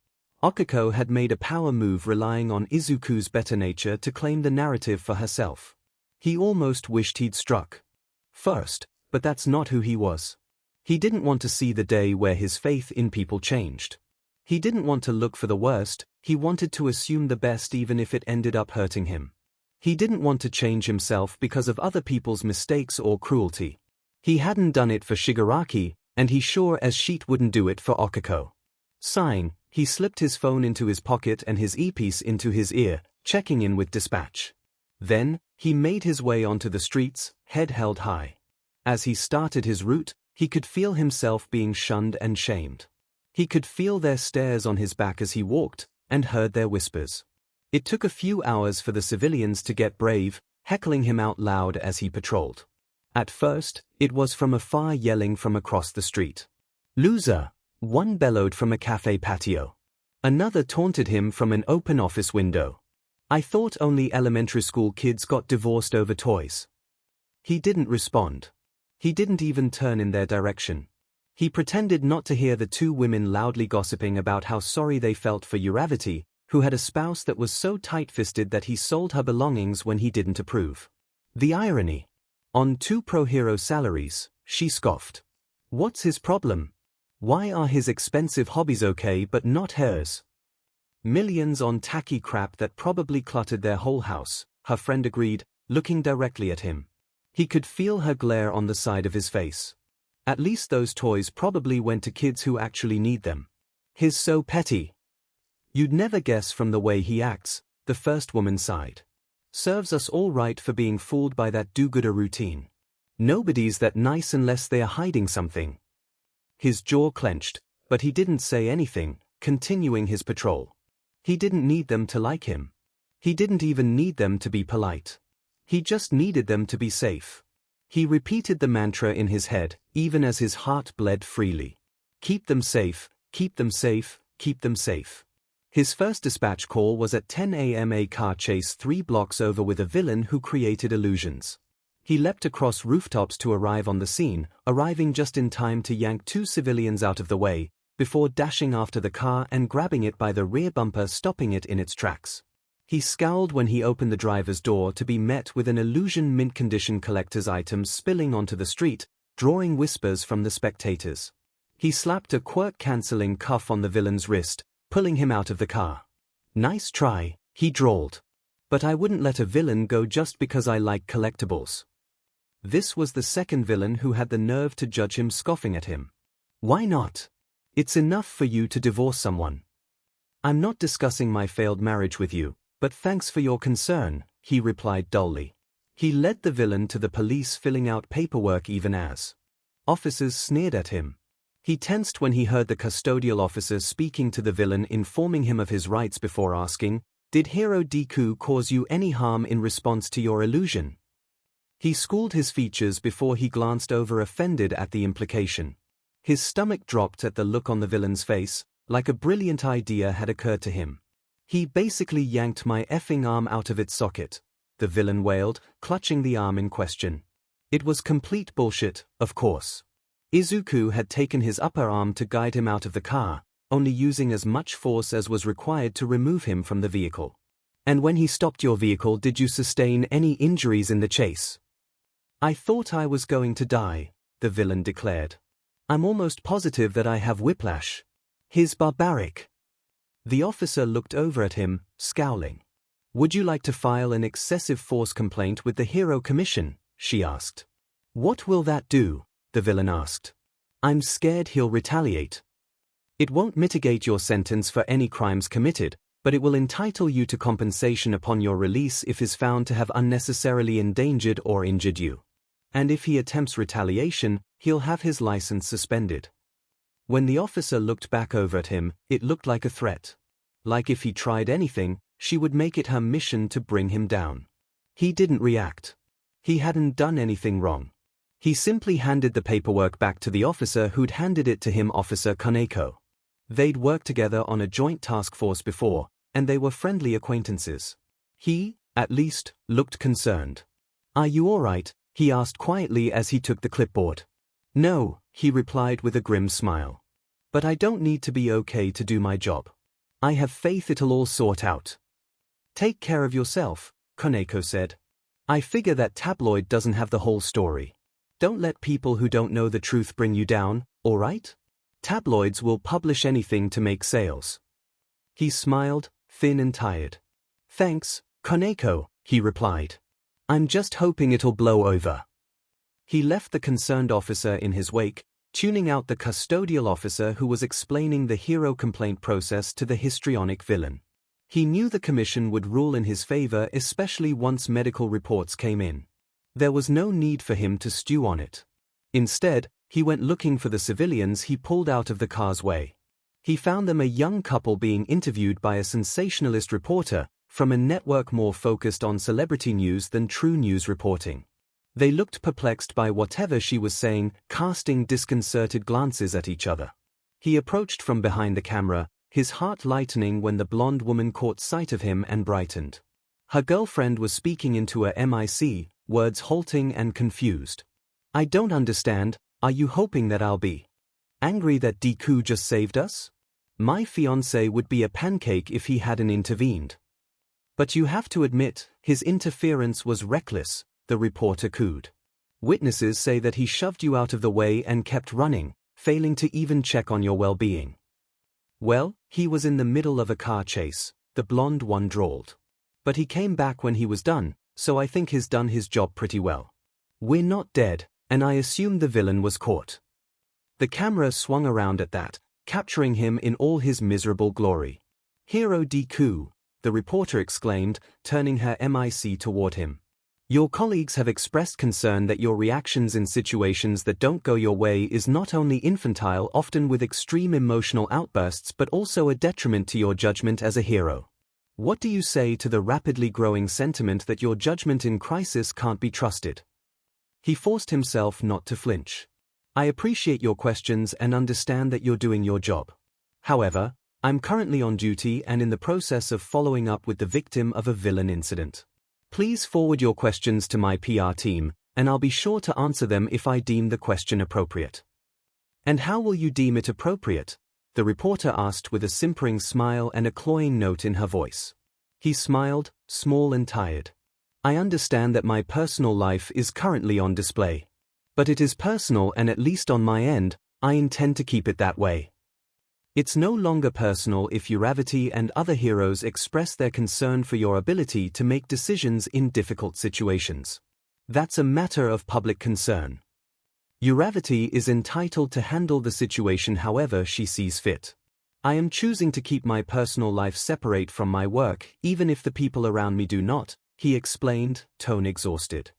Okiko had made a power move relying on Izuku's better nature to claim the narrative for herself. He almost wished he'd struck first, but that's not who he was. He didn't want to see the day where his faith in people changed. He didn't want to look for the worst, he wanted to assume the best even if it ended up hurting him. He didn't want to change himself because of other people's mistakes or cruelty. He hadn't done it for Shigaraki, and he sure as shit wouldn't do it for Okiko. Sighing, he slipped his phone into his pocket and his earpiece into his ear, checking in with dispatch. Then, he made his way onto the streets, head held high. As he started his route, he could feel himself being shunned and shamed. He could feel their stares on his back as he walked, and heard their whispers. It took a few hours for the civilians to get brave, heckling him out loud as he patrolled. At first, it was from afar, yelling from across the street. Loser! One bellowed from a cafe patio. Another taunted him from an open office window. I thought only elementary school kids got divorced over toys. He didn't respond. He didn't even turn in their direction. He pretended not to hear the two women loudly gossiping about how sorry they felt for Uravity, who had a spouse that was so tight-fisted that he sold her belongings when he didn't approve. The irony. On 2 pro-hero salaries, she scoffed. What's his problem? Why are his expensive hobbies okay but not hers? Millions on tacky crap that probably cluttered their whole house, her friend agreed, looking directly at him. He could feel her glare on the side of his face. At least those toys probably went to kids who actually need them. He's so petty. You'd never guess from the way he acts, the first woman sighed. Serves us all right for being fooled by that do-gooder routine. Nobody's that nice unless they are hiding something. His jaw clenched, but he didn't say anything, continuing his patrol. He didn't need them to like him. He didn't even need them to be polite. He just needed them to be safe. He repeated the mantra in his head, even as his heart bled freely. Keep them safe, keep them safe, keep them safe. His first dispatch call was at 10 a.m. A car chase 3 blocks over with a villain who created illusions. He leapt across rooftops to arrive on the scene, arriving just in time to yank 2 civilians out of the way, before dashing after the car and grabbing it by the rear bumper, stopping it in its tracks. He scowled when he opened the driver's door to be met with an illusion mint condition collector's items spilling onto the street, drawing whispers from the spectators. He slapped a quirk-canceling cuff on the villain's wrist, pulling him out of the car. Nice try, he drawled. But I wouldn't let a villain go just because I like collectibles. This was the second villain who had the nerve to judge him, scoffing at him. Why not? It's enough for you to divorce someone. I'm not discussing my failed marriage with you, but thanks for your concern, he replied dully. He led the villain to the police, filling out paperwork even as officers sneered at him. He tensed when he heard the custodial officer speaking to the villain, informing him of his rights before asking, "Did Hero Deku cause you any harm in response to your illusion?" He schooled his features before he glanced over, offended at the implication. His stomach dropped at the look on the villain's face, like a brilliant idea had occurred to him. He basically yanked my effing arm out of its socket, the villain wailed, clutching the arm in question. It was complete bullshit, of course. Izuku had taken his upper arm to guide him out of the car, only using as much force as was required to remove him from the vehicle. And when he stopped your vehicle, did you sustain any injuries in the chase? I thought I was going to die, the villain declared. I'm almost positive that I have whiplash. He's barbaric. The officer looked over at him, scowling. Would you like to file an excessive force complaint with the Hero Commission? She asked. What will that do? The villain asked. I'm scared he'll retaliate. It won't mitigate your sentence for any crimes committed, but it will entitle you to compensation upon your release if he's found to have unnecessarily endangered or injured you. And if he attempts retaliation, he'll have his license suspended. When the officer looked back over at him, it looked like a threat. Like if he tried anything, she would make it her mission to bring him down. He didn't react. He hadn't done anything wrong. He simply handed the paperwork back to the officer who'd handed it to him, Officer Kaneko. They'd worked together on a joint task force before, and they were friendly acquaintances. He, at least, looked concerned. Are you all right? He asked quietly as he took the clipboard. No, he replied with a grim smile. But I don't need to be okay to do my job. I have faith it'll all sort out. Take care of yourself, Kaneko said. I figure that tabloid doesn't have the whole story. Don't let people who don't know the truth bring you down, all right? Tabloids will publish anything to make sales. He smiled, thin and tired. Thanks, Kaneko, he replied. I'm just hoping it'll blow over. He left the concerned officer in his wake, tuning out the custodial officer who was explaining the hero complaint process to the histrionic villain. He knew the commission would rule in his favor, especially once medical reports came in. There was no need for him to stew on it. Instead, he went looking for the civilians he pulled out of the car's way. He found them a young couple being interviewed by a sensationalist reporter from a network more focused on celebrity news than true news reporting. They looked perplexed by whatever she was saying, casting disconcerted glances at each other. He approached from behind the camera, his heart lightening when the blonde woman caught sight of him and brightened. Her girlfriend was speaking into a mic, words halting and confused. I don't understand, are you hoping that I'll be angry that Deku just saved us? My fiancé would be a pancake if he hadn't intervened. But you have to admit, his interference was reckless, the reporter cooed. Witnesses say that he shoved you out of the way and kept running, failing to even check on your well-being. Well, he was in the middle of a car chase, the blonde one drawled. But he came back when he was done, so I think he's done his job pretty well. We're not dead, and I assume the villain was caught. The camera swung around at that, capturing him in all his miserable glory. Hero Deku, the reporter exclaimed, turning her mic toward him. Your colleagues have expressed concern that your reactions in situations that don't go your way is not only infantile, often with extreme emotional outbursts, but also a detriment to your judgment as a hero. What do you say to the rapidly growing sentiment that your judgment in crisis can't be trusted? He forced himself not to flinch. I appreciate your questions and understand that you're doing your job. However, I'm currently on duty and in the process of following up with the victim of a villain incident. Please forward your questions to my PR team, and I'll be sure to answer them if I deem the question appropriate. And how will you deem it appropriate? The reporter asked with a simpering smile and a cloying note in her voice. He smiled, small and tired. I understand that my personal life is currently on display. But it is personal, and at least on my end, I intend to keep it that way. It's no longer personal if Uravity and other heroes express their concern for your ability to make decisions in difficult situations. That's a matter of public concern. Uravity is entitled to handle the situation however she sees fit. I am choosing to keep my personal life separate from my work, even if the people around me do not, he explained, tone exhausted.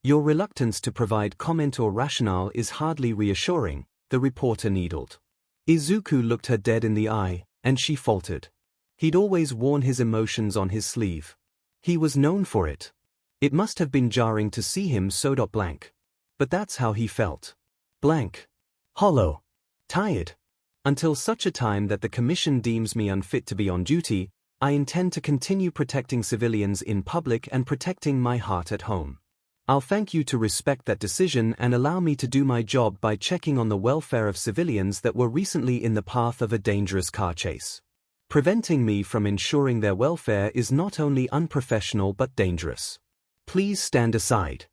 Your reluctance to provide comment or rationale is hardly reassuring, the reporter needled. Izuku looked her dead in the eye, and she faltered. He'd always worn his emotions on his sleeve. He was known for it. It must have been jarring to see him so blank. But that's how he felt. Blank. Hollow. Tired. Until such a time that the commission deems me unfit to be on duty, I intend to continue protecting civilians in public and protecting my heart at home. I'll thank you to respect that decision and allow me to do my job by checking on the welfare of civilians that were recently in the path of a dangerous car chase. Preventing me from ensuring their welfare is not only unprofessional but dangerous. Please stand aside.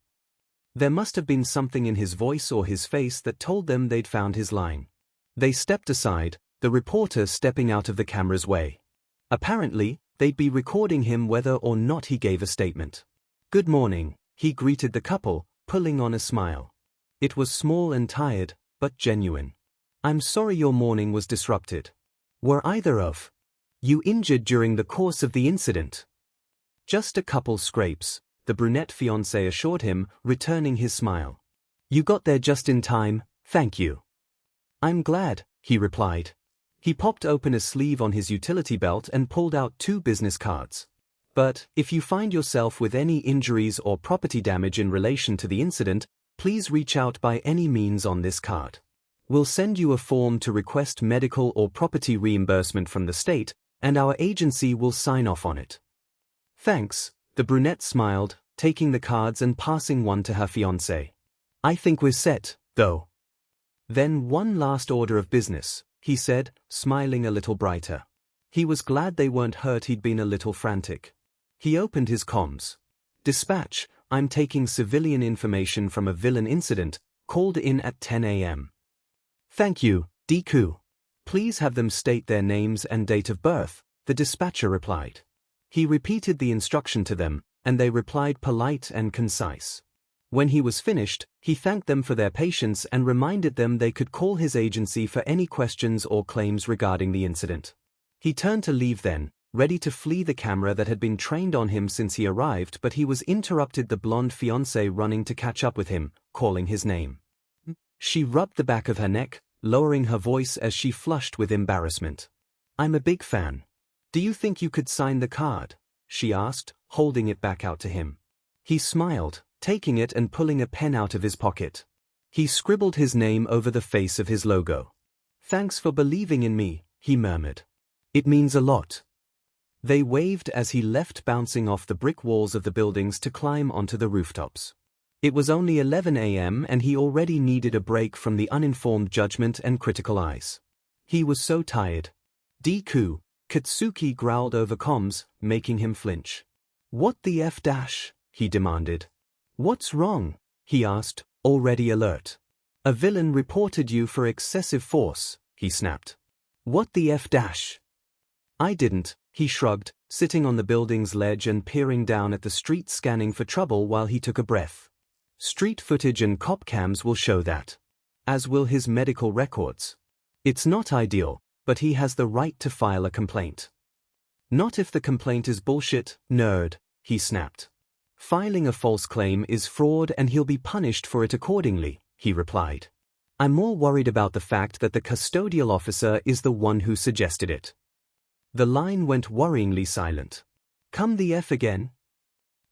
There must have been something in his voice or his face that told them they'd found his line. They stepped aside, the reporter stepping out of the camera's way. Apparently, they'd be recording him whether or not he gave a statement. "Good morning," he greeted the couple, pulling on a smile. It was small and tired, but genuine. "I'm sorry your morning was disrupted. Were either of you injured during the course of the incident?" "Just a couple scrapes," the brunette fiancé assured him, returning his smile. "You got there just in time, thank you." "I'm glad," he replied. He popped open a sleeve on his utility belt and pulled out 2 business cards. "But, if you find yourself with any injuries or property damage in relation to the incident, please reach out by any means on this card. We'll send you a form to request medical or property reimbursement from the state, and our agency will sign off on it." "Thanks," the brunette smiled, taking the cards and passing one to her fiancé. "I think we're set, though." "Then one last order of business," he said, smiling a little brighter. He was glad they weren't hurt. He'd been a little frantic. He opened his comms. "Dispatch, I'm taking civilian information from a villain incident, called in at 10 a.m. "Thank you, Deku. Please have them state their names and date of birth," the dispatcher replied. He repeated the instruction to them, and they replied polite and concise. When he was finished, he thanked them for their patience and reminded them they could call his agency for any questions or claims regarding the incident. He turned to leave then, ready to flee the camera that had been trained on him since he arrived, but he was interrupted, the blonde fiancée running to catch up with him, calling his name. She rubbed the back of her neck, lowering her voice as she flushed with embarrassment. "I'm a big fan. Do you think you could sign the card?" she asked, holding it back out to him. He smiled, taking it and pulling a pen out of his pocket. He scribbled his name over the face of his logo. "Thanks for believing in me," he murmured. "It means a lot." They waved as he left, bouncing off the brick walls of the buildings to climb onto the rooftops. It was only 11 a.m. and he already needed a break from the uninformed judgment and critical eyes. He was so tired. "Deku," Katsuki growled over comms, making him flinch. "What the F dash?" he demanded. "What's wrong?" he asked, already alert. "A villain reported you for excessive force," he snapped. "What the F dash?" "I didn't," he shrugged, sitting on the building's ledge and peering down at the street, scanning for trouble while he took a breath. "Street footage and cop cams will show that. As will his medical records. It's not ideal, but he has the right to file a complaint." "Not if the complaint is bullshit, nerd," he snapped. "Filing a false claim is fraud and he'll be punished for it accordingly," he replied. "I'm more worried about the fact that the custodial officer is the one who suggested it." The line went worryingly silent. "Come the F again?"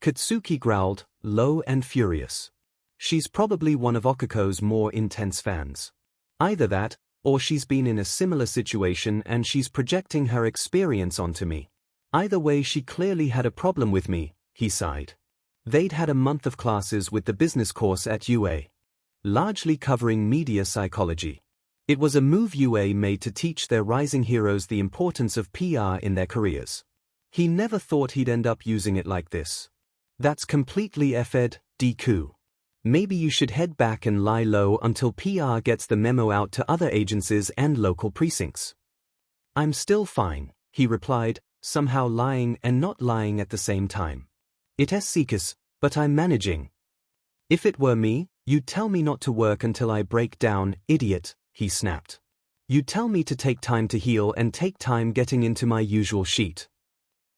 Katsuki growled, low and furious. "She's probably one of Okuko's more intense fans. Either that, or she's been in a similar situation and she's projecting her experience onto me. Either way, she clearly had a problem with me," he sighed. They'd had a month of classes with the business course at UA, largely covering media psychology. It was a move UA made to teach their rising heroes the importance of PR in their careers. He never thought he'd end up using it like this. "That's completely effed, Deku. Maybe you should head back and lie low until PR gets the memo out to other agencies and local precincts." "I'm still fine," he replied, somehow lying and not lying at the same time. "It's Seekus, but I'm managing." "If it were me, you'd tell me not to work until I break down, idiot," he snapped. "You'd tell me to take time to heal and take time getting into my usual sheet."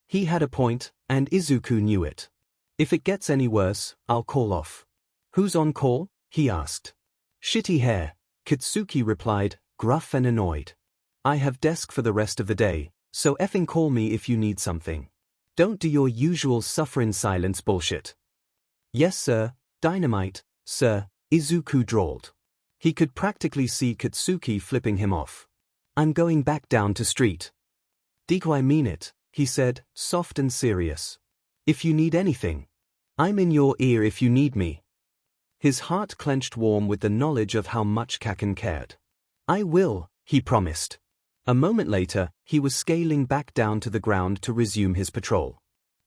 He had a point, and Izuku knew it. "If it gets any worse, I'll call off." "Who's on call?" he asked. "Shitty hair," Katsuki replied, gruff and annoyed. "I have desk for the rest of the day, so effing call me if you need something. Don't do your usual suffer in silence bullshit." "Yes sir, dynamite, sir," Izuku drawled. He could practically see Katsuki flipping him off. "I'm going back down to street." "Deku, I mean it," he said, soft and serious. "If you need anything, I'm in your ear if you need me." His heart clenched warm with the knowledge of how much Kaken cared. "I will," he promised. A moment later, he was scaling back down to the ground to resume his patrol.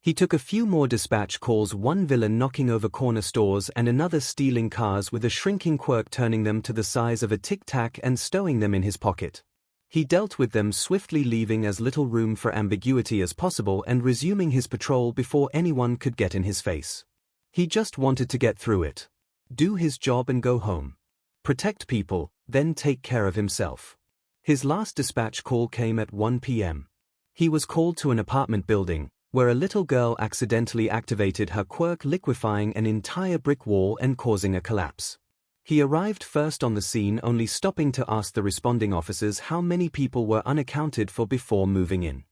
He took a few more dispatch calls, one villain knocking over corner stores and another stealing cars with a shrinking quirk, turning them to the size of a tic-tac and stowing them in his pocket. He dealt with them swiftly, leaving as little room for ambiguity as possible and resuming his patrol before anyone could get in his face. He just wanted to get through it. Do his job and go home. Protect people, then take care of himself. His last dispatch call came at 1 p.m. He was called to an apartment building, where a little girl accidentally activated her quirk, liquefying an entire brick wall and causing a collapse. He arrived first on the scene, only stopping to ask the responding officers how many people were unaccounted for before moving in.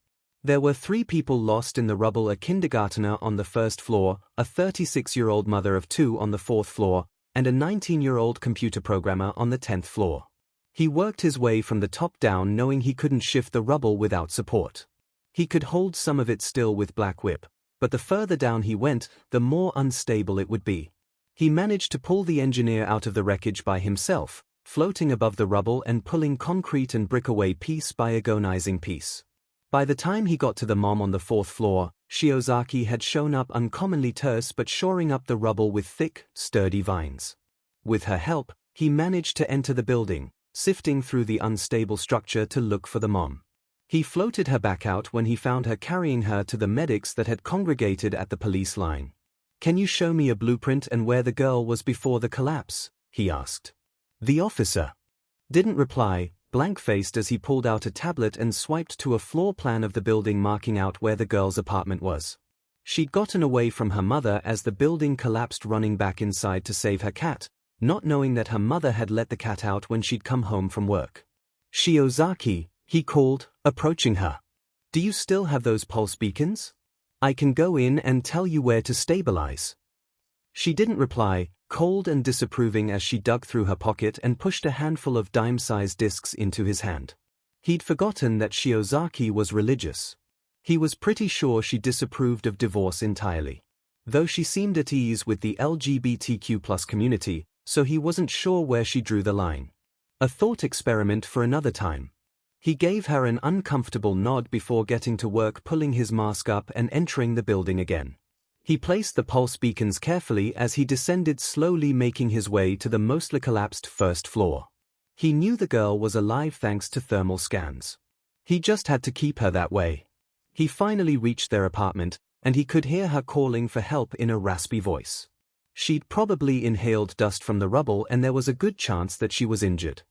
There were 3 people lost in the rubble: a kindergartner on the first floor, a 36-year-old mother of 2 on the 4th floor, and a 19-year-old computer programmer on the 10th floor. He worked his way from the top down, knowing he couldn't shift the rubble without support. He could hold some of it still with Black Whip, but the further down he went, the more unstable it would be. He managed to pull the engineer out of the wreckage by himself, floating above the rubble and pulling concrete and brick away piece by agonizing piece. By the time he got to the mom on the 4th floor, Shiozaki had shown up, uncommonly terse but shoring up the rubble with thick, sturdy vines. With her help, he managed to enter the building, sifting through the unstable structure to look for the mom. He floated her back out when he found her, carrying her to the medics that had congregated at the police line. "Can you show me a blueprint and where the girl was before the collapse?" he asked. The officer didn't reply, blank-faced, as he pulled out a tablet and swiped to a floor plan of the building, marking out where the girl's apartment was. She'd gotten away from her mother as the building collapsed, running back inside to save her cat, not knowing that her mother had let the cat out when she'd come home from work. "Shiozaki," he called, approaching her. "Do you still have those pulse beacons? I can go in and tell you where to stabilize." She didn't reply, cold and disapproving, as she dug through her pocket and pushed a handful of dime-sized discs into his hand. He'd forgotten that Shiozaki was religious. He was pretty sure she disapproved of divorce entirely. Though she seemed at ease with the LGBTQ+ community, so he wasn't sure where she drew the line. A thought experiment for another time. He gave her an uncomfortable nod before getting to work, pulling his mask up and entering the building again. He placed the pulse beacons carefully as he descended slowly, making his way to the mostly collapsed 1st floor. He knew the girl was alive thanks to thermal scans. He just had to keep her that way. He finally reached their apartment, and he could hear her calling for help in a raspy voice. She'd probably inhaled dust from the rubble, and there was a good chance that she was injured.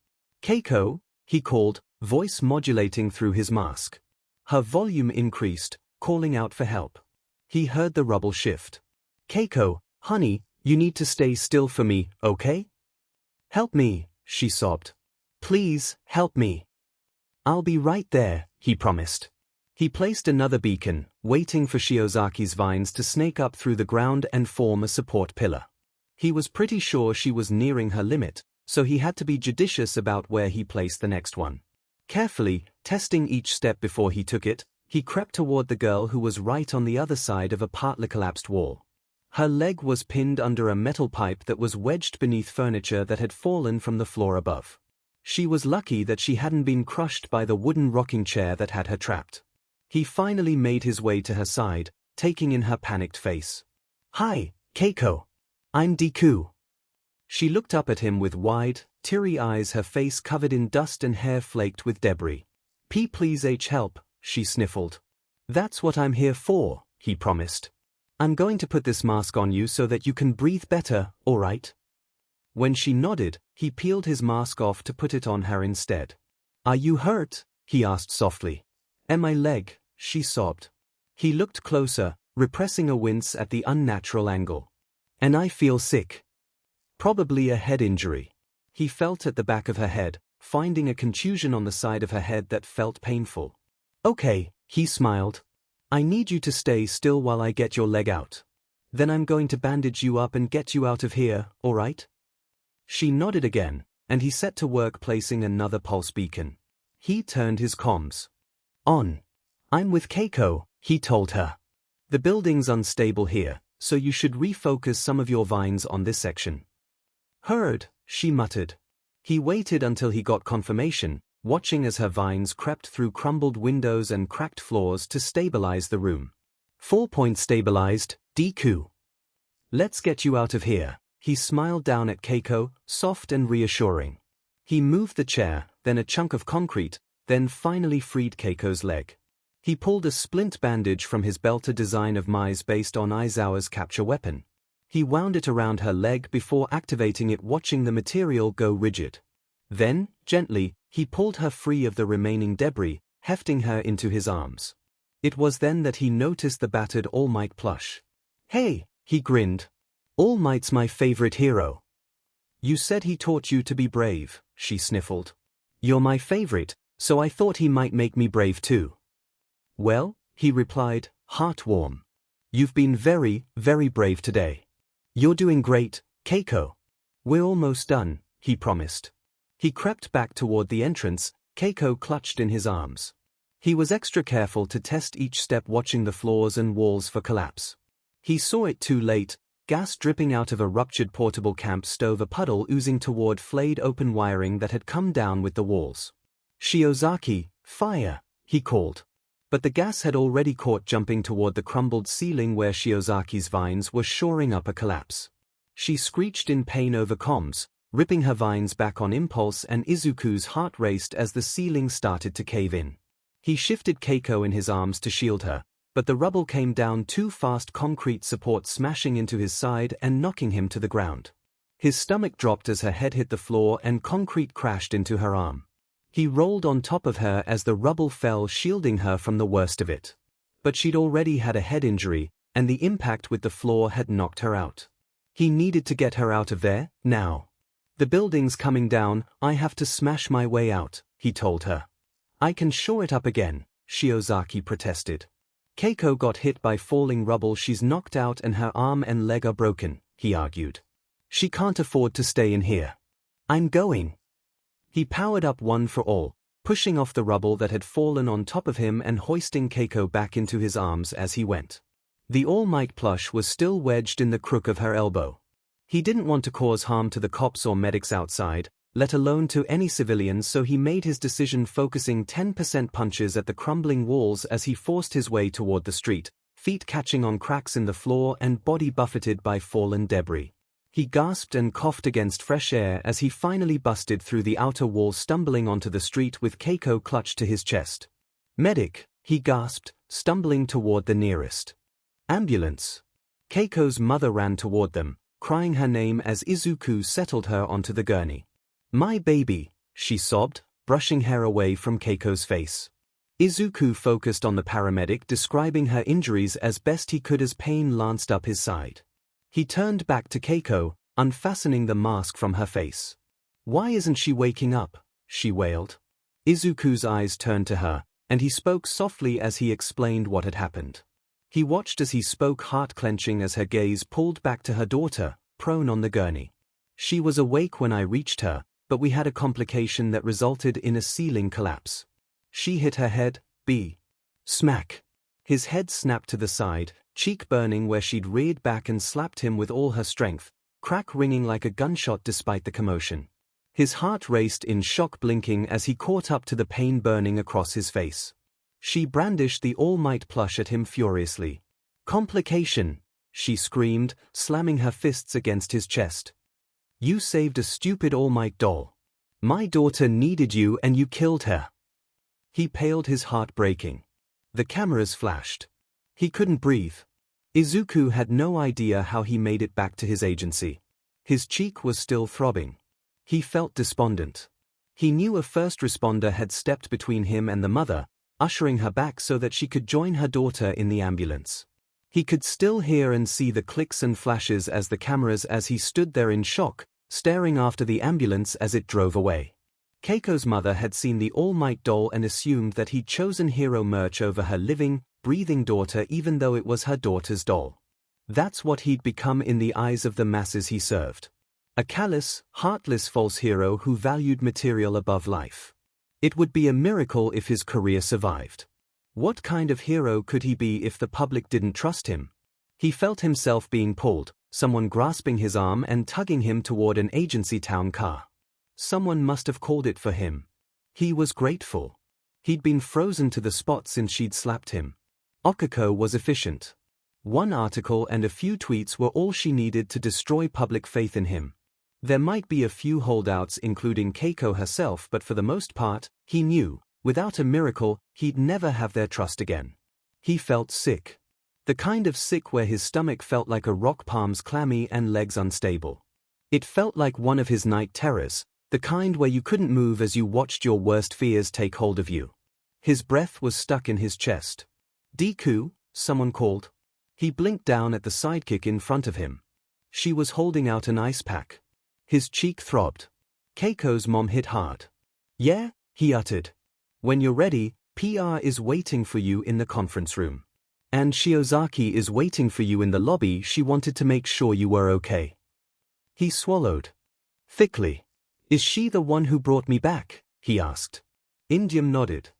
"Keiko," he called, voice modulating through his mask. Her volume increased, calling out for help. He heard the rubble shift. "Keiko, honey, you need to stay still for me, okay? Help me," she sobbed. "Please, help me." "I'll be right there," he promised. He placed another beacon, waiting for Shiozaki's vines to snake up through the ground and form a support pillar. He was pretty sure she was nearing her limit, so he had to be judicious about where he placed the next one. Carefully, testing each step before he took it, he crept toward the girl, who was right on the other side of a partly collapsed wall. Her leg was pinned under a metal pipe that was wedged beneath furniture that had fallen from the floor above. She was lucky that she hadn't been crushed by the wooden rocking chair that had her trapped. He finally made his way to her side, taking in her panicked face. "Hi, Keiko. I'm Deku." She looked up at him with wide, teary eyes, her face covered in dust and hair flaked with debris. Please help," she sniffled. "That's what I'm here for," he promised. "I'm going to put this mask on you so that you can breathe better, all right?" When she nodded, he peeled his mask off to put it on her instead. "Are you hurt?" he asked softly. "And my leg," she sobbed. He looked closer, repressing a wince at the unnatural angle. "And I feel sick. Probably a head injury." He felt at the back of her head, finding a contusion on the side of her head that felt painful. "Okay," he smiled. "I need you to stay still while I get your leg out. Then I'm going to bandage you up and get you out of here, all right?" She nodded again, and he set to work placing another pulse beacon. He turned his comms on. "I'm with Keiko," he told her. "The building's unstable here, so you should refocus some of your vines on this section." "Heard," she muttered. He waited until he got confirmation, watching as her vines crept through crumbled windows and cracked floors to stabilize the room. 4-point stabilized, Deku. Let's get you out of here. He smiled down at Keiko, soft and reassuring. He moved the chair, then a chunk of concrete, then finally freed Keiko's leg. He pulled a splint bandage from his belt, a design of Mai's based on Aizawa's capture weapon. He wound it around her leg before activating it, watching the material go rigid. Then, gently, he pulled her free of the remaining debris, hefting her into his arms. It was then that he noticed the battered All Might plush. "Hey," he grinned. "All Might's my favorite hero." "You said he taught you to be brave," she sniffled. "You're my favorite, so I thought he might make me brave too." "Well," he replied, heart warm. "You've been very, very brave today. You're doing great, Keiko." "We're almost done," he promised. He crept back toward the entrance, Keiko clutched in his arms. He was extra careful to test each step, watching the floors and walls for collapse. He saw it too late, gas dripping out of a ruptured portable camp stove, a puddle oozing toward flayed open wiring that had come down with the walls. "Shiozaki, fire," he called. But the gas had already caught, jumping toward the crumbled ceiling where Shiozaki's vines were shoring up a collapse. She screeched in pain over comms, ripping her vines back on impulse, and Izuku's heart raced as the ceiling started to cave in. He shifted Keiko in his arms to shield her, but the rubble came down too fast, concrete support smashing into his side and knocking him to the ground. His stomach dropped as her head hit the floor and concrete crashed into her arm. He rolled on top of her as the rubble fell, shielding her from the worst of it. But she'd already had a head injury, and the impact with the floor had knocked her out. He needed to get her out of there, now. "The building's coming down, I have to smash my way out," he told her. "I can shore it up again," Shiozaki protested. "Keiko got hit by falling rubble, she's knocked out and her arm and leg are broken," he argued. "She can't afford to stay in here. I'm going." He powered up one for all, pushing off the rubble that had fallen on top of him and hoisting Keiko back into his arms as he went. The All Might plush was still wedged in the crook of her elbow. He didn't want to cause harm to the cops or medics outside, let alone to any civilians, so he made his decision, focusing 10% punches at the crumbling walls as he forced his way toward the street, feet catching on cracks in the floor and body buffeted by fallen debris. He gasped and coughed against fresh air as he finally busted through the outer wall, stumbling onto the street with Keiko clutched to his chest. "Medic," he gasped, stumbling toward the nearest ambulance. Keiko's mother ran toward them, crying her name as Izuku settled her onto the gurney. "My baby," she sobbed, brushing hair away from Keiko's face. Izuku focused on the paramedic, describing her injuries as best he could as pain lanced up his side. He turned back to Keiko, unfastening the mask from her face. "Why isn't she waking up?" she wailed. Izuku's eyes turned to her, and he spoke softly as he explained what had happened. He watched as he spoke, heart clenching as her gaze pulled back to her daughter, prone on the gurney. "She was awake when I reached her, but we had a complication that resulted in a ceiling collapse. She hit her head, smack." His head snapped to the side, cheek burning where she'd reared back and slapped him with all her strength, crack ringing like a gunshot despite the commotion. His heart raced in shock, blinking as he caught up to the pain burning across his face. She brandished the All Might plush at him furiously. "Complication," she screamed, slamming her fists against his chest. "You saved a stupid All Might doll. My daughter needed you and you killed her." He paled, his heart breaking. The cameras flashed. He couldn't breathe. Izuku had no idea how he made it back to his agency. His cheek was still throbbing. He felt despondent. He knew a first responder had stepped between him and the mother, ushering her back so that she could join her daughter in the ambulance. He could still hear and see the clicks and flashes as the cameras as he stood there in shock, staring after the ambulance as it drove away. Keiko's mother had seen the All Might doll and assumed that he'd chosen hero merch over her living, breathing daughter, even though it was her daughter's doll. That's what he'd become in the eyes of the masses he served. A callous, heartless false hero who valued material above life. It would be a miracle if his career survived. What kind of hero could he be if the public didn't trust him? He felt himself being pulled, someone grasping his arm and tugging him toward an agency town car. Someone must have called it for him. He was grateful. He'd been frozen to the spot since she'd slapped him. Okako was efficient. One article and a few tweets were all she needed to destroy public faith in him. There might be a few holdouts including Keiko herself, but for the most part, he knew, without a miracle, he'd never have their trust again. He felt sick. The kind of sick where his stomach felt like a rock, palms clammy and legs unstable. It felt like one of his night terrors, the kind where you couldn't move as you watched your worst fears take hold of you. His breath was stuck in his chest. Deku, someone called. He blinked down at the sidekick in front of him. She was holding out an ice pack. His cheek throbbed. Keiko's mom hit hard. Yeah, he uttered. When you're ready, PR is waiting for you in the conference room. And Shiozaki is waiting for you in the lobby. She wanted to make sure you were okay. He swallowed. Thickly. Is she the one who brought me back? He asked. Indium nodded.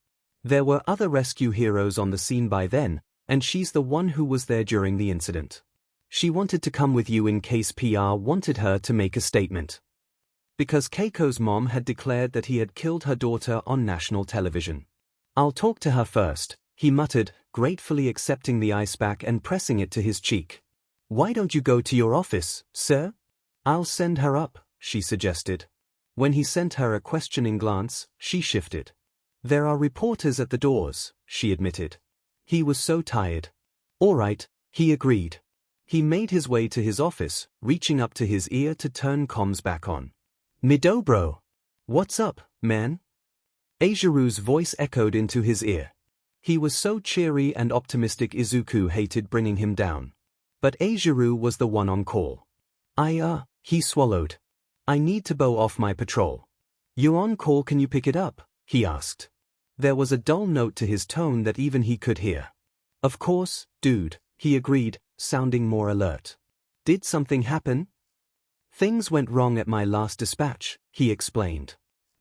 There were other rescue heroes on the scene by then, and she's the one who was there during the incident. She wanted to come with you in case PR wanted her to make a statement. Because Keiko's mom had declared that he had killed her daughter on national television. I'll talk to her first, he muttered, gratefully accepting the ice pack and pressing it to his cheek. Why don't you go to your office, sir? I'll send her up, she suggested. When he sent her a questioning glance, she shifted. There are reporters at the doors, she admitted. He was so tired. All right, he agreed. He made his way to his office, reaching up to his ear to turn comms back on. Midobro. What's up, man? Ajaru's voice echoed into his ear. He was so cheery and optimistic Izuku hated bringing him down. But Ajaru was the one on call. He swallowed. I need to bow off my patrol. You're on call, can you pick it up? He asked. There was a dull note to his tone that even he could hear. Of course, dude, he agreed, sounding more alert. Did something happen? Things went wrong at my last dispatch, he explained.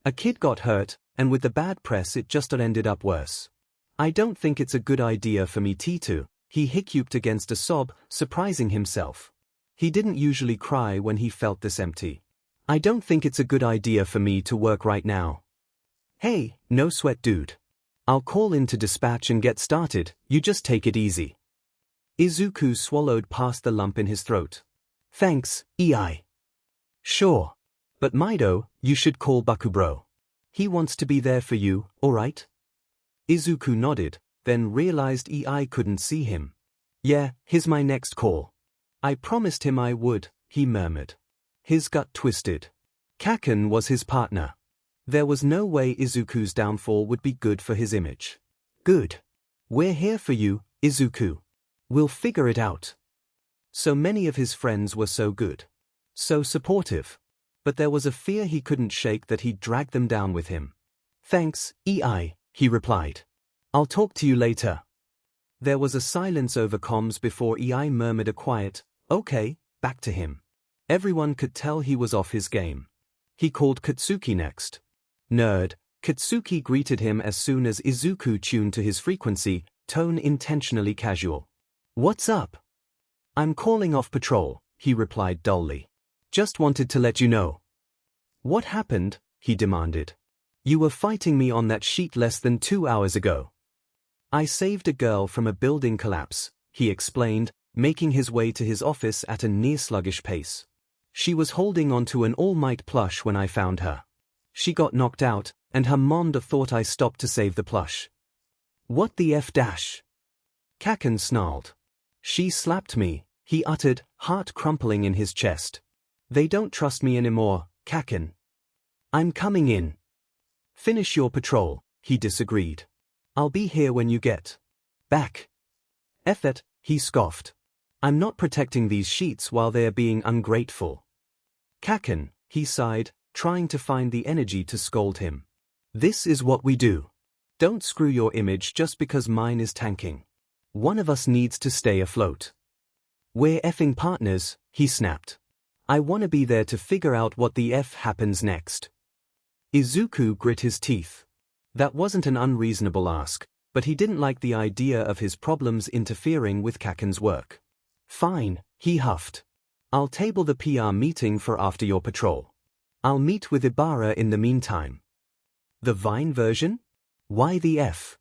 A kid got hurt, and with the bad press it just ended up worse. I don't think it's a good idea for me to, he hiccuped against a sob, surprising himself. He didn't usually cry when he felt this empty. I don't think it's a good idea for me to work right now. Hey, no sweat dude. I'll call in to dispatch and get started, you just take it easy. Izuku swallowed past the lump in his throat. Thanks, EI. Sure. But Mido, you should call Bakubro. He wants to be there for you, alright? Izuku nodded, then realized EI couldn't see him. Yeah, here's my next call. I promised him I would, he murmured. His gut twisted. Kaken was his partner. There was no way Izuku's downfall would be good for his image. Good. We're here for you, Izuku. We'll figure it out. So many of his friends were so good. So supportive. But there was a fear he couldn't shake that he'd drag them down with him. Thanks, EI, he replied. I'll talk to you later. There was a silence over comms before EI murmured a quiet, okay, back to him. Everyone could tell he was off his game. He called Katsuki next. Nerd. Katsuki greeted him as soon as Izuku tuned to his frequency, tone intentionally casual. What's up? I'm calling off patrol, he replied dully. Just wanted to let you know. What happened? He demanded. You were fighting me on that sheet less than 2 hours ago. I saved a girl from a building collapse, he explained, making his way to his office at a near-sluggish pace. She was holding onto an All Might plush when I found her. She got knocked out, and her mom thought I stopped to save the plush. What the F dash? Kaken snarled. She slapped me, he uttered, heart crumpling in his chest. They don't trust me anymore, Kaken. I'm coming in. Finish your patrol, he disagreed. I'll be here when you get back. F it, he scoffed. I'm not protecting these sheets while they're being ungrateful. Kaken, he sighed, trying to find the energy to scold him. This is what we do. Don't screw your image just because mine is tanking. One of us needs to stay afloat. We're effing partners, he snapped. I want to be there to figure out what the F happens next. Izuku grit his teeth. That wasn't an unreasonable ask, but he didn't like the idea of his problems interfering with Kaken's work. Fine, he huffed. I'll table the PR meeting for after your patrol. I'll meet with Ibarra in the meantime. The Vine version? Why the F?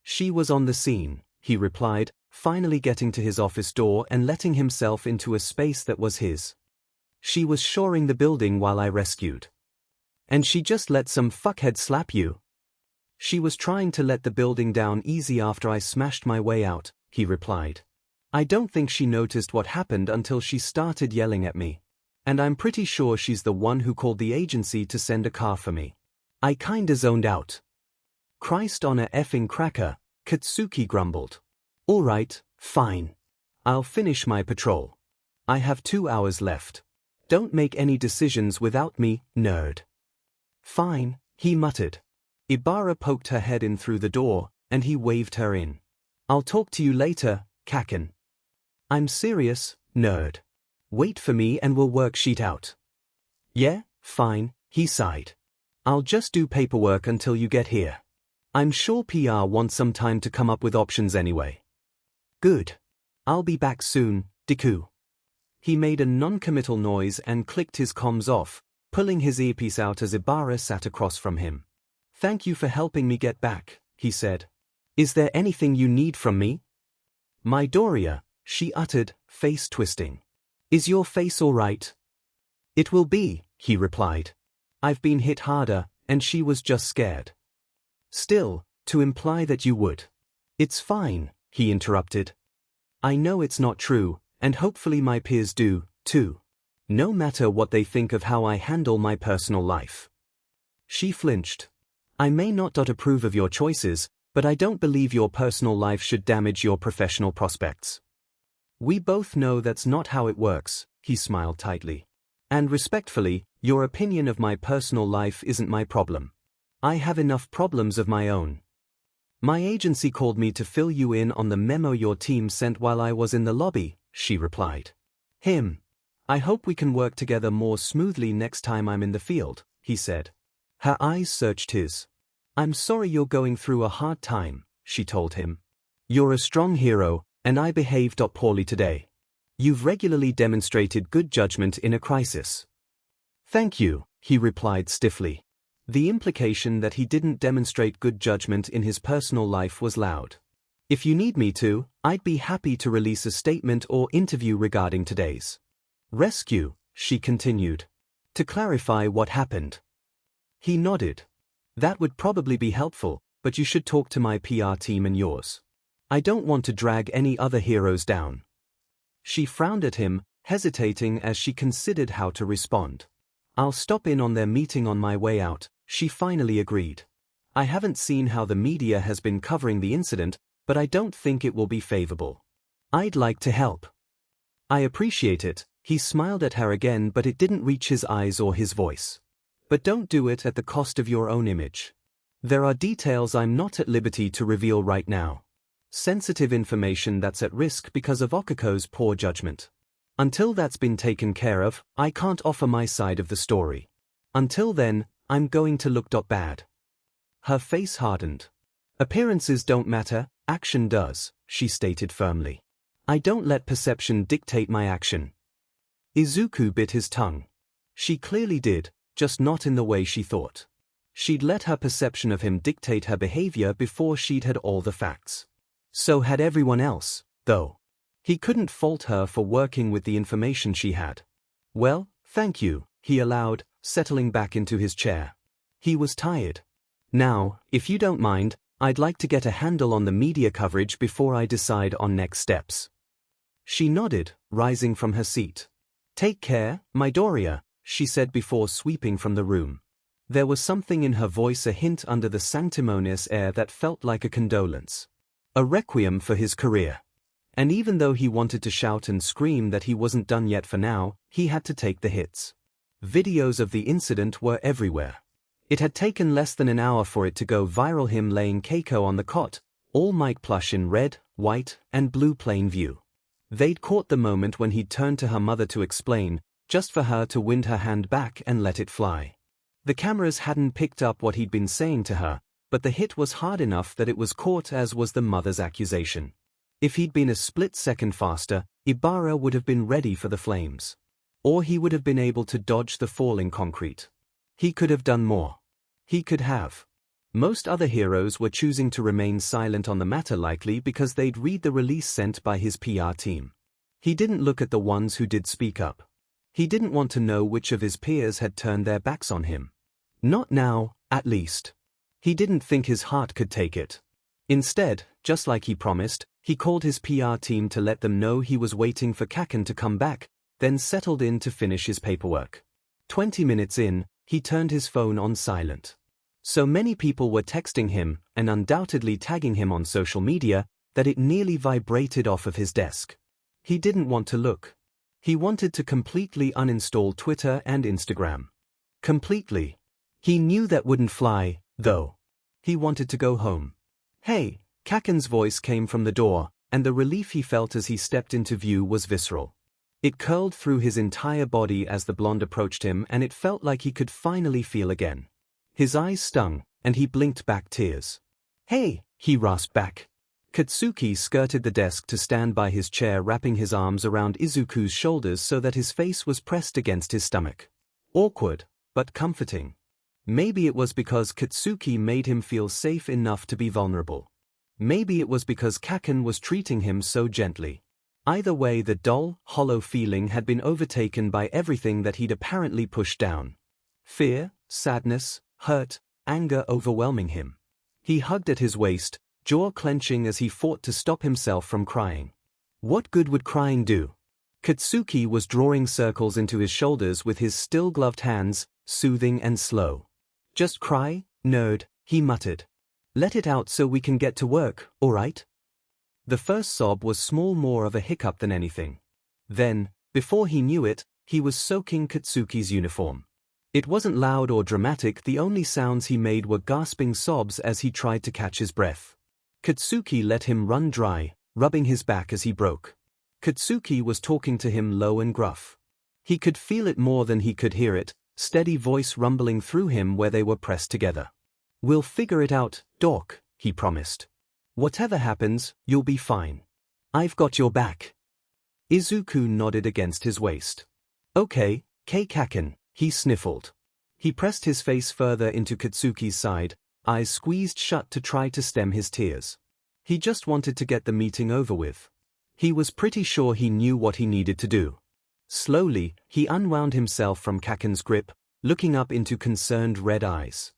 She was on the scene, he replied, finally getting to his office door and letting himself into a space that was his. She was shoring the building while I rescued. And she just let some fuckhead slap you? She was trying to let the building down easy after I smashed my way out, he replied. I don't think she noticed what happened until she started yelling at me. And I'm pretty sure she's the one who called the agency to send a car for me. I kinda zoned out. Christ on a effing cracker, Katsuki grumbled. Alright, fine. I'll finish my patrol. I have 2 hours left. Don't make any decisions without me, nerd. Fine, he muttered. Ibarra poked her head in through the door, and he waved her in. I'll talk to you later, Kaken. I'm serious, nerd. Wait for me and we'll work shit out. Yeah, fine, he sighed. I'll just do paperwork until you get here. I'm sure PR wants some time to come up with options anyway. Good. I'll be back soon, Deku. He made a non-committal noise and clicked his comms off, pulling his earpiece out as Ibarra sat across from him. Thank you for helping me get back, he said. Is there anything you need from me? Midoriya, she uttered, face twisting. Is your face all right? It will be, he replied. I've been hit harder, and she was just scared. Still, to imply that you would. It's fine, he interrupted. I know it's not true, and hopefully my peers do, too. No matter what they think of how I handle my personal life. She flinched. I may not approve of your choices, but I don't believe your personal life should damage your professional prospects. We both know that's not how it works, he smiled tightly. And respectfully, your opinion of my personal life isn't my problem. I have enough problems of my own. My agency called me to fill you in on the memo your team sent while I was in the lobby, she replied. I hope we can work together more smoothly next time I'm in the field, he said. Her eyes searched his. I'm sorry you're going through a hard time, she told him. You're a strong hero, and I behaved poorly today. You've regularly demonstrated good judgment in a crisis. Thank you, he replied stiffly. The implication that he didn't demonstrate good judgment in his personal life was loud. If you need me to, I'd be happy to release a statement or interview regarding today's rescue, she continued. To clarify what happened. He nodded. That would probably be helpful, but you should talk to my PR team and yours. I don't want to drag any other heroes down. She frowned at him, hesitating as she considered how to respond. I'll stop in on their meeting on my way out, she finally agreed. I haven't seen how the media has been covering the incident, but I don't think it will be favorable. I'd like to help. I appreciate it, he smiled at her again, but it didn't reach his eyes or his voice. But don't do it at the cost of your own image. There are details I'm not at liberty to reveal right now. Sensitive information that's at risk because of Okuko's poor judgment. Until that's been taken care of, I can't offer my side of the story. Until then, I'm going to look bad. Her face hardened. Appearances don't matter, action does, she stated firmly. I don't let perception dictate my action. Izuku bit his tongue. She clearly did, just not in the way she thought. She'd let her perception of him dictate her behavior before she'd had all the facts. So had everyone else, though. He couldn't fault her for working with the information she had. Well, thank you, he allowed, settling back into his chair. He was tired. Now, if you don't mind, I'd like to get a handle on the media coverage before I decide on next steps. She nodded, rising from her seat. Take care, Midoriya, she said before sweeping from the room. There was something in her voice, a hint under the sanctimonious air that felt like a condolence. A requiem for his career. And even though he wanted to shout and scream that he wasn't done yet for now, he had to take the hits. Videos of the incident were everywhere. It had taken less than an hour for it to go viral, him laying Keiko on the cot, all Mike plush in red, white, and blue plain view. They'd caught the moment when he'd turned to her mother to explain, just for her to wind her hand back and let it fly. The cameras hadn't picked up what he'd been saying to her, but the hit was hard enough that it was caught, as was the mother's accusation. If he'd been a split second faster, Ibarra would have been ready for the flames. Or he would have been able to dodge the falling concrete. He could have done more. He could have. Most other heroes were choosing to remain silent on the matter, likely because they'd read the release sent by his PR team. He didn't look at the ones who did speak up. He didn't want to know which of his peers had turned their backs on him. Not now, at least. He didn't think his heart could take it. Instead, just like he promised, he called his PR team to let them know he was waiting for Kaken to come back, then settled in to finish his paperwork. 20 minutes in, he turned his phone on silent. So many people were texting him, and undoubtedly tagging him on social media, that it nearly vibrated off of his desk. He didn't want to look. He wanted to completely uninstall Twitter and Instagram. Completely. He knew that wouldn't fly, though. He wanted to go home. Hey, Kaken's voice came from the door, and the relief he felt as he stepped into view was visceral. It curled through his entire body as the blonde approached him, and it felt like he could finally feel again. His eyes stung, and he blinked back tears. Hey, he rasped back. Katsuki skirted the desk to stand by his chair, wrapping his arms around Izuku's shoulders so that his face was pressed against his stomach. Awkward, but comforting. Maybe it was because Katsuki made him feel safe enough to be vulnerable. Maybe it was because Kaken was treating him so gently. Either way, the dull, hollow feeling had been overtaken by everything that he'd apparently pushed down. Fear, sadness, hurt, anger overwhelming him. He hugged at his waist, jaw clenching as he fought to stop himself from crying. What good would crying do? Katsuki was drawing circles into his shoulders with his still-gloved hands, soothing and slow. Just cry, nerd, he muttered. Let it out so we can get to work, all right? The first sob was small, more of a hiccup than anything. Then, before he knew it, he was soaking Katsuki's uniform. It wasn't loud or dramatic, the only sounds he made were gasping sobs as he tried to catch his breath. Katsuki let him run dry, rubbing his back as he broke. Katsuki was talking to him low and gruff. He could feel it more than he could hear it, steady voice rumbling through him where they were pressed together. We'll figure it out, Dork, he promised. Whatever happens, you'll be fine. I've got your back. Izuku nodded against his waist. Okay, Kaken, he sniffled. He pressed his face further into Katsuki's side, eyes squeezed shut to try to stem his tears. He just wanted to get the meeting over with. He was pretty sure he knew what he needed to do. Slowly, he unwound himself from Kaken's grip, looking up into concerned red eyes.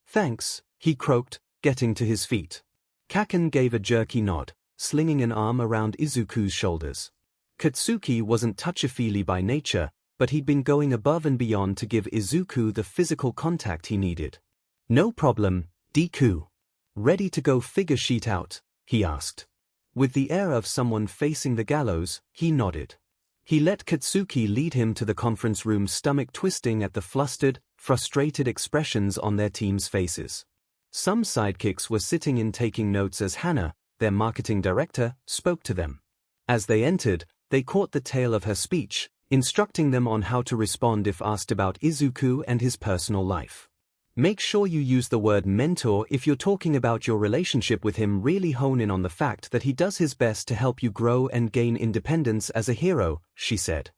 Thanks, he croaked, getting to his feet. Kaken gave a jerky nod, slinging an arm around Izuku's shoulders. Katsuki wasn't touchy-feely by nature, but he'd been going above and beyond to give Izuku the physical contact he needed. No problem, Deku. Ready to go figure shit out? He asked. With the air of someone facing the gallows, he nodded. He let Katsuki lead him to the conference room, stomach twisting at the flustered, frustrated expressions on their team's faces. Some sidekicks were sitting in taking notes as Hana, their marketing director, spoke to them. As they entered, they caught the tail of her speech, instructing them on how to respond if asked about Izuku and his personal life. Make sure you use the word mentor if you're talking about your relationship with him. Really hone in on the fact that he does his best to help you grow and gain independence as a hero, she said.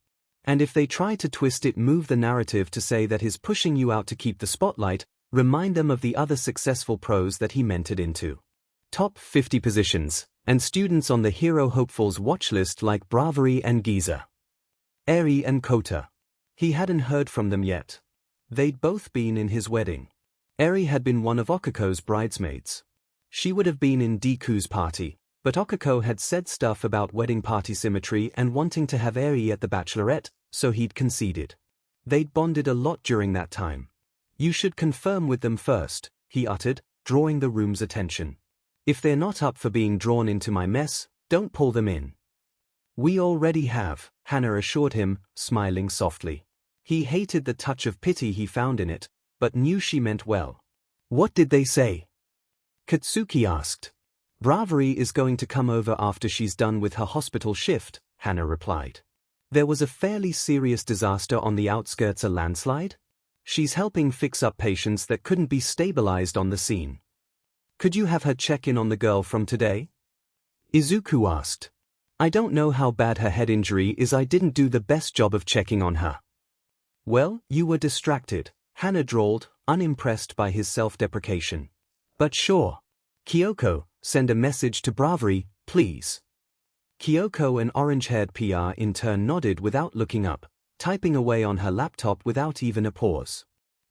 And if they try to twist it, move the narrative to say that he's pushing you out to keep the spotlight, remind them of the other successful pros that he mentored into top 50 positions, and students on the hero hopefuls watchlist like Bravery and Giza. Eri and Kota. He hadn't heard from them yet. They'd both been in his wedding. Eri had been one of Okuko's bridesmaids. She would have been in Deku's party, but Okuko had said stuff about wedding party symmetry and wanting to have Eri at the bachelorette, so he'd conceded. They'd bonded a lot during that time. You should confirm with them first, he uttered, drawing the room's attention. If they're not up for being drawn into my mess, don't pull them in. We already have, Hana assured him, smiling softly. He hated the touch of pity he found in it, but knew she meant well. What did they say? Katsuki asked. Bravery is going to come over after she's done with her hospital shift, Hana replied. There was a fairly serious disaster on the outskirts, a landslide? She's helping fix up patients that couldn't be stabilized on the scene. Could you have her check in on the girl from today? Izuku asked. I don't know how bad her head injury is. I didn't do the best job of checking on her. Well, you were distracted, Hana drawled, unimpressed by his self-deprecation. But sure. Kyoko, send a message to Bravery, please. Kyoko, an orange-haired PR intern, nodded without looking up, typing away on her laptop without even a pause.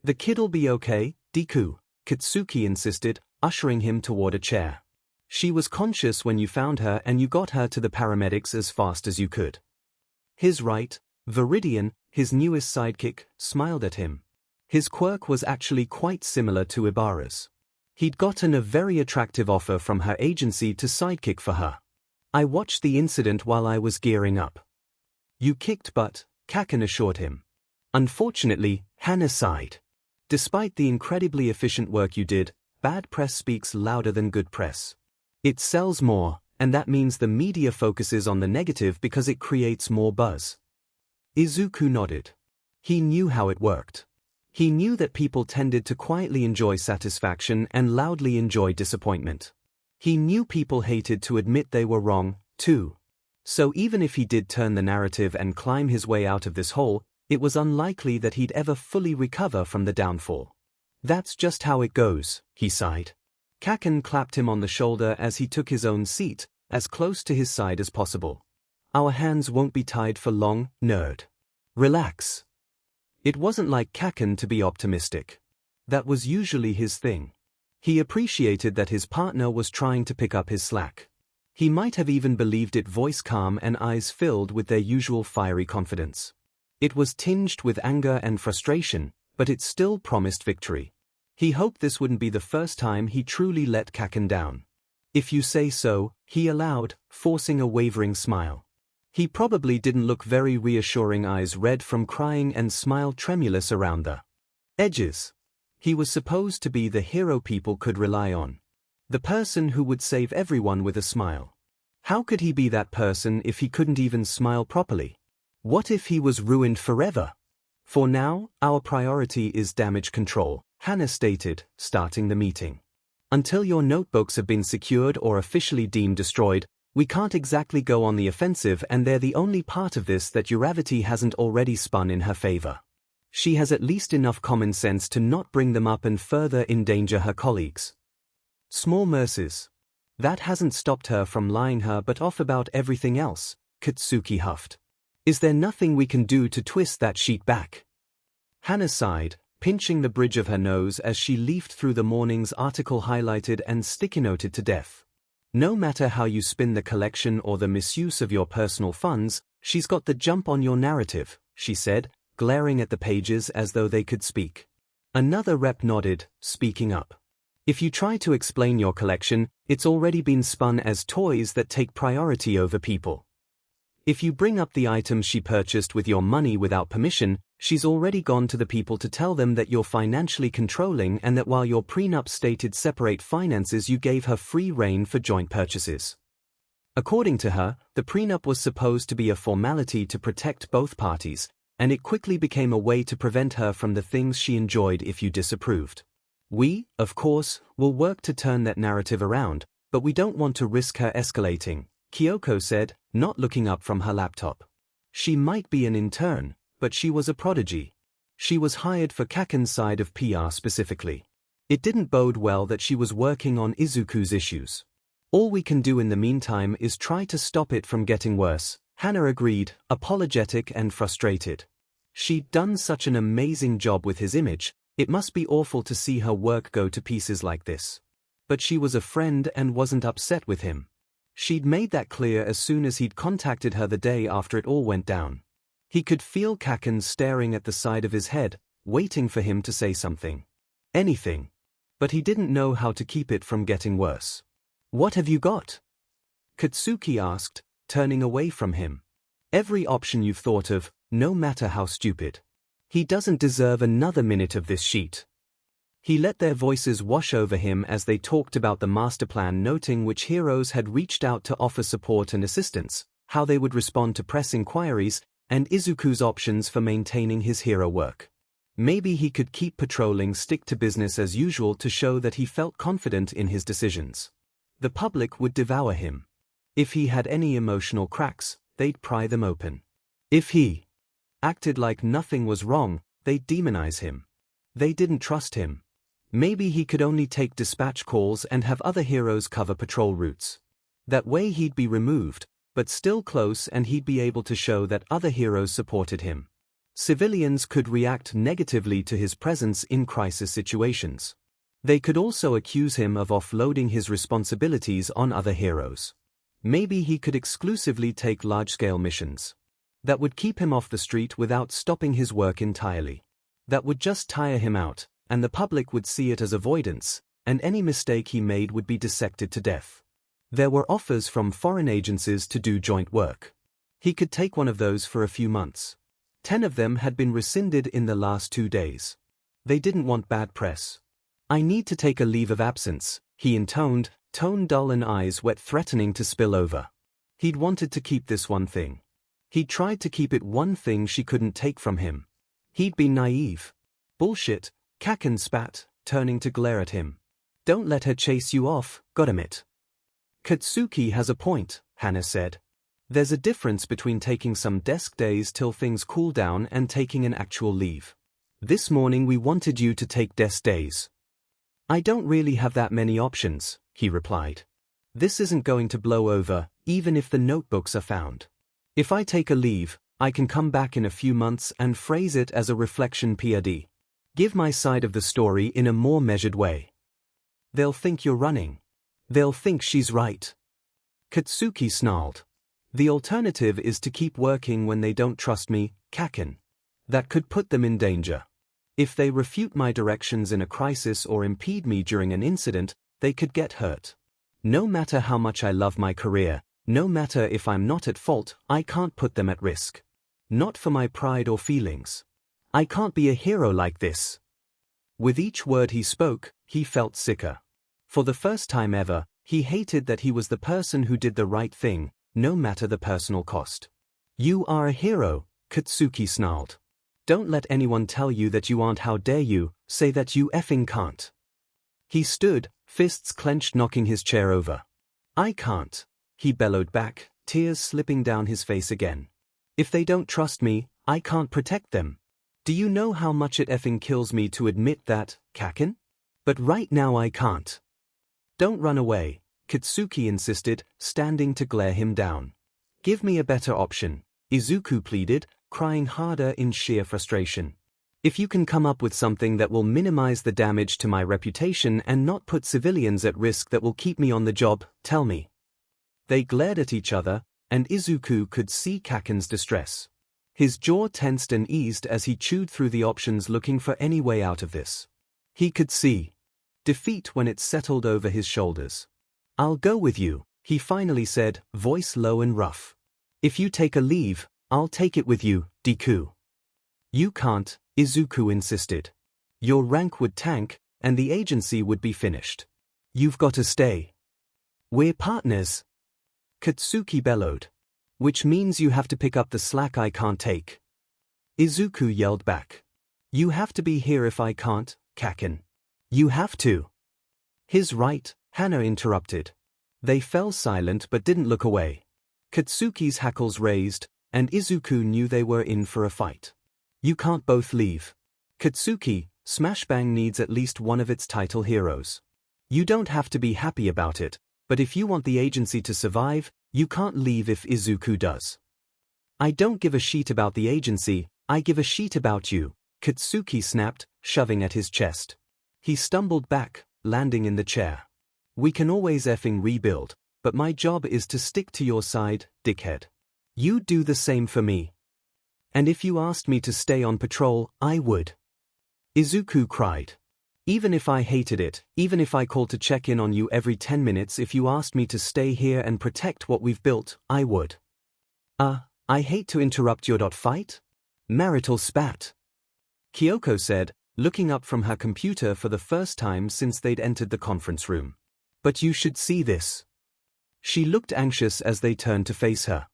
The kid'll be okay, Deku, Katsuki insisted, ushering him toward a chair. She was conscious when you found her and you got her to the paramedics as fast as you could. His right, Viridian, his newest sidekick, smiled at him. His quirk was actually quite similar to Ibarra's. He'd gotten a very attractive offer from her agency to sidekick for her. I watched the incident while I was gearing up. You kicked butt, Kaken assured him. Unfortunately, Hana sighed. Despite the incredibly efficient work you did, bad press speaks louder than good press. It sells more, and that means the media focuses on the negative because it creates more buzz. Izuku nodded. He knew how it worked. He knew that people tended to quietly enjoy satisfaction and loudly enjoy disappointment. He knew people hated to admit they were wrong, too. So even if he did turn the narrative and climb his way out of this hole, it was unlikely that he'd ever fully recover from the downfall. That's just how it goes, he sighed. Kaken clapped him on the shoulder as he took his own seat, as close to his side as possible. Our hands won't be tied for long, nerd. Relax. It wasn't like Kaken to be optimistic. That was usually his thing. He appreciated that his partner was trying to pick up his slack. He might have even believed it, voice calm and eyes filled with their usual fiery confidence. It was tinged with anger and frustration, but it still promised victory. He hoped this wouldn't be the first time he truly let Kaken down. If you say so, he allowed, forcing a wavering smile. He probably didn't look very reassuring, eyes red from crying and smile tremulous around the edges. He was supposed to be the hero people could rely on. The person who would save everyone with a smile. How could he be that person if he couldn't even smile properly? What if he was ruined forever? For now, our priority is damage control, Hana stated, starting the meeting. Until your notebooks have been secured or officially deemed destroyed, we can't exactly go on the offensive, and they're the only part of this that Uravity hasn't already spun in her favor. She has at least enough common sense to not bring them up and further endanger her colleagues. Small mercies. That hasn't stopped her from lying her butt off about everything else, Katsuki huffed. Is there nothing we can do to twist that sheet back? Hana sighed, pinching the bridge of her nose as she leafed through the morning's article, highlighted and sticky noted to death. No matter how you spin the collection or the misuse of your personal funds, she's got the jump on your narrative, she said, glaring at the pages as though they could speak. Another rep nodded, speaking up. If you try to explain your collection, it's already been spun as toys that take priority over people. If you bring up the items she purchased with your money without permission, she's already gone to the people to tell them that you're financially controlling and that while your prenup stated separate finances, you gave her free rein for joint purchases. According to her, the prenup was supposed to be a formality to protect both parties, and it quickly became a way to prevent her from the things she enjoyed if you disapproved. We, of course, will work to turn that narrative around, but we don't want to risk her escalating, Kyoko said, not looking up from her laptop. She might be an intern, but she was a prodigy. She was hired for Kaken's side of PR specifically. It didn't bode well that she was working on Izuku's issues. All we can do in the meantime is try to stop it from getting worse, Hana agreed, apologetic and frustrated. She'd done such an amazing job with his image, it must be awful to see her work go to pieces like this. But she was a friend and wasn't upset with him. She'd made that clear as soon as he'd contacted her the day after it all went down. He could feel Kaken staring at the side of his head, waiting for him to say something. Anything. But he didn't know how to keep it from getting worse. What have you got? Katsuki asked, turning away from him. Every option you've thought of, no matter how stupid. He doesn't deserve another minute of this sheet. He let their voices wash over him as they talked about the master plan, noting which heroes had reached out to offer support and assistance, how they would respond to press inquiries, and Izuku's options for maintaining his hero work. Maybe he could keep patrolling, stick to business as usual to show that he felt confident in his decisions. The public would devour him. If he had any emotional cracks, they'd pry them open. If he acted like nothing was wrong, they'd demonize him. They didn't trust him. Maybe he could only take dispatch calls and have other heroes cover patrol routes. That way he'd be removed, but still close, and he'd be able to show that other heroes supported him. Civilians could react negatively to his presence in crisis situations. They could also accuse him of offloading his responsibilities on other heroes. Maybe he could exclusively take large-scale missions. That would keep him off the street without stopping his work entirely. That would just tire him out, and the public would see it as avoidance, and any mistake he made would be dissected to death. There were offers from foreign agencies to do joint work. He could take one of those for a few months. 10 of them had been rescinded in the last 2 days. They didn't want bad press. "I need to take a leave of absence," he intoned, tone dull and eyes wet, threatening to spill over. He'd wanted to keep this one thing. He'd tried to keep it one thing she couldn't take from him. He'd been naive. "Bullshit," Kaken spat, turning to glare at him. "Don't let her chase you off, goddammit." "Katsuki has a point," Hannah said. "There's a difference between taking some desk days till things cool down and taking an actual leave. This morning we wanted you to take desk days." "I don't really have that many options," he replied. "This isn't going to blow over, even if the notebooks are found. If I take a leave, I can come back in a few months and phrase it as a reflection PRD. Give my side of the story in a more measured way. They'll think you're running. They'll think she's right." Katsuki snarled. "The alternative is to keep working when they don't trust me, Kaken. That could put them in danger. If they refute my directions in a crisis or impede me during an incident, they could get hurt. No matter how much I love my career, no matter if I'm not at fault, I can't put them at risk. Not for my pride or feelings. I can't be a hero like this." With each word he spoke, he felt sicker. For the first time ever, he hated that he was the person who did the right thing, no matter the personal cost. "You are a hero," Katsuki snarled. "Don't let anyone tell you that you aren't. How dare you say that you effing can't." He stood, fists clenched, knocking his chair over. "I can't," he bellowed back, tears slipping down his face again. "If they don't trust me, I can't protect them. Do you know how much it effing kills me to admit that, Kaken? But right now I can't." "Don't run away," Katsuki insisted, standing to glare him down. "Give me a better option," Izuku pleaded, crying harder in sheer frustration. "If you can come up with something that will minimize the damage to my reputation and not put civilians at risk, that will keep me on the job, tell me." They glared at each other, and Izuku could see Kaken's distress. His jaw tensed and eased as he chewed through the options, looking for any way out of this. He could see defeat when it settled over his shoulders. "I'll go with you," he finally said, voice low and rough. "If you take a leave, I'll take it with you, Deku." "You can't," Izuku insisted. "Your rank would tank, and the agency would be finished. You've got to stay." "We're partners," Katsuki bellowed. "Which means you have to pick up the slack I can't take." Izuku yelled back. "You have to be here if I can't, Kaken. You have to." "He's right," Hannah interrupted. They fell silent but didn't look away. Katsuki's hackles raised, and Izuku knew they were in for a fight. "You can't both leave. Katsuki, Smashbang needs at least one of its title heroes. You don't have to be happy about it, but if you want the agency to survive, you can't leave if Izuku does." "I don't give a shit about the agency, I give a shit about you," Katsuki snapped, shoving at his chest. He stumbled back, landing in the chair. "We can always effing rebuild, but my job is to stick to your side, dickhead. You do the same for me. And if you asked me to stay on patrol, I would." Izuku cried. "Even if I hated it, even if I called to check in on you every 10 minutes, if you asked me to stay here and protect what we've built, I would." I hate to interrupt your fight?" Marital spat. Kyoko said, looking up from her computer for the first time since they'd entered the conference room. "But you should see this." She looked anxious as they turned to face her.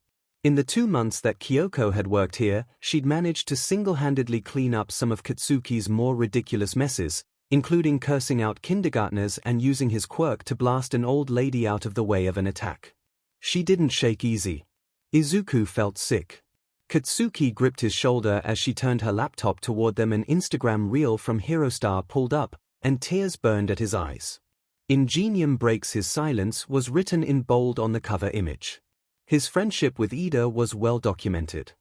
In the 2 months that Kyoko had worked here, she'd managed to single-handedly clean up some of Katsuki's more ridiculous messes, including cursing out kindergartners and using his quirk to blast an old lady out of the way of an attack. She didn't shake easy. Izuku felt sick. Katsuki gripped his shoulder as she turned her laptop toward them. An Instagram reel from HeroStar pulled up, and tears burned at his eyes. "Ingenium breaks his silence" was written in bold on the cover image. His friendship with Ida was well documented.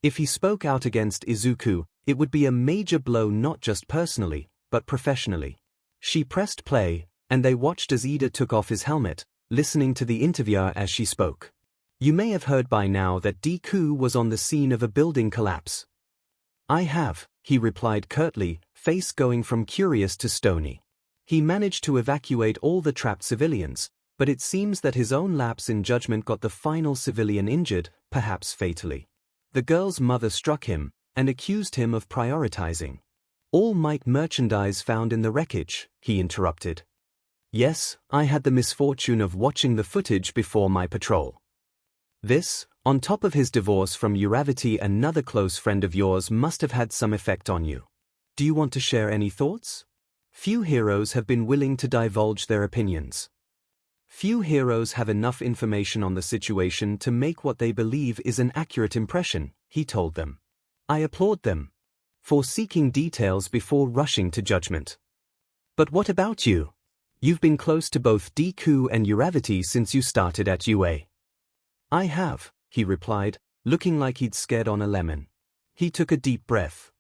If he spoke out against Izuku, it would be a major blow not just personally, but professionally. She pressed play, and they watched as Ida took off his helmet, listening to the interviewer as she spoke. "You may have heard by now that Deku was on the scene of a building collapse." "I have," he replied curtly, face going from curious to stony. He managed to evacuate all the trapped civilians, but it seems that his own lapse in judgment got the final civilian injured, perhaps fatally. The girl's mother struck him, and accused him of prioritizing All Might merchandise found in the wreckage, he interrupted. "Yes, I had the misfortune of watching the footage before my patrol." This, on top of his divorce from Uravity, another close friend of yours, must have had some effect on you. Do you want to share any thoughts? Few heroes have been willing to divulge their opinions. Few heroes have enough information on the situation to make what they believe is an accurate impression, he told them. "I applaud them for seeking details before rushing to judgment. But what about you? You've been close to both Deku and Uravity since you started at UA." "I have," he replied, looking like he'd scared on a lemon. He took a deep breath.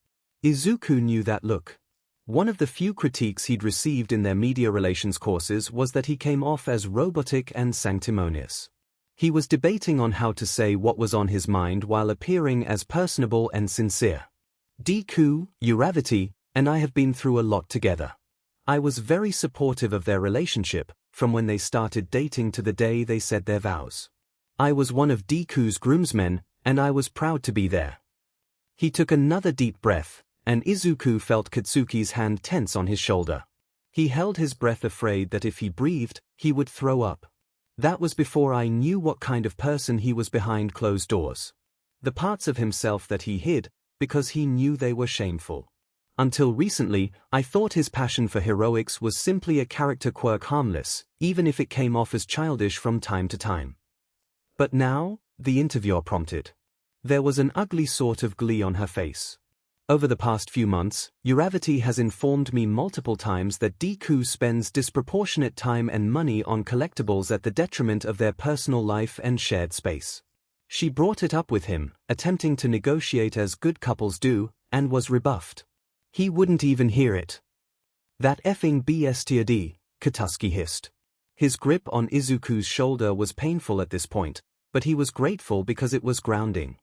Izuku knew that look. One of the few critiques he'd received in their media relations courses was that he came off as robotic and sanctimonious. He was debating on how to say what was on his mind while appearing as personable and sincere. "Deku, Uravity, and I have been through a lot together. I was very supportive of their relationship, from when they started dating to the day they said their vows. I was one of Deku's groomsmen, and I was proud to be there." He took another deep breath, and Izuku felt Katsuki's hand tense on his shoulder. He held his breath, afraid that if he breathed, he would throw up. "That was before I knew what kind of person he was behind closed doors. The parts of himself that he hid, because he knew they were shameful. Until recently, I thought his passion for heroics was simply a character quirk, harmless, even if it came off as childish from time to time. But now," the interviewer prompted. There was an ugly sort of glee on her face. "Over the past few months, Uravity has informed me multiple times that Deku spends disproportionate time and money on collectibles at the detriment of their personal life and shared space. She brought it up with him, attempting to negotiate as good couples do, and was rebuffed. He wouldn't even hear it." "That effing BSTD," Katsuki hissed. His grip on Izuku's shoulder was painful at this point, but he was grateful because it was grounding.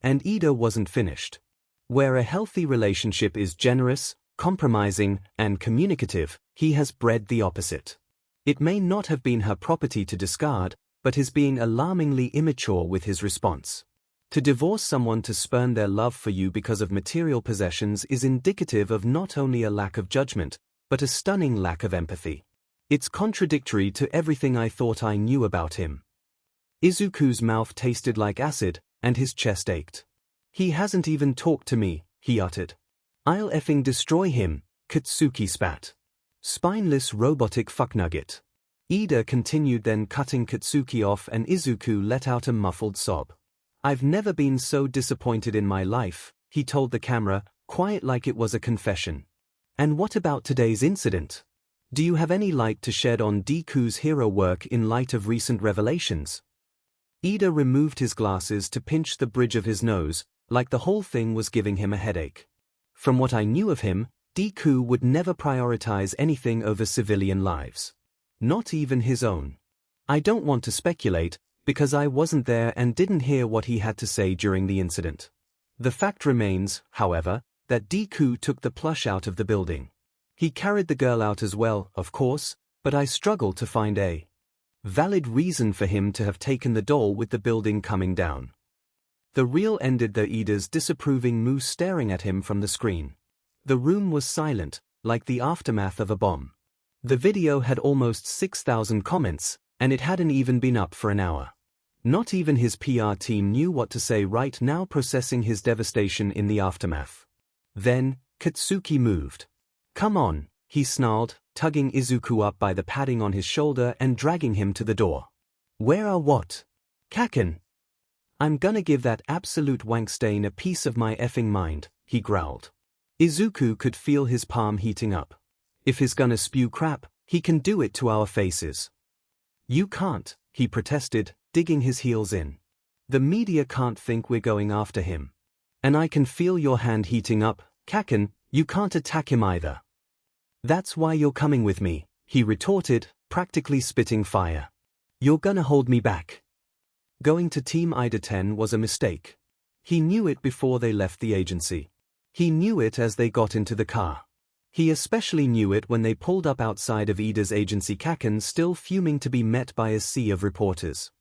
And Ida wasn't finished. Where a healthy relationship is generous, compromising, and communicative, he has bred the opposite. It may not have been her property to discard, but is being alarmingly immature with his response. To divorce someone to spurn their love for you because of material possessions is indicative of not only a lack of judgment, but a stunning lack of empathy. It's contradictory to everything I thought I knew about him. Izuku's mouth tasted like acid, and his chest ached. "He hasn't even talked to me," he uttered. "I'll effing destroy him," Katsuki spat. "Spineless robotic fucknugget." Ida continued, then cutting Katsuki off, and Izuku let out a muffled sob. "I've never been so disappointed in my life," he told the camera, quiet like it was a confession. "And what about today's incident? Do you have any light to shed on Deku's hero work in light of recent revelations?" Ida removed his glasses to pinch the bridge of his nose, like the whole thing was giving him a headache. "From what I knew of him, Deku would never prioritize anything over civilian lives. Not even his own. I don't want to speculate, because I wasn't there and didn't hear what he had to say during the incident. The fact remains, however, that Deku took the plush out of the building. He carried the girl out as well, of course, but I struggle to find a valid reason for him to have taken the doll with the building coming down." The reel ended, the Ida's disapproving moose staring at him from the screen. The room was silent, like the aftermath of a bomb. The video had almost 6,000 comments, and it hadn't even been up for an hour. Not even his PR team knew what to say right now, processing his devastation in the aftermath. Then, Katsuki moved. "Come on," he snarled, tugging Izuku up by the padding on his shoulder and dragging him to the door. "Where are what? Kaken? I'm gonna give that absolute wank stain a piece of my effing mind," he growled. Izuku could feel his palm heating up. If he's gonna spew crap, he can do it to our faces. You can't, he protested, digging his heels in. The media can't think we're going after him. And I can feel your hand heating up, Kaken, you can't attack him either. That's why you're coming with me, he retorted, practically spitting fire. You're gonna hold me back. Going to Team Ida 10 was a mistake. He knew it before they left the agency. He knew it as they got into the car. He especially knew it when they pulled up outside of Ida's agency, Kaken still fuming to be met by a sea of reporters.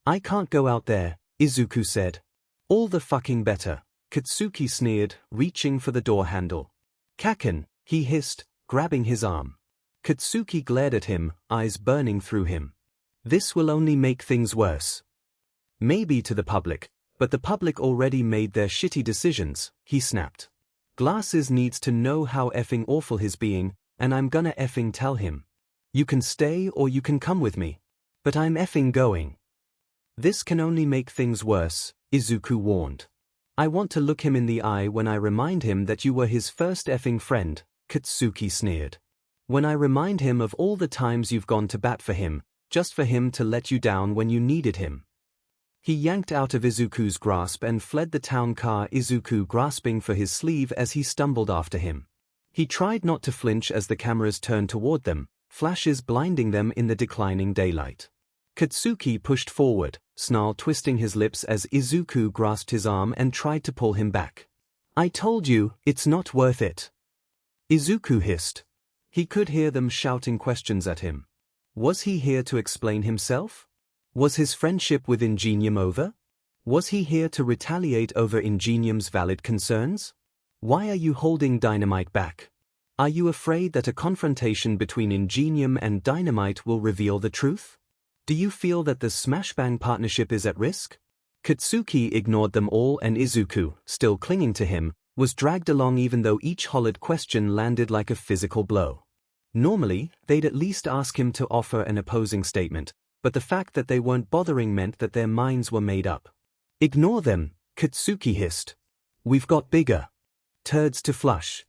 I can't go out there, Izuku said. All the fucking better, Katsuki sneered, reaching for the door handle. Kaken, he hissed, grabbing his arm. Katsuki glared at him, eyes burning through him. This will only make things worse. Maybe to the public, but the public already made their shitty decisions, he snapped. Glasses needs to know how effing awful he's being, and I'm gonna effing tell him. You can stay or you can come with me. But I'm effing going. This can only make things worse, Izuku warned. I want to look him in the eye when I remind him that you were his first effing friend, Katsuki sneered. When I remind him of all the times you've gone to bat for him, just for him to let you down when you needed him. He yanked out of Izuku's grasp and fled the town car, Izuku grasping for his sleeve as he stumbled after him. He tried not to flinch as the cameras turned toward them, flashes blinding them in the declining daylight. Katsuki pushed forward, snarl twisting his lips as Izuku grasped his arm and tried to pull him back. I told you, it's not worth it. Izuku hissed. He could hear them shouting questions at him. Was he here to explain himself? Was his friendship with Ingenium over? Was he here to retaliate over Ingenium's valid concerns? Why are you holding Dynamite back? Are you afraid that a confrontation between Ingenium and Dynamite will reveal the truth? Do you feel that the Smash-Bang partnership is at risk? Katsuki ignored them all, and Izuku, still clinging to him, was dragged along even though each hollered question landed like a physical blow. Normally, they'd at least ask him to offer an opposing statement, but the fact that they weren't bothering meant that their minds were made up. Ignore them, Katsuki hissed. We've got bigger turds to flush.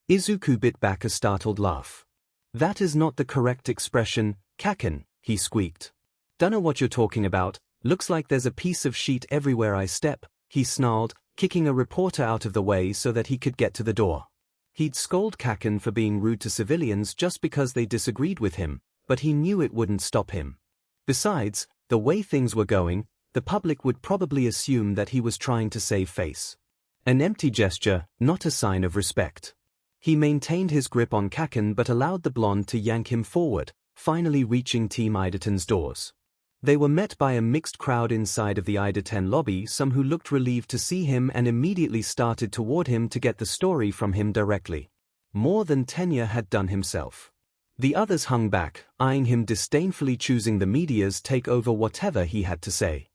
Izuku bit back a startled laugh. That is not the correct expression, Kaken, he squeaked. Dunno what you're talking about, looks like there's a piece of sheet everywhere I step, he snarled, kicking a reporter out of the way so that he could get to the door. He'd scold Kaken for being rude to civilians just because they disagreed with him, but he knew it wouldn't stop him. Besides, the way things were going, the public would probably assume that he was trying to save face. An empty gesture, not a sign of respect. He maintained his grip on Kaken but allowed the blonde to yank him forward, finally reaching Team Ida 10's doors. They were met by a mixed crowd inside of the Ida 10 lobby, some who looked relieved to see him and immediately started toward him to get the story from him directly. More than Tenya had done himself. The others hung back, eyeing him disdainfully, choosing the media's take over whatever he had to say.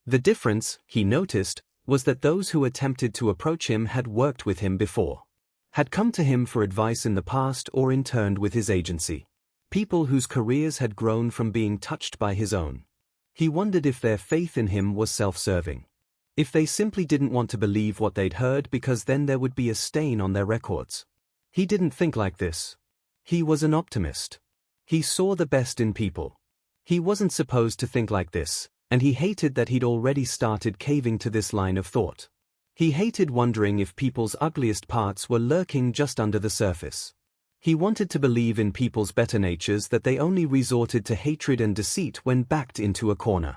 The difference, he noticed, was that those who attempted to approach him had worked with him before. Had come to him for advice in the past or interned with his agency. People whose careers had grown from being touched by his own. He wondered if their faith in him was self-serving. If they simply didn't want to believe what they'd heard because then there would be a stain on their records. He didn't think like this. He was an optimist. He saw the best in people. He wasn't supposed to think like this, and he hated that he'd already started caving to this line of thought. He hated wondering if people's ugliest parts were lurking just under the surface. He wanted to believe in people's better natures, that they only resorted to hatred and deceit when backed into a corner.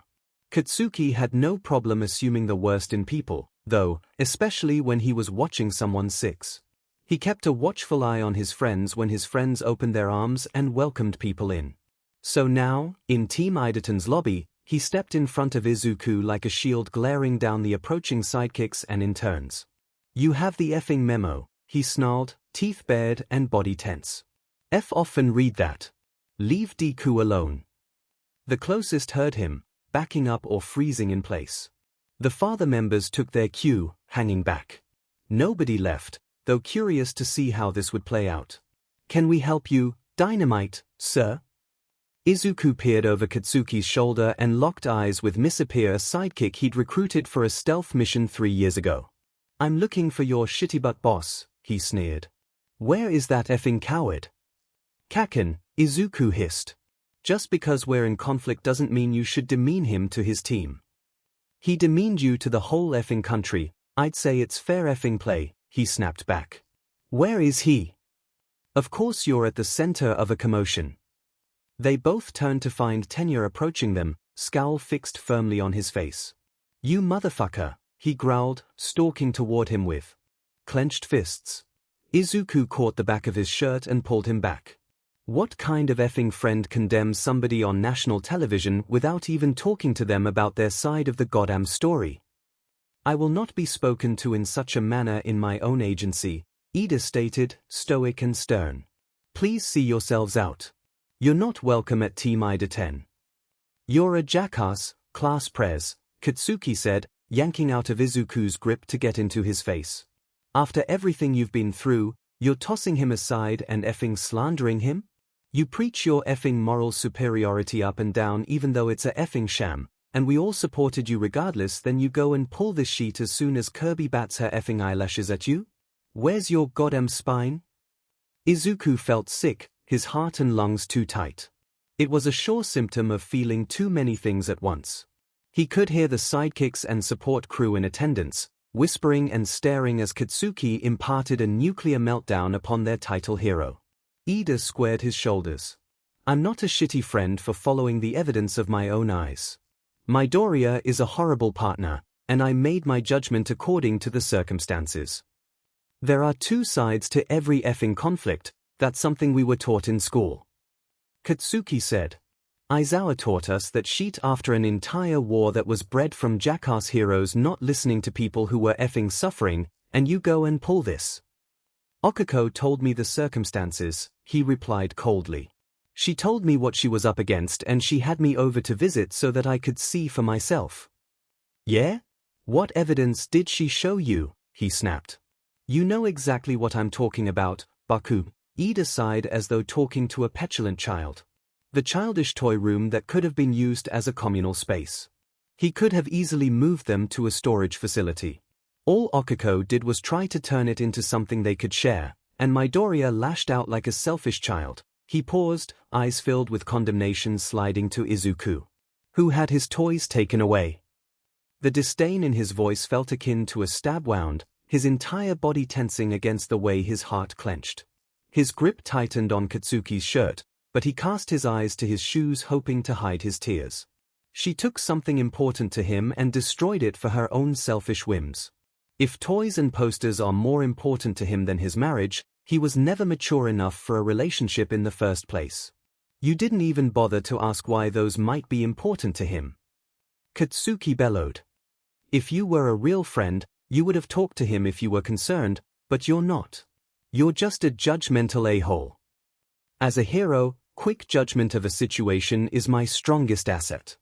Katsuki had no problem assuming the worst in people, though, especially when he was watching someone sick. He kept a watchful eye on his friends when his friends opened their arms and welcomed people in. So now, in Team Ida 10's lobby, he stepped in front of Izuku like a shield, glaring down the approaching sidekicks and interns. You have the effing memo, he snarled, teeth bared and body tense. F off and read that. Leave Deku alone. The closest heard him, backing up or freezing in place. The farther members took their cue, hanging back. Nobody left, though curious to see how this would play out. Can we help you, Dynamite, sir? Izuku peered over Katsuki's shoulder and locked eyes with Misappear, a sidekick he'd recruited for a stealth mission 3 years ago. I'm looking for your shitty butt boss, he sneered. Where is that effing coward? Kaken, Izuku hissed. Just because we're in conflict doesn't mean you should demean him to his team. He demeaned you to the whole effing country. I'd say it's fair effing play, he snapped back. Where is he? Of course you're at the center of a commotion. They both turned to find Tenya approaching them, scowl fixed firmly on his face. You motherfucker, he growled, stalking toward him with clenched fists. Izuku caught the back of his shirt and pulled him back. What kind of effing friend condemns somebody on national television without even talking to them about their side of the goddamn story? I will not be spoken to in such a manner in my own agency, Ida stated, stoic and stern. Please see yourselves out. You're not welcome at Team Ida 10. You're a jackass, class pres, Katsuki said, yanking out of Izuku's grip to get into his face. After everything you've been through, you're tossing him aside and effing slandering him? You preach your effing moral superiority up and down even though it's a effing sham, and we all supported you regardless, then you go and pull this sheet as soon as Kirby bats her effing eyelashes at you? Where's your goddamn spine? Izuku felt sick, his heart and lungs too tight. It was a sure symptom of feeling too many things at once. He could hear the sidekicks and support crew in attendance, whispering and staring as Katsuki imparted a nuclear meltdown upon their title hero. Ida squared his shoulders. I'm not a shitty friend for following the evidence of my own eyes. Midoriya is a horrible partner, and I made my judgment according to the circumstances. There are two sides to every effing conflict, that's something we were taught in school. Katsuki said. Aizawa taught us that shit after an entire war that was bred from jackass heroes not listening to people who were effing suffering, and you go and pull this. Okako told me the circumstances, he replied coldly. She told me what she was up against and she had me over to visit so that I could see for myself. Yeah? What evidence did she show you? He snapped. You know exactly what I'm talking about, Baku. Ida sighed as though talking to a petulant child. The childish toy room that could have been used as a communal space. He could have easily moved them to a storage facility. All Okako did was try to turn it into something they could share, and Midoriya lashed out like a selfish child. He paused, eyes filled with condemnation sliding to Izuku, who had his toys taken away. The disdain in his voice felt akin to a stab wound, his entire body tensing against the way his heart clenched. His grip tightened on Katsuki's shirt, but he cast his eyes to his shoes hoping to hide his tears. She took something important to him and destroyed it for her own selfish whims. If toys and posters are more important to him than his marriage, he was never mature enough for a relationship in the first place. You didn't even bother to ask why those might be important to him. Katsuki bellowed. If you were a real friend, you would have talked to him if you were concerned, but you're not. You're just a judgmental a-hole. As a hero, quick judgment of a situation is my strongest asset.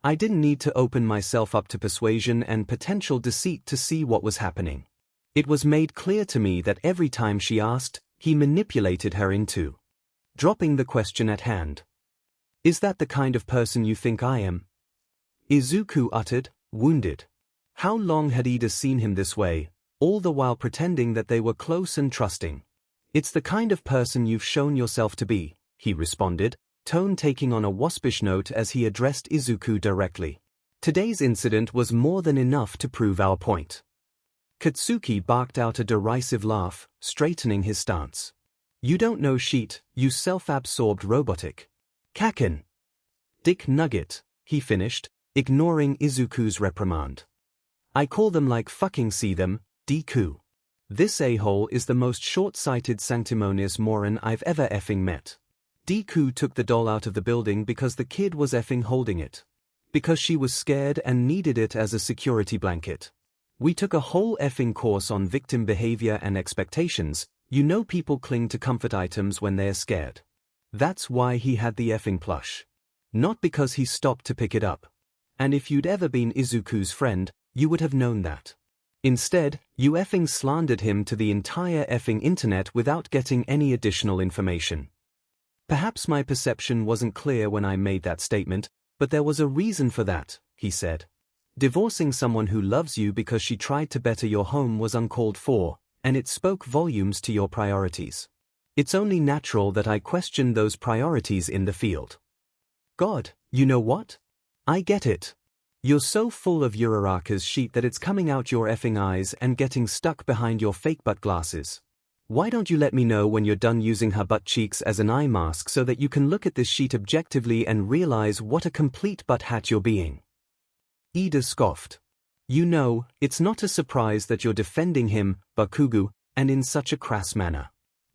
I didn't need to open myself up to persuasion and potential deceit to see what was happening. It was made clear to me that every time she asked, he manipulated her into dropping the question at hand. Is that the kind of person you think I am? Izuku uttered, wounded. How long had Ida seen him this way, all the while pretending that they were close and trusting? It's the kind of person you've shown yourself to be, he responded, tone taking on a waspish note as he addressed Izuku directly. Today's incident was more than enough to prove our point. Katsuki barked out a derisive laugh, straightening his stance. You don't know shit, you self-absorbed robotic. Kaken. Dick Nugget, he finished, ignoring Izuku's reprimand. I call them like fucking see them, Deku. This a-hole is the most short-sighted sanctimonious moron I've ever effing met. Deku took the doll out of the building because the kid was effing holding it. Because she was scared and needed it as a security blanket. We took a whole effing course on victim behavior and expectations. You know people cling to comfort items when they're scared. That's why he had the effing plush. Not because he stopped to pick it up. And if you'd ever been Izuku's friend, you would have known that. Instead, you effing slandered him to the entire effing internet without getting any additional information. Perhaps my perception wasn't clear when I made that statement, but there was a reason for that, he said. Divorcing someone who loves you because she tried to better your home was uncalled for, and it spoke volumes to your priorities. It's only natural that I question those priorities in the field. God, you know what? I get it. You're so full of Uraraka's sheet that it's coming out your effing eyes and getting stuck behind your fake butt glasses. Why don't you let me know when you're done using her butt cheeks as an eye mask so that you can look at this sheet objectively and realize what a complete butt hat you're being? Ida scoffed. You know, it's not a surprise that you're defending him, Bakugo, and in such a crass manner.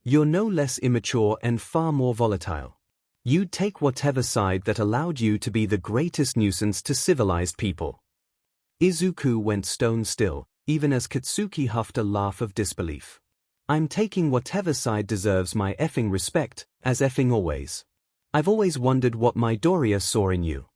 You're no less immature and far more volatile. You'd take whatever side that allowed you to be the greatest nuisance to civilized people. Izuku went stone still, even as Katsuki huffed a laugh of disbelief. I'm taking whatever side deserves my effing respect, as effing always. I've always wondered what Midoriya saw in you.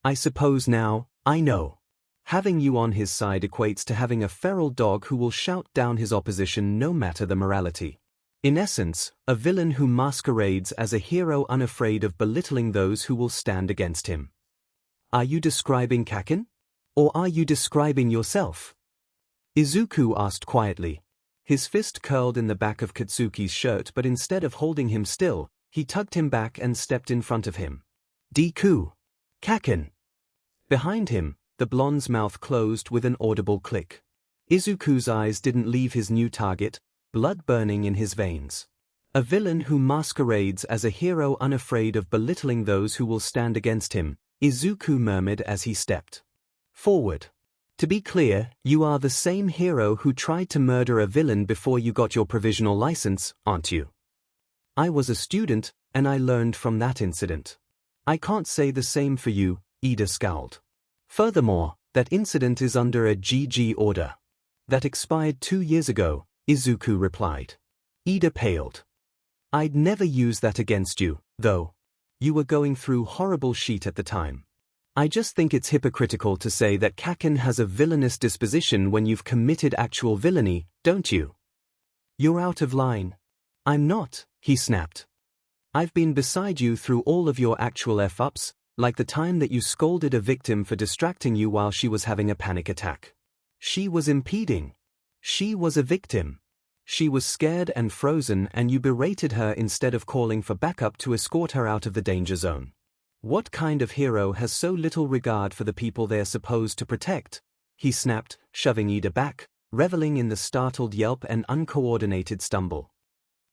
I suppose now, I know. Having you on his side equates to having a feral dog who will shout down his opposition no matter the morality. In essence, a villain who masquerades as a hero unafraid of belittling those who will stand against him. Are you describing Kaken? Or are you describing yourself? Izuku asked quietly. His fist curled in the back of Katsuki's shirt, but instead of holding him still, he tugged him back and stepped in front of him. Deku. Kaken. Behind him, the blonde's mouth closed with an audible click. Izuku's eyes didn't leave his new target, blood burning in his veins. A villain who masquerades as a hero unafraid of belittling those who will stand against him, Izuku murmured as he stepped forward. To be clear, you are the same hero who tried to murder a villain before you got your provisional license, aren't you? I was a student, and I learned from that incident. I can't say the same for you, Ida scowled. Furthermore, that incident is under a GG order. That expired 2 years ago, Izuku replied. Ida paled. I'd never use that against you, though. You were going through horrible shit at the time. I just think it's hypocritical to say that Kaken has a villainous disposition when you've committed actual villainy, don't you? You're out of line. I'm not, he snapped. I've been beside you through all of your actual F-ups, like the time that you scolded a victim for distracting you while she was having a panic attack. She was impeding. She was a victim. She was scared and frozen and you berated her instead of calling for backup to escort her out of the danger zone. What kind of hero has so little regard for the people they're supposed to protect? He snapped, shoving Ida back, reveling in the startled yelp and uncoordinated stumble.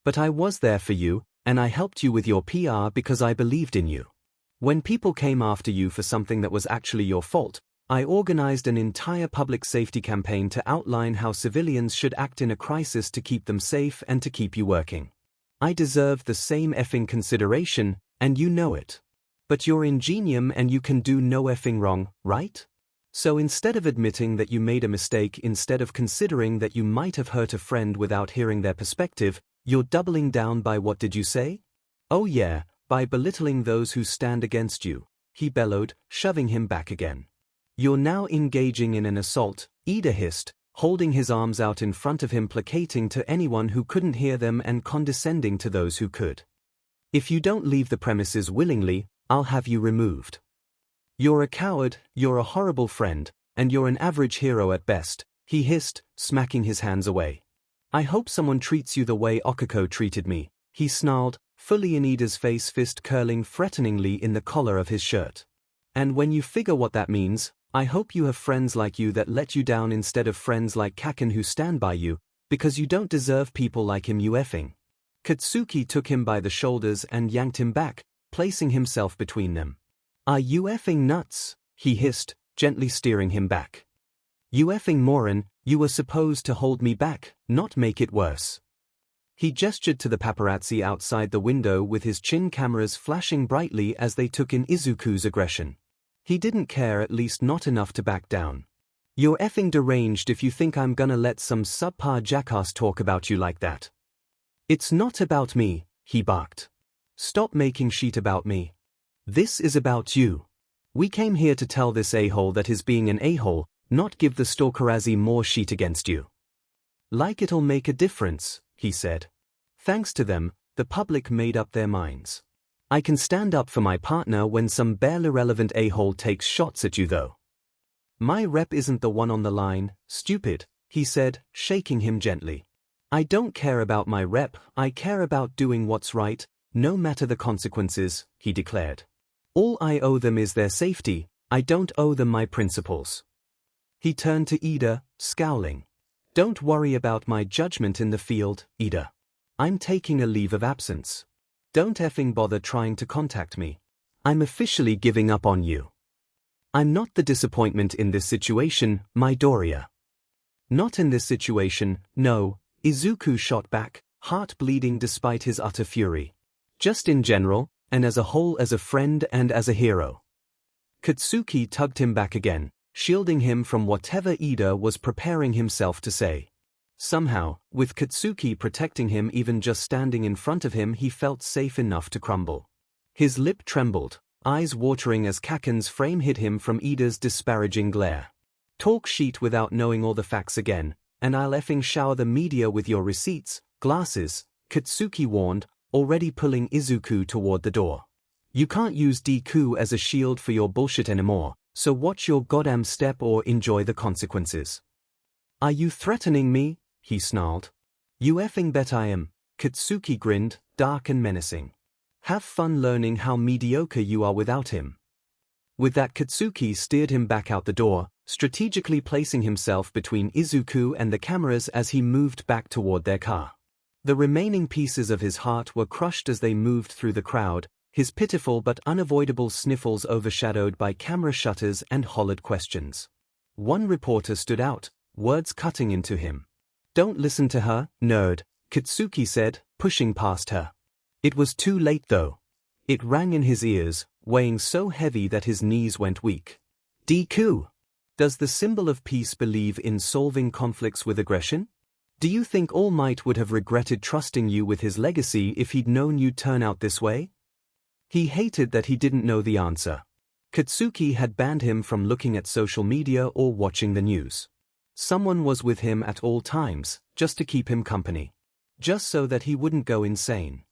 But I was there for you, and I helped you with your PR because I believed in you. When people came after you for something that was actually your fault, I organized an entire public safety campaign to outline how civilians should act in a crisis to keep them safe and to keep you working. I deserve the same effing consideration, and you know it. But you're ingenium and you can do no effing wrong, right? So instead of admitting that you made a mistake, instead of considering that you might have hurt a friend without hearing their perspective, you're doubling down by what did you say? Oh yeah, by belittling those who stand against you, he bellowed, shoving him back again. You're now engaging in an assault, Ida hissed, holding his arms out in front of him, placating to anyone who couldn't hear them and condescending to those who could. If you don't leave the premises willingly, I'll have you removed. You're a coward, you're a horrible friend, and you're an average hero at best, he hissed, smacking his hands away. I hope someone treats you the way Okako treated me, he snarled, fully in Ida's face, fist curling threateningly in the collar of his shirt. And when you figure what that means, I hope you have friends like you that let you down instead of friends like Kaken who stand by you, because you don't deserve people like him, you effing. Katsuki took him by the shoulders and yanked him back, placing himself between them. Are you effing nuts? He hissed, gently steering him back. You effing moron, you were supposed to hold me back, not make it worse. He gestured to the paparazzi outside the window with his chin cameras flashing brightly as they took in Izuku's aggression. He didn't care, at least not enough to back down. You're effing deranged if you think I'm gonna let some subpar jackass talk about you like that. It's not about me, he barked. Stop making shit about me. This is about you. We came here to tell this a-hole that is being an a-hole, not give the stalkerazzi more shit against you. Like it'll make a difference, he said. Thanks to them, the public made up their minds. I can stand up for my partner when some bare irrelevant a-hole takes shots at you though. My rep isn't the one on the line, stupid, he said, shaking him gently. I don't care about my rep, I care about doing what's right, no matter the consequences, he declared. All I owe them is their safety, I don't owe them my principles. He turned to Ida, scowling. Don't worry about my judgment in the field, Ida. I'm taking a leave of absence. Don't effing bother trying to contact me. I'm officially giving up on you. I'm not the disappointment in this situation, Midoriya. Not in this situation, no, Izuku shot back, heart bleeding despite his utter fury. Just in general, and as a whole, as a friend and as a hero. Katsuki tugged him back again, shielding him from whatever Ida was preparing himself to say. Somehow, with Katsuki protecting him, even just standing in front of him, he felt safe enough to crumble. His lip trembled, eyes watering as Kaken's frame hid him from Ida's disparaging glare. Talk sheet without knowing all the facts again, and I'll effing shower the media with your receipts, glasses, Katsuki warned, already pulling Izuku toward the door. You can't use Deku as a shield for your bullshit anymore, so watch your goddamn step or enjoy the consequences. Are you threatening me? He snarled. You effing bet I am, Katsuki grinned, dark and menacing. Have fun learning how mediocre you are without him. With that, Katsuki steered him back out the door, strategically placing himself between Izuku and the cameras as he moved back toward their car. The remaining pieces of his heart were crushed as they moved through the crowd, his pitiful but unavoidable sniffles overshadowed by camera shutters and hollered questions. One reporter stood out, words cutting into him. Don't listen to her, nerd, Katsuki said, pushing past her. It was too late though. It rang in his ears, weighing so heavy that his knees went weak. Deku! Does the symbol of peace believe in solving conflicts with aggression? Do you think All Might would have regretted trusting you with his legacy if he'd known you'd turn out this way? He hated that he didn't know the answer. Katsuki had banned him from looking at social media or watching the news. Someone was with him at all times, just to keep him company. Just so that he wouldn't go insane.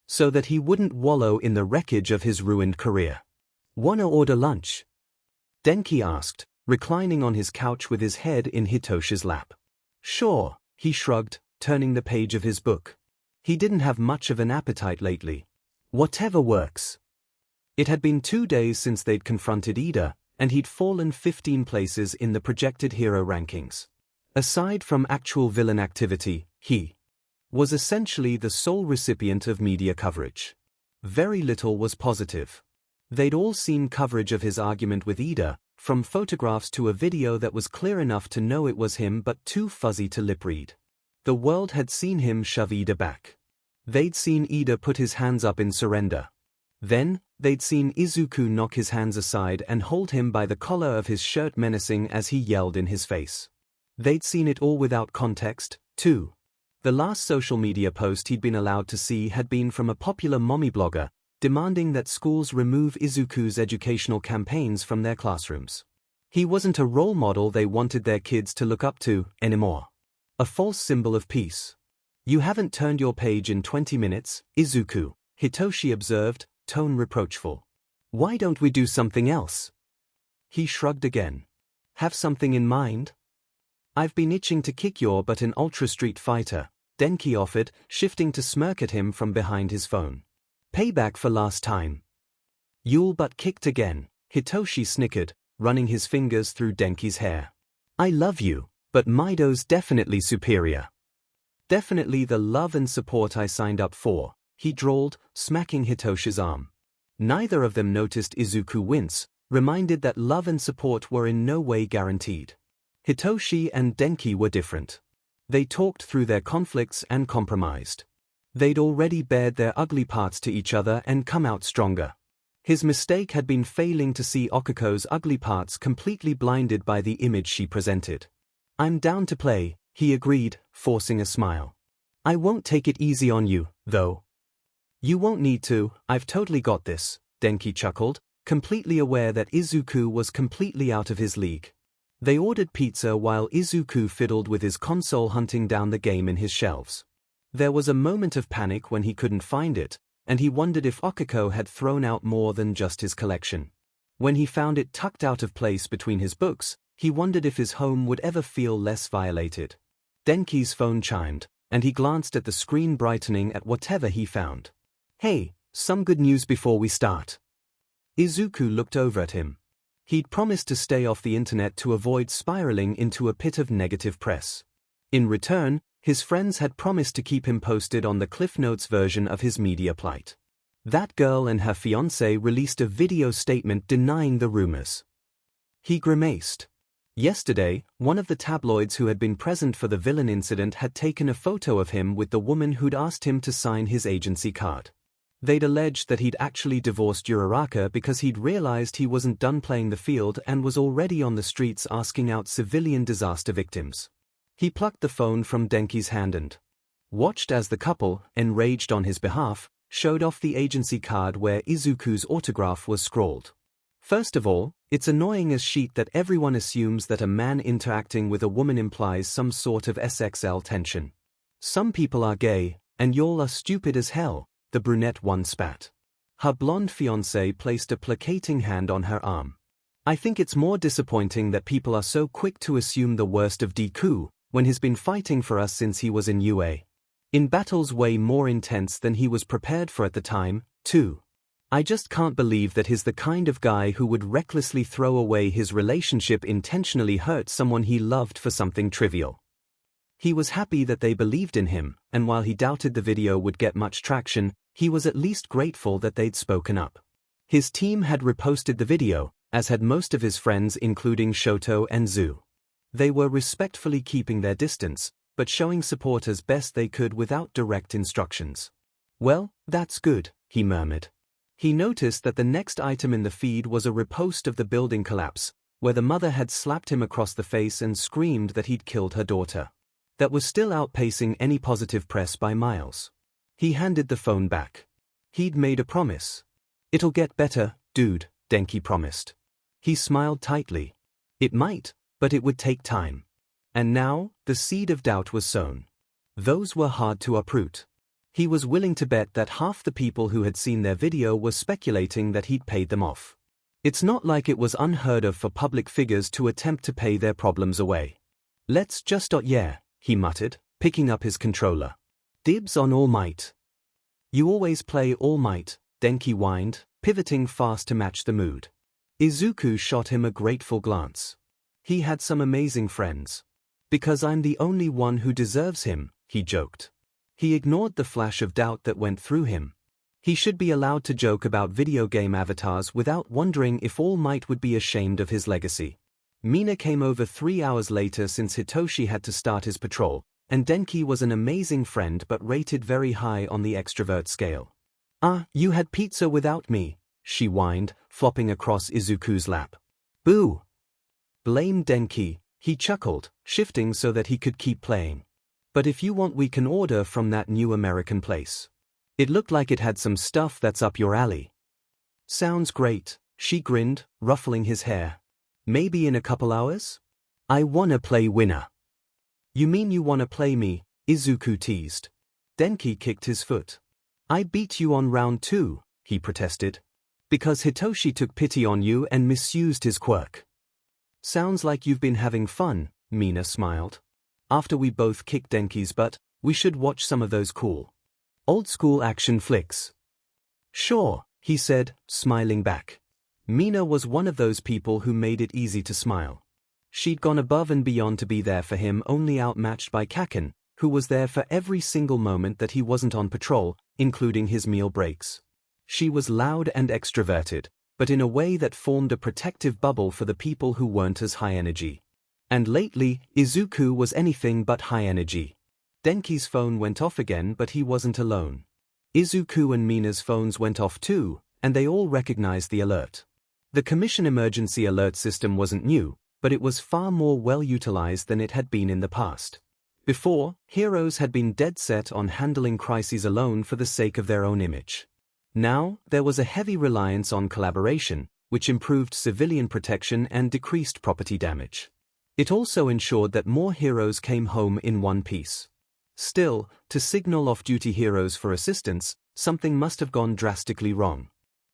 So that he wouldn't wallow in the wreckage of his ruined career. Wanna order lunch? Denki asked, reclining on his couch with his head in Hitoshi's lap. Sure, he shrugged, turning the page of his book. He didn't have much of an appetite lately. Whatever works. It had been 2 days since they'd confronted Ida, and he'd fallen 15 places in the projected hero rankings. Aside from actual villain activity, he was essentially the sole recipient of media coverage. Very little was positive. They'd all seen coverage of his argument with Ida, from photographs to a video that was clear enough to know it was him but too fuzzy to lip read. The world had seen him shove Ida back. They'd seen Ida put his hands up in surrender. Then, they'd seen Izuku knock his hands aside and hold him by the collar of his shirt menacing as he yelled in his face. They'd seen it all without context, too. The last social media post he'd been allowed to see had been from a popular mommy blogger, demanding that schools remove Izuku's educational campaigns from their classrooms. He wasn't a role model they wanted their kids to look up to anymore. A false symbol of peace. You haven't turned your page in 20 minutes, Izuku, Hitoshi observed, tone reproachful. Why don't we do something else? He shrugged again. Have something in mind? I've been itching to kick your butt in Ultra Street Fighter, Denki offered, shifting to smirk at him from behind his phone. Payback for last time. You'll but kicked again, Hitoshi snickered, running his fingers through Denki's hair. I love you, but Mido's definitely superior. Definitely the love and support I signed up for, he drawled, smacking Hitoshi's arm. Neither of them noticed Izuku wince, reminded that love and support were in no way guaranteed. Hitoshi and Denki were different. They talked through their conflicts and compromised. They'd already bared their ugly parts to each other and come out stronger. His mistake had been failing to see Okuko's ugly parts, completely blinded by the image she presented. I'm down to play, he agreed, forcing a smile. I won't take it easy on you, though. You won't need to, I've totally got this, Denki chuckled, completely aware that Izuku was completely out of his league. They ordered pizza while Izuku fiddled with his console, hunting down the game in his shelves. There was a moment of panic when he couldn't find it, and he wondered if Okuko had thrown out more than just his collection. When he found it tucked out of place between his books, he wondered if his home would ever feel less violated. Denki's phone chimed, and he glanced at the screen brightening at whatever he found. Hey, some good news before we start. Izuku looked over at him. He'd promised to stay off the internet to avoid spiraling into a pit of negative press. In return, his friends had promised to keep him posted on the Cliff Notes version of his media plight. That girl and her fiancé released a video statement denying the rumors. He grimaced. Yesterday, one of the tabloids who had been present for the villain incident had taken a photo of him with the woman who'd asked him to sign his agency card. They'd alleged that he'd actually divorced Uraraka because he'd realized he wasn't done playing the field and was already on the streets asking out civilian disaster victims. He plucked the phone from Denki's hand and watched as the couple, enraged on his behalf, showed off the agency card where Izuku's autograph was scrawled. First of all, it's annoying as shit that everyone assumes that a man interacting with a woman implies some sort of SXL tension. Some people are gay, and y'all are stupid as hell, the brunette one spat. Her blonde fiancé placed a placating hand on her arm. I think it's more disappointing that people are so quick to assume the worst of Deku, when he's been fighting for us since he was in UA. In battles way more intense than he was prepared for at the time, too. I just can't believe that he's the kind of guy who would recklessly throw away his relationship intentionally hurt someone he loved for something trivial. He was happy that they believed in him, and while he doubted the video would get much traction, he was at least grateful that they'd spoken up. His team had reposted the video, as had most of his friends including Shoto and Zu. They were respectfully keeping their distance, but showing support as best they could without direct instructions. Well, that's good, he murmured. He noticed that the next item in the feed was a repost of the building collapse, where the mother had slapped him across the face and screamed that he'd killed her daughter. That was still outpacing any positive press by miles. He handed the phone back. He'd made a promise. It'll get better, dude, Denki promised. He smiled tightly. It might, but it would take time. And now, the seed of doubt was sown. Those were hard to uproot. He was willing to bet that half the people who had seen their video were speculating that he'd paid them off. It's not like it was unheard of for public figures to attempt to pay their problems away. Let's just yeah, he muttered, picking up his controller. Dibs on All Might. You always play All Might, Denki whined, pivoting fast to match the mood. Izuku shot him a grateful glance. He had some amazing friends. Because I'm the only one who deserves him, he joked. He ignored the flash of doubt that went through him. He should be allowed to joke about video game avatars without wondering if All Might would be ashamed of his legacy. Mina came over 3 hours later since Hitoshi had to start his patrol, and Denki was an amazing friend but rated very high on the extrovert scale. You had pizza without me, she whined, flopping across Izuku's lap. Boo! Blame Denki, he chuckled, shifting so that he could keep playing. But if you want we can order from that new American place. It looked like it had some stuff that's up your alley. Sounds great, she grinned, ruffling his hair. Maybe in a couple hours? I wanna play winner. You mean you wanna play me? Izuku teased. Denki kicked his foot. I beat you on round 2, he protested. Because Hitoshi took pity on you and misused his quirk. Sounds like you've been having fun, Mina smiled. After we both kicked Denki's butt, we should watch some of those cool, old-school action flicks. Sure, he said, smiling back. Mina was one of those people who made it easy to smile. She'd gone above and beyond to be there for him, only outmatched by Kaken, who was there for every single moment that he wasn't on patrol, including his meal breaks. She was loud and extroverted, but in a way that formed a protective bubble for the people who weren't as high energy. And lately, Izuku was anything but high energy. Denki's phone went off again, but he wasn't alone. Izuku and Mina's phones went off too, and they all recognized the alert. The Commission emergency alert system wasn't new, but it was far more well-utilized than it had been in the past. Before, heroes had been dead set on handling crises alone for the sake of their own image. Now, there was a heavy reliance on collaboration, which improved civilian protection and decreased property damage. It also ensured that more heroes came home in one piece. Still, to signal off-duty heroes for assistance, something must have gone drastically wrong.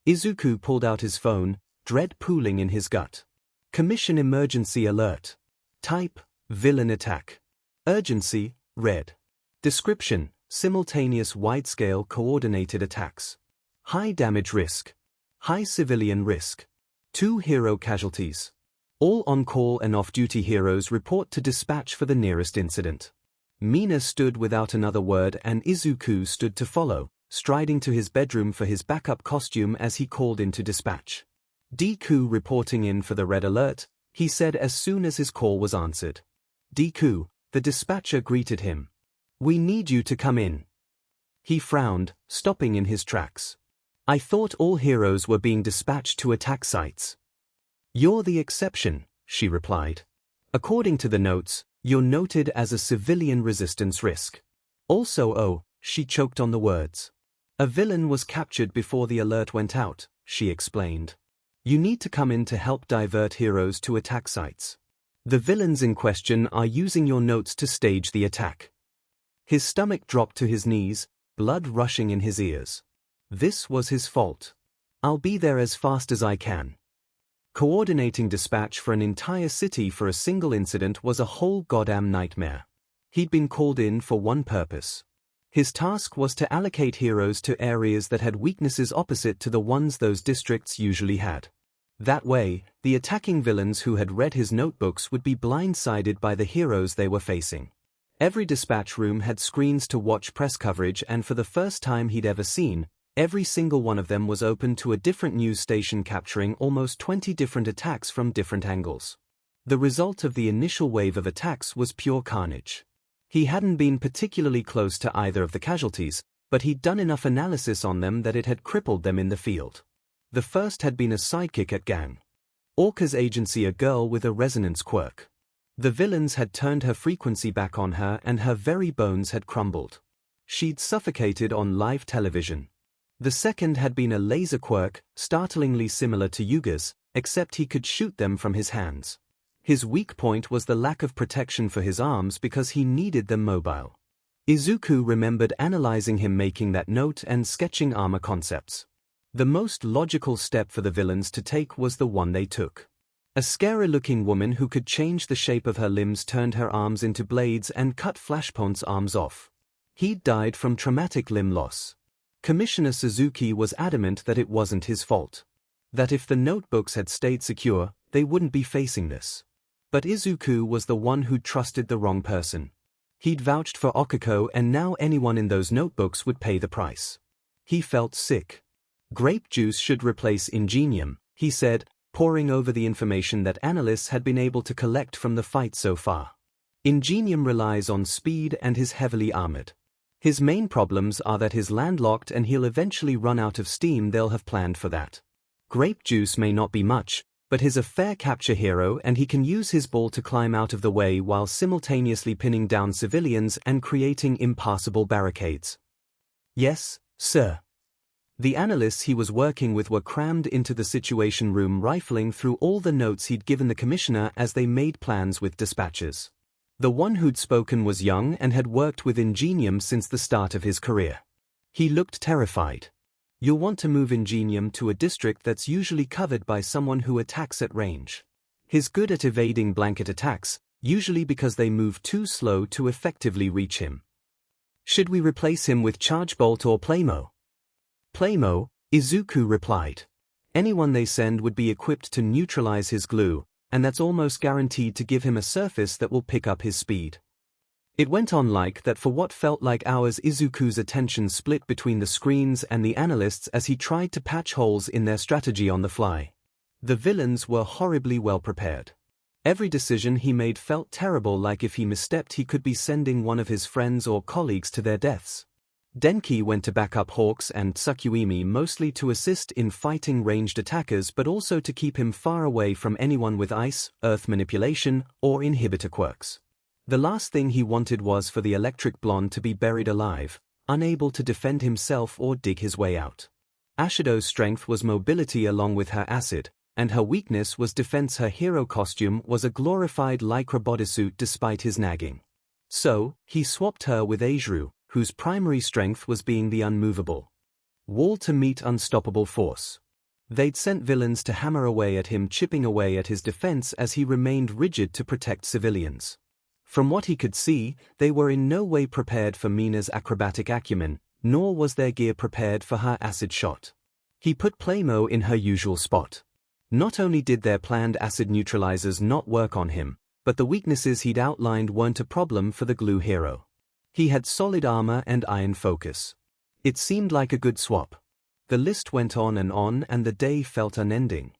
Izuku pulled out his phone, dread pooling in his gut. Commission emergency alert. Type, villain attack. Urgency, red. Description: simultaneous wide-scale coordinated attacks. High damage risk. High civilian risk. 2 hero casualties. All on-call and off-duty heroes report to dispatch for the nearest incident. Mina stood without another word and Izuku stood to follow, striding to his bedroom for his backup costume as he called into dispatch. Deku reporting in for the red alert, he said as soon as his call was answered. Deku, the dispatcher greeted him. We need you to come in. He frowned, stopping in his tracks. I thought all heroes were being dispatched to attack sites. You're the exception, she replied. According to the notes, you're noted as a civilian resistance risk. Also, she choked on the words. A villain was captured before the alert went out, she explained. You need to come in to help divert heroes to attack sites. The villains in question are using your notes to stage the attack. His stomach dropped to his knees, blood rushing in his ears. This was his fault. I'll be there as fast as I can. Coordinating dispatch for an entire city for a single incident was a whole goddamn nightmare. He'd been called in for one purpose. His task was to allocate heroes to areas that had weaknesses opposite to the ones those districts usually had. That way, the attacking villains who had read his notebooks would be blindsided by the heroes they were facing. Every dispatch room had screens to watch press coverage, and for the first time he'd ever seen, every single one of them was open to a different news station capturing almost 20 different attacks from different angles. The result of the initial wave of attacks was pure carnage. He hadn't been particularly close to either of the casualties, but he'd done enough analysis on them that it had crippled them in the field. The first had been a sidekick at Gang Orca's agency, a girl with a resonance quirk. The villains had turned her frequency back on her and her very bones had crumbled. She'd suffocated on live television. The second had been a laser quirk, startlingly similar to Yuga's, except he could shoot them from his hands. His weak point was the lack of protection for his arms because he needed them mobile. Izuku remembered analyzing him making that note and sketching armor concepts. The most logical step for the villains to take was the one they took. A scary-looking woman who could change the shape of her limbs turned her arms into blades and cut Flashpoint's arms off. He'd died from traumatic limb loss. Commissioner Suzuki was adamant that it wasn't his fault. That if the notebooks had stayed secure, they wouldn't be facing this. But Izuku was the one who'd trusted the wrong person. He'd vouched for Okako, and now anyone in those notebooks would pay the price. He felt sick. Grape juice should replace ingenium, he said, poring over the information that analysts had been able to collect from the fight so far. Ingenium relies on speed and is heavily armored. His main problems are that he's landlocked and he'll eventually run out of steam. They'll have planned for that. Grape juice may not be much, but he's a fair capture hero and he can use his ball to climb out of the way while simultaneously pinning down civilians and creating impassable barricades. Yes, sir. The analysts he was working with were crammed into the Situation Room, rifling through all the notes he'd given the commissioner as they made plans with dispatchers. The one who'd spoken was young and had worked with Ingenium since the start of his career. He looked terrified. You'll want to move Ingenium to a district that's usually covered by someone who attacks at range. He's good at evading blanket attacks, usually because they move too slow to effectively reach him. Should we replace him with Charge Bolt or Playmo? Playmo, Izuku replied. Anyone they send would be equipped to neutralize his glue, and that's almost guaranteed to give him a surface that will pick up his speed. It went on like that for what felt like hours. Izuku's attention split between the screens and the analysts as he tried to patch holes in their strategy on the fly. The villains were horribly well prepared. Every decision he made felt terrible, like if he misstepped he could be sending one of his friends or colleagues to their deaths. Denki went to back up Hawks and Tsukuyomi, mostly to assist in fighting ranged attackers but also to keep him far away from anyone with ice, earth manipulation, or inhibitor quirks. The last thing he wanted was for the electric blonde to be buried alive, unable to defend himself or dig his way out. Ashido's strength was mobility along with her acid, and her weakness was defense. Her hero costume was a glorified lycra bodysuit despite his nagging. So, he swapped her with Aizuru, whose primary strength was being the unmovable wall to meet unstoppable force. They'd sent villains to hammer away at him, chipping away at his defense as he remained rigid to protect civilians. From what he could see, they were in no way prepared for Mina's acrobatic acumen, nor was their gear prepared for her acid shot. He put Playmo in her usual spot. Not only did their planned acid neutralizers not work on him, but the weaknesses he'd outlined weren't a problem for the glue hero. He had solid armor and iron focus. It seemed like a good swap. The list went on and the day felt unending.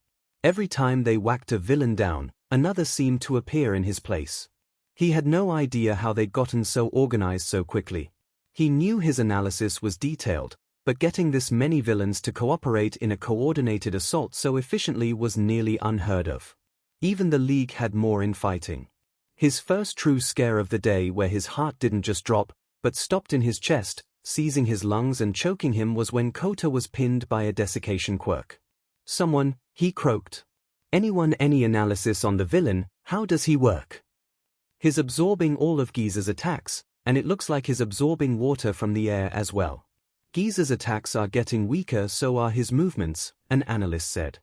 Every time they whacked a villain down, another seemed to appear in his place. He had no idea how they'd gotten so organized so quickly. He knew his analysis was detailed, but getting this many villains to cooperate in a coordinated assault so efficiently was nearly unheard of. Even the League had more infighting. His first true scare of the day, where his heart didn't just drop, but stopped in his chest, seizing his lungs and choking him, was when Kota was pinned by a desiccation quirk. "Someone," he croaked. "Anyone, any analysis on the villain? How does he work?" "He's absorbing all of Giza's attacks, and it looks like he's absorbing water from the air as well. Giza's attacks are getting weaker, so are his movements," an analyst said.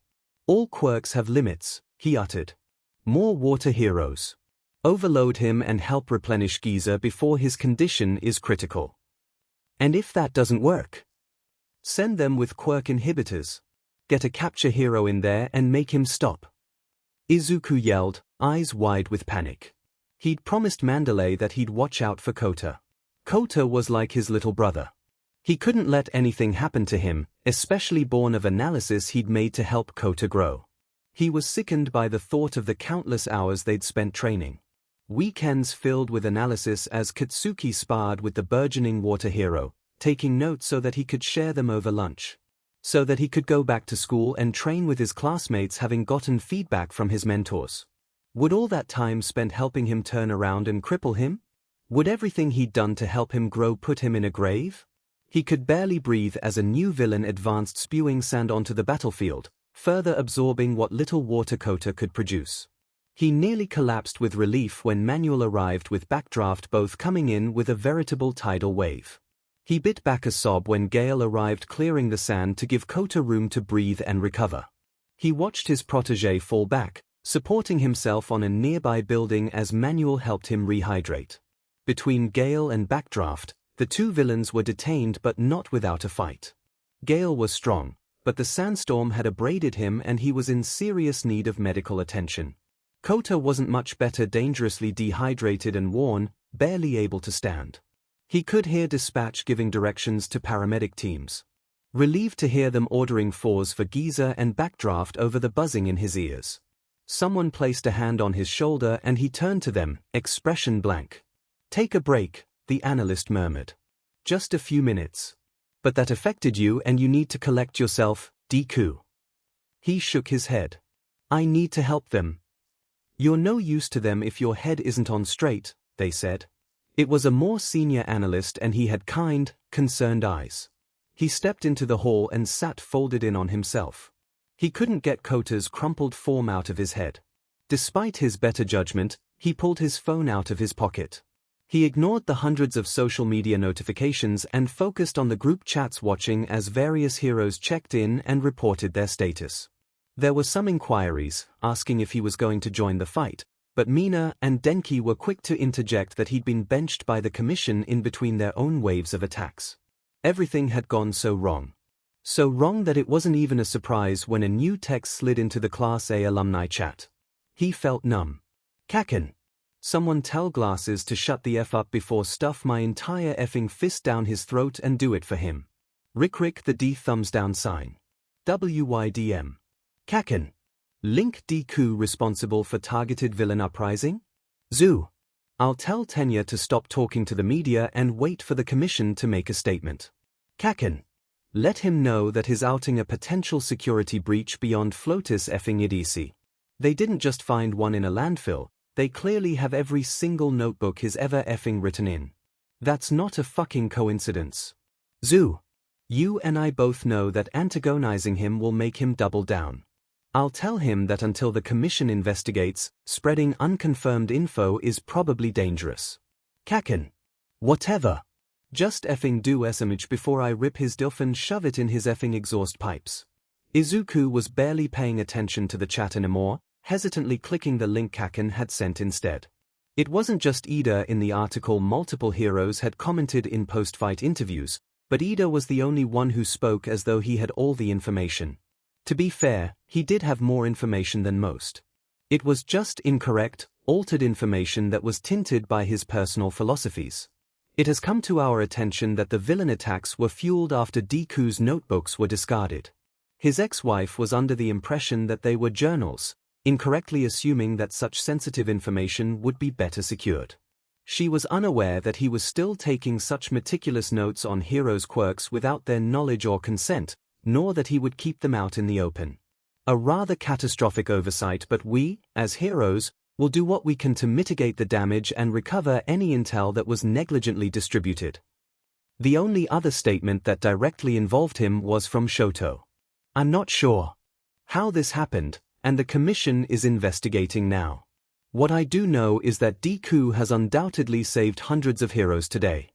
"All quirks have limits," he uttered. "More water heroes. Overload him and help replenish Giza before his condition is critical. And if that doesn't work, send them with quirk inhibitors. Get a capture hero in there and make him stop." Izuku yelled, eyes wide with panic. He'd promised Mandalay that he'd watch out for Kota. Kota was like his little brother. He couldn't let anything happen to him, especially born of analysis he'd made to help Kota grow. He was sickened by the thought of the countless hours they'd spent training. Weekends filled with analysis as Katsuki sparred with the burgeoning water hero, taking notes so that he could share them over lunch. So that he could go back to school and train with his classmates, having gotten feedback from his mentors. Would all that time spent helping him turn around and cripple him? Would everything he'd done to help him grow put him in a grave? He could barely breathe as a new villain advanced, spewing sand onto the battlefield, further absorbing what little water Kota could produce. He nearly collapsed with relief when Manuel arrived with Backdraft both coming in with a veritable tidal wave. He bit back a sob when Gale arrived, clearing the sand to give Kota room to breathe and recover. He watched his protégé fall back, supporting himself on a nearby building as Manuel helped him rehydrate. Between Gale and Backdraft, the two villains were detained but not without a fight. Gale was strong, but the sandstorm had abraded him and he was in serious need of medical attention. Kota wasn't much better, dangerously dehydrated and worn, barely able to stand. He could hear dispatch giving directions to paramedic teams. Relieved to hear them ordering fours for Giza and Backdraft over the buzzing in his ears. Someone placed a hand on his shoulder and he turned to them, expression blank. "Take a break," the analyst murmured. "Just a few minutes. But that affected you and you need to collect yourself, Deku." He shook his head. "I need to help them." "You're no use to them if your head isn't on straight," they said. It was a more senior analyst and he had kind, concerned eyes. He stepped into the hall and sat folded in on himself. He couldn't get Kota's crumpled form out of his head. Despite his better judgment, he pulled his phone out of his pocket. He ignored the hundreds of social media notifications and focused on the group chats, watching as various heroes checked in and reported their status. There were some inquiries, asking if he was going to join the fight, but Mina and Denki were quick to interject that he'd been benched by the commission in between their own waves of attacks. Everything had gone so wrong. So wrong that it wasn't even a surprise when a new text slid into the Class A alumni chat. He felt numb. "Kaken. Someone tell Glasses to shut the F up before stuff my entire effing fist down his throat and do it for him. Rick the D thumbs down sign. WYDM. Kaken. Link Deku responsible for targeted villain uprising? Zoo. I'll tell Tenya to stop talking to the media and wait for the commission to make a statement. Kaken. Let him know that he's outing a potential security breach beyond Flotus effing idiocy. They didn't just find one in a landfill, they clearly have every single notebook he's ever effing written in. That's not a fucking coincidence. Zoo. You and I both know that antagonizing him will make him double down. I'll tell him that until the commission investigates, spreading unconfirmed info is probably dangerous. Kaken. Whatever. Just effing do SMH before I rip his dilf and shove it in his effing exhaust pipes. Izuku was barely paying attention to the chat anymore, hesitantly clicking the link Kaken had sent instead. It wasn't just Ida. In the article, multiple heroes had commented in post-fight interviews, but Ida was the only one who spoke as though he had all the information. To be fair, he did have more information than most. It was just incorrect, altered information that was tinted by his personal philosophies. It has come to our attention that the villain attacks were fueled after Deku's notebooks were discarded. His ex-wife was under the impression that they were journals, incorrectly assuming that such sensitive information would be better secured. She was unaware that he was still taking such meticulous notes on heroes' quirks without their knowledge or consent, nor that he would keep them out in the open. A rather catastrophic oversight, but we, as heroes, will do what we can to mitigate the damage and recover any intel that was negligently distributed. The only other statement that directly involved him was from Shoto. I'm not sure how this happened, and the commission is investigating now. What I do know is that Deku has undoubtedly saved hundreds of heroes today.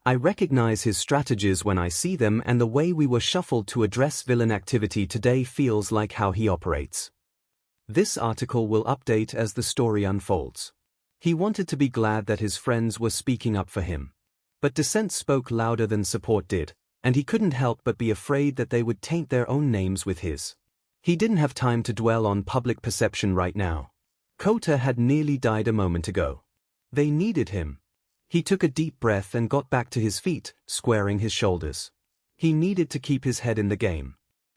I recognize his strategies when I see them, and the way we were shuffled to address villain activity today feels like how he operates. This article will update as the story unfolds. He wanted to be glad that his friends were speaking up for him. But dissent spoke louder than support did, and he couldn't help but be afraid that they would taint their own names with his. He didn't have time to dwell on public perception right now. Kota had nearly died a moment ago. They needed him. He took a deep breath and got back to his feet, squaring his shoulders. He needed to keep his head in the game.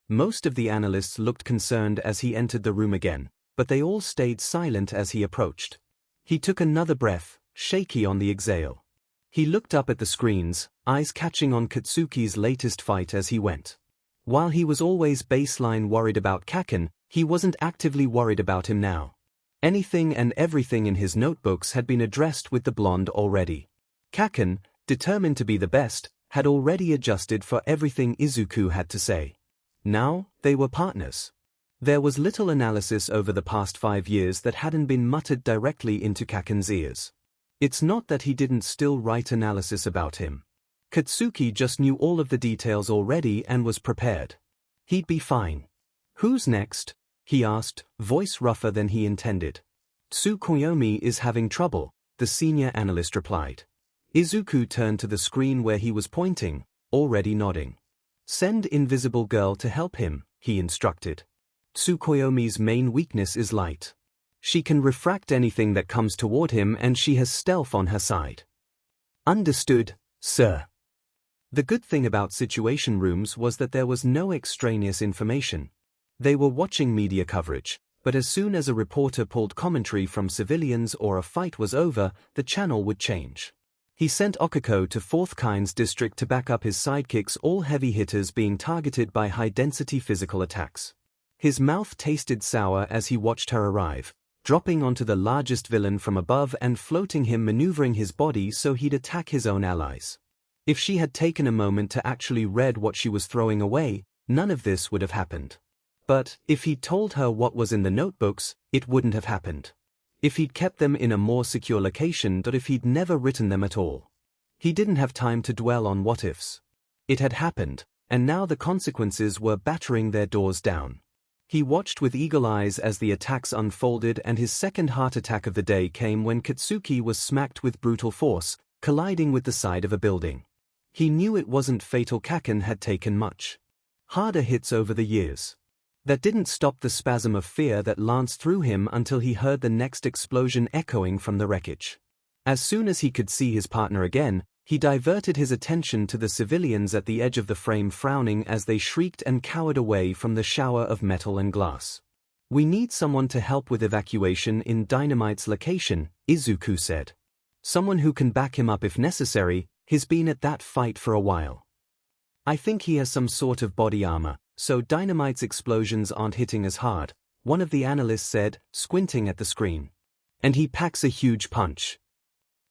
Most of the analysts looked concerned as he entered the room again, but they all stayed silent as he approached. He took another breath, shaky on the exhale. He looked up at the screens, eyes catching on Katsuki's latest fight as he went. While he was always baseline worried about Kaken, he wasn't actively worried about him now. Anything and everything in his notebooks had been addressed with the blonde already. Kaken, determined to be the best, had already adjusted for everything Izuku had to say. Now, they were partners. There was little analysis over the past 5 years that hadn't been muttered directly into Kaken's ears. It's not that he didn't still write analysis about him. Katsuki just knew all of the details already and was prepared. He'd be fine. Who's next? He asked, voice rougher than he intended. Tsukuyomi is having trouble, the senior analyst replied. Izuku turned to the screen where he was pointing, already nodding. Send Invisible Girl to help him, he instructed. Tsukuyomi's main weakness is light. She can refract anything that comes toward him, and she has stealth on her side. Understood, sir. The good thing about situation rooms was that there was no extraneous information. They were watching media coverage, but as soon as a reporter pulled commentary from civilians or a fight was over, the channel would change. He sent Okako to 4th Kind's district to back up his sidekicks, all heavy hitters being targeted by high-density physical attacks. His mouth tasted sour as he watched her arrive, dropping onto the largest villain from above and floating him, maneuvering his body so he'd attack his own allies. If she had taken a moment to actually read what she was throwing away, none of this would have happened. But, if he'd told her what was in the notebooks, it wouldn't have happened. If he'd kept them in a more secure location, or if he'd never written them at all. He didn't have time to dwell on what-ifs. It had happened, and now the consequences were battering their doors down. He watched with eagle eyes as the attacks unfolded, and his second heart attack of the day came when Katsuki was smacked with brutal force, colliding with the side of a building. He knew it wasn't fatal. Kaken had taken much harder hits over the years. That didn't stop the spasm of fear that lanced through him until he heard the next explosion echoing from the wreckage. As soon as he could see his partner again, he diverted his attention to the civilians at the edge of the frame, frowning as they shrieked and cowered away from the shower of metal and glass. We need someone to help with evacuation in Dynamite's location, Izuku said. Someone who can back him up if necessary. He's been at that fight for a while. I think he has some sort of body armor, so Dynamite's explosions aren't hitting as hard, one of the analysts said, squinting at the screen. And he packs a huge punch.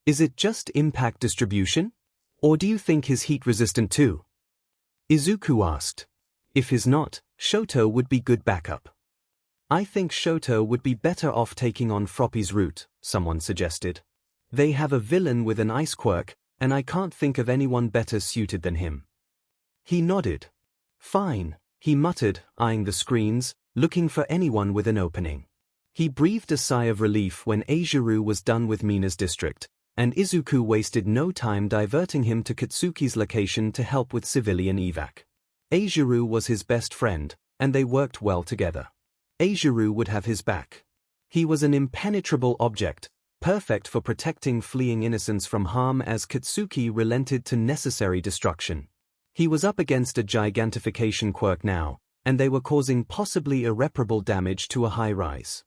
Is it just impact distribution? Or do you think he's heat-resistant too? Izuku asked. If he's not, Shoto would be good backup. I think Shoto would be better off taking on Froppy's route, someone suggested. They have a villain with an ice quirk, and I can't think of anyone better suited than him. He nodded. Fine, he muttered, eyeing the screens, looking for anyone with an opening. He breathed a sigh of relief when Eijiro was done with Mina's district, and Izuku wasted no time diverting him to Katsuki's location to help with civilian evac. Eijiro was his best friend, and they worked well together. Eijiro would have his back. He was an impenetrable object, perfect for protecting fleeing innocents from harm as Katsuki relented to necessary destruction. He was up against a gigantification quirk now, and they were causing possibly irreparable damage to a high-rise.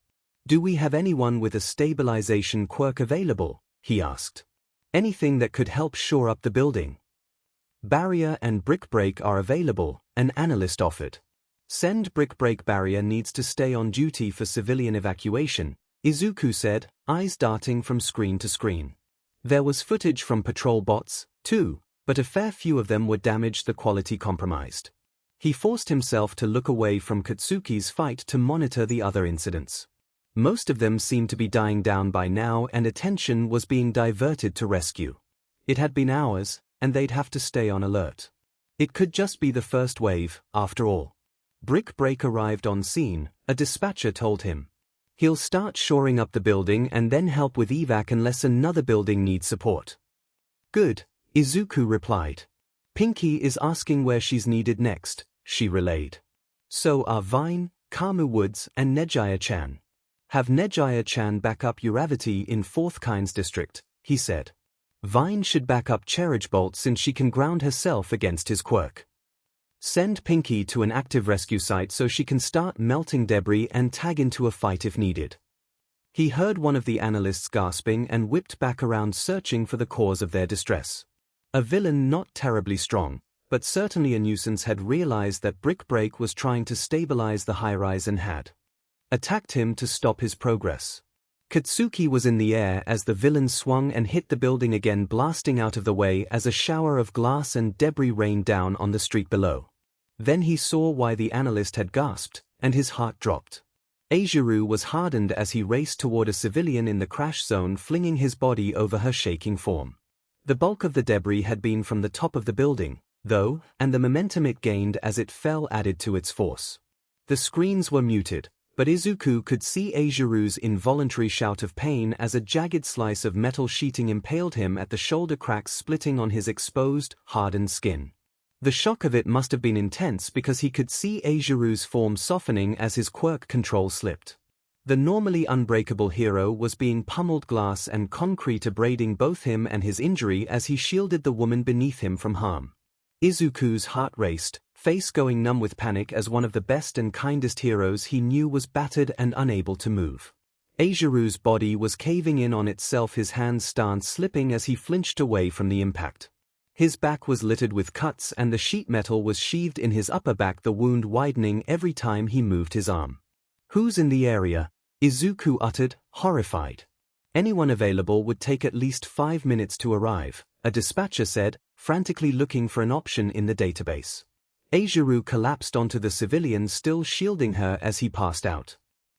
"Do we have anyone with a stabilization quirk available?" he asked. "Anything that could help shore up the building?" "Barrier and brick break are available," an analyst offered. "Send brick break barrier needs to stay on duty for civilian evacuation," Izuku said, eyes darting from screen to screen. There was footage from patrol bots, too, but a fair few of them were damaged, the quality compromised. He forced himself to look away from Katsuki's fight to monitor the other incidents. Most of them seemed to be dying down by now, and attention was being diverted to rescue. It had been hours, and they'd have to stay on alert. It could just be the first wave, after all. Brick Break arrived on scene, a dispatcher told him. "He'll start shoring up the building and then help with evac unless another building needs support." "Good," Izuku replied. "Pinky is asking where she's needed next," she relayed. "So are Vine, Kamu Woods, and Nejaya-chan. Have Nejaya-chan back up Uravity in 4th Kynes District," he said. "Vine should back up Cherage Bolt since she can ground herself against his quirk. Send Pinky to an active rescue site so she can start melting debris and tag into a fight if needed." He heard one of the analysts gasping and whipped back around searching for the cause of their distress. A villain not terribly strong, but certainly a nuisance, had realized that Brick Break was trying to stabilize the high-rise and had attacked him to stop his progress. Katsuki was in the air as the villain swung and hit the building again, blasting out of the way as a shower of glass and debris rained down on the street below. Then he saw why the analyst had gasped, and his heart dropped. Eijiro was hardened as he raced toward a civilian in the crash zone, flinging his body over her shaking form. The bulk of the debris had been from the top of the building, though, and the momentum it gained as it fell added to its force. The screens were muted, but Izuku could see Eijiro's involuntary shout of pain as a jagged slice of metal sheeting impaled him at the shoulder, cracks splitting on his exposed, hardened skin. The shock of it must have been intense because he could see Eijiro's form softening as his quirk control slipped. The normally unbreakable hero was being pummeled, glass and concrete abrading both him and his injury as he shielded the woman beneath him from harm. Izuku's heart raced, face going numb with panic as one of the best and kindest heroes he knew was battered and unable to move. Eijiro's body was caving in on itself, his hands stance slipping as he flinched away from the impact. His back was littered with cuts and the sheet metal was sheathed in his upper back, the wound widening every time he moved his arm. "Who's in the area?" Izuku uttered, horrified. "Anyone available would take at least 5 minutes to arrive," a dispatcher said, frantically looking for an option in the database. Eijiro collapsed onto the civilian still shielding her as he passed out.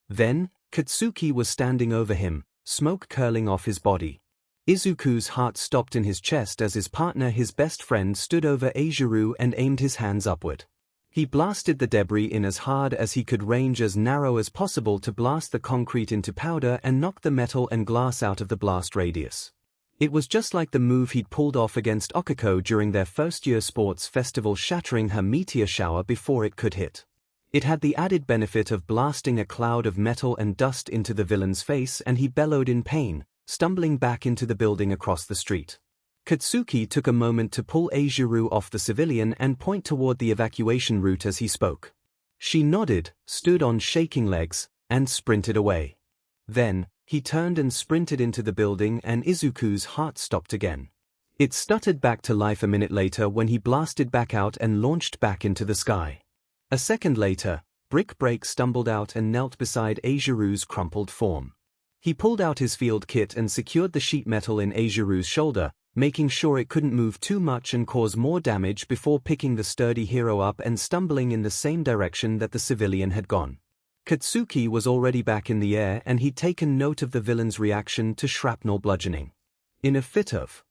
Then, Katsuki was standing over him, smoke curling off his body. Izuku's heart stopped in his chest as his partner, his best friend, stood over Eijiro and aimed his hands upward. He blasted the debris in as hard as he could, range as narrow as possible to blast the concrete into powder and knock the metal and glass out of the blast radius. It was just like the move he'd pulled off against Okako during their first-year sports festival, shattering her meteor shower before it could hit. It had the added benefit of blasting a cloud of metal and dust into the villain's face, and he bellowed in pain, stumbling back into the building across the street. Katsuki took a moment to pull Eijiro off the civilian and point toward the evacuation route as he spoke. She nodded, stood on shaking legs, and sprinted away. Then, he turned and sprinted into the building, and Izuku's heart stopped again. It stuttered back to life a minute later when he blasted back out and launched back into the sky. A second later, Brick Break stumbled out and knelt beside Eijiro's crumpled form. He pulled out his field kit and secured the sheet metal in Eijiro's shoulder, making sure it couldn't move too much and cause more damage before picking the sturdy hero up and stumbling in the same direction that the civilian had gone. Katsuki was already back in the air and he'd taken note of the villain's reaction to shrapnel bludgeoning. In a fit of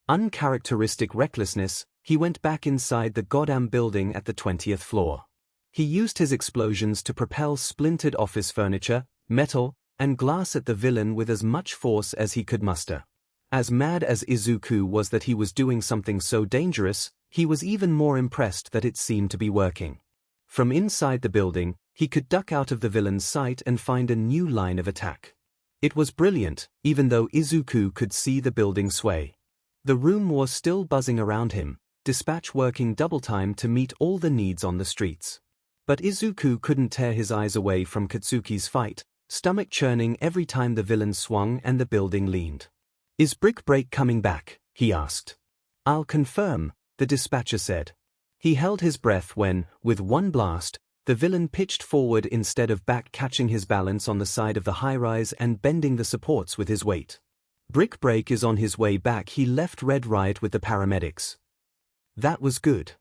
uncharacteristic recklessness, he went back inside the goddamn building at the 20th floor. He used his explosions to propel splintered office furniture, metal, and glass at the villain with as much force as he could muster. As mad as Izuku was that he was doing something so dangerous, he was even more impressed that it seemed to be working. From inside the building, he could duck out of the villain's sight and find a new line of attack. It was brilliant, even though Izuku could see the building sway. The room was still buzzing around him, dispatch working double time to meet all the needs on the streets. But Izuku couldn't tear his eyes away from Katsuki's fight, stomach churning every time the villain swung and the building leaned. "Is Brick Break coming back?" he asked. "I'll confirm," the dispatcher said. He held his breath when, with one blast, the villain pitched forward instead of back, catching his balance on the side of the high-rise and bending the supports with his weight. "Brick Break is on his way back." He left Red Riot with the paramedics. That was good.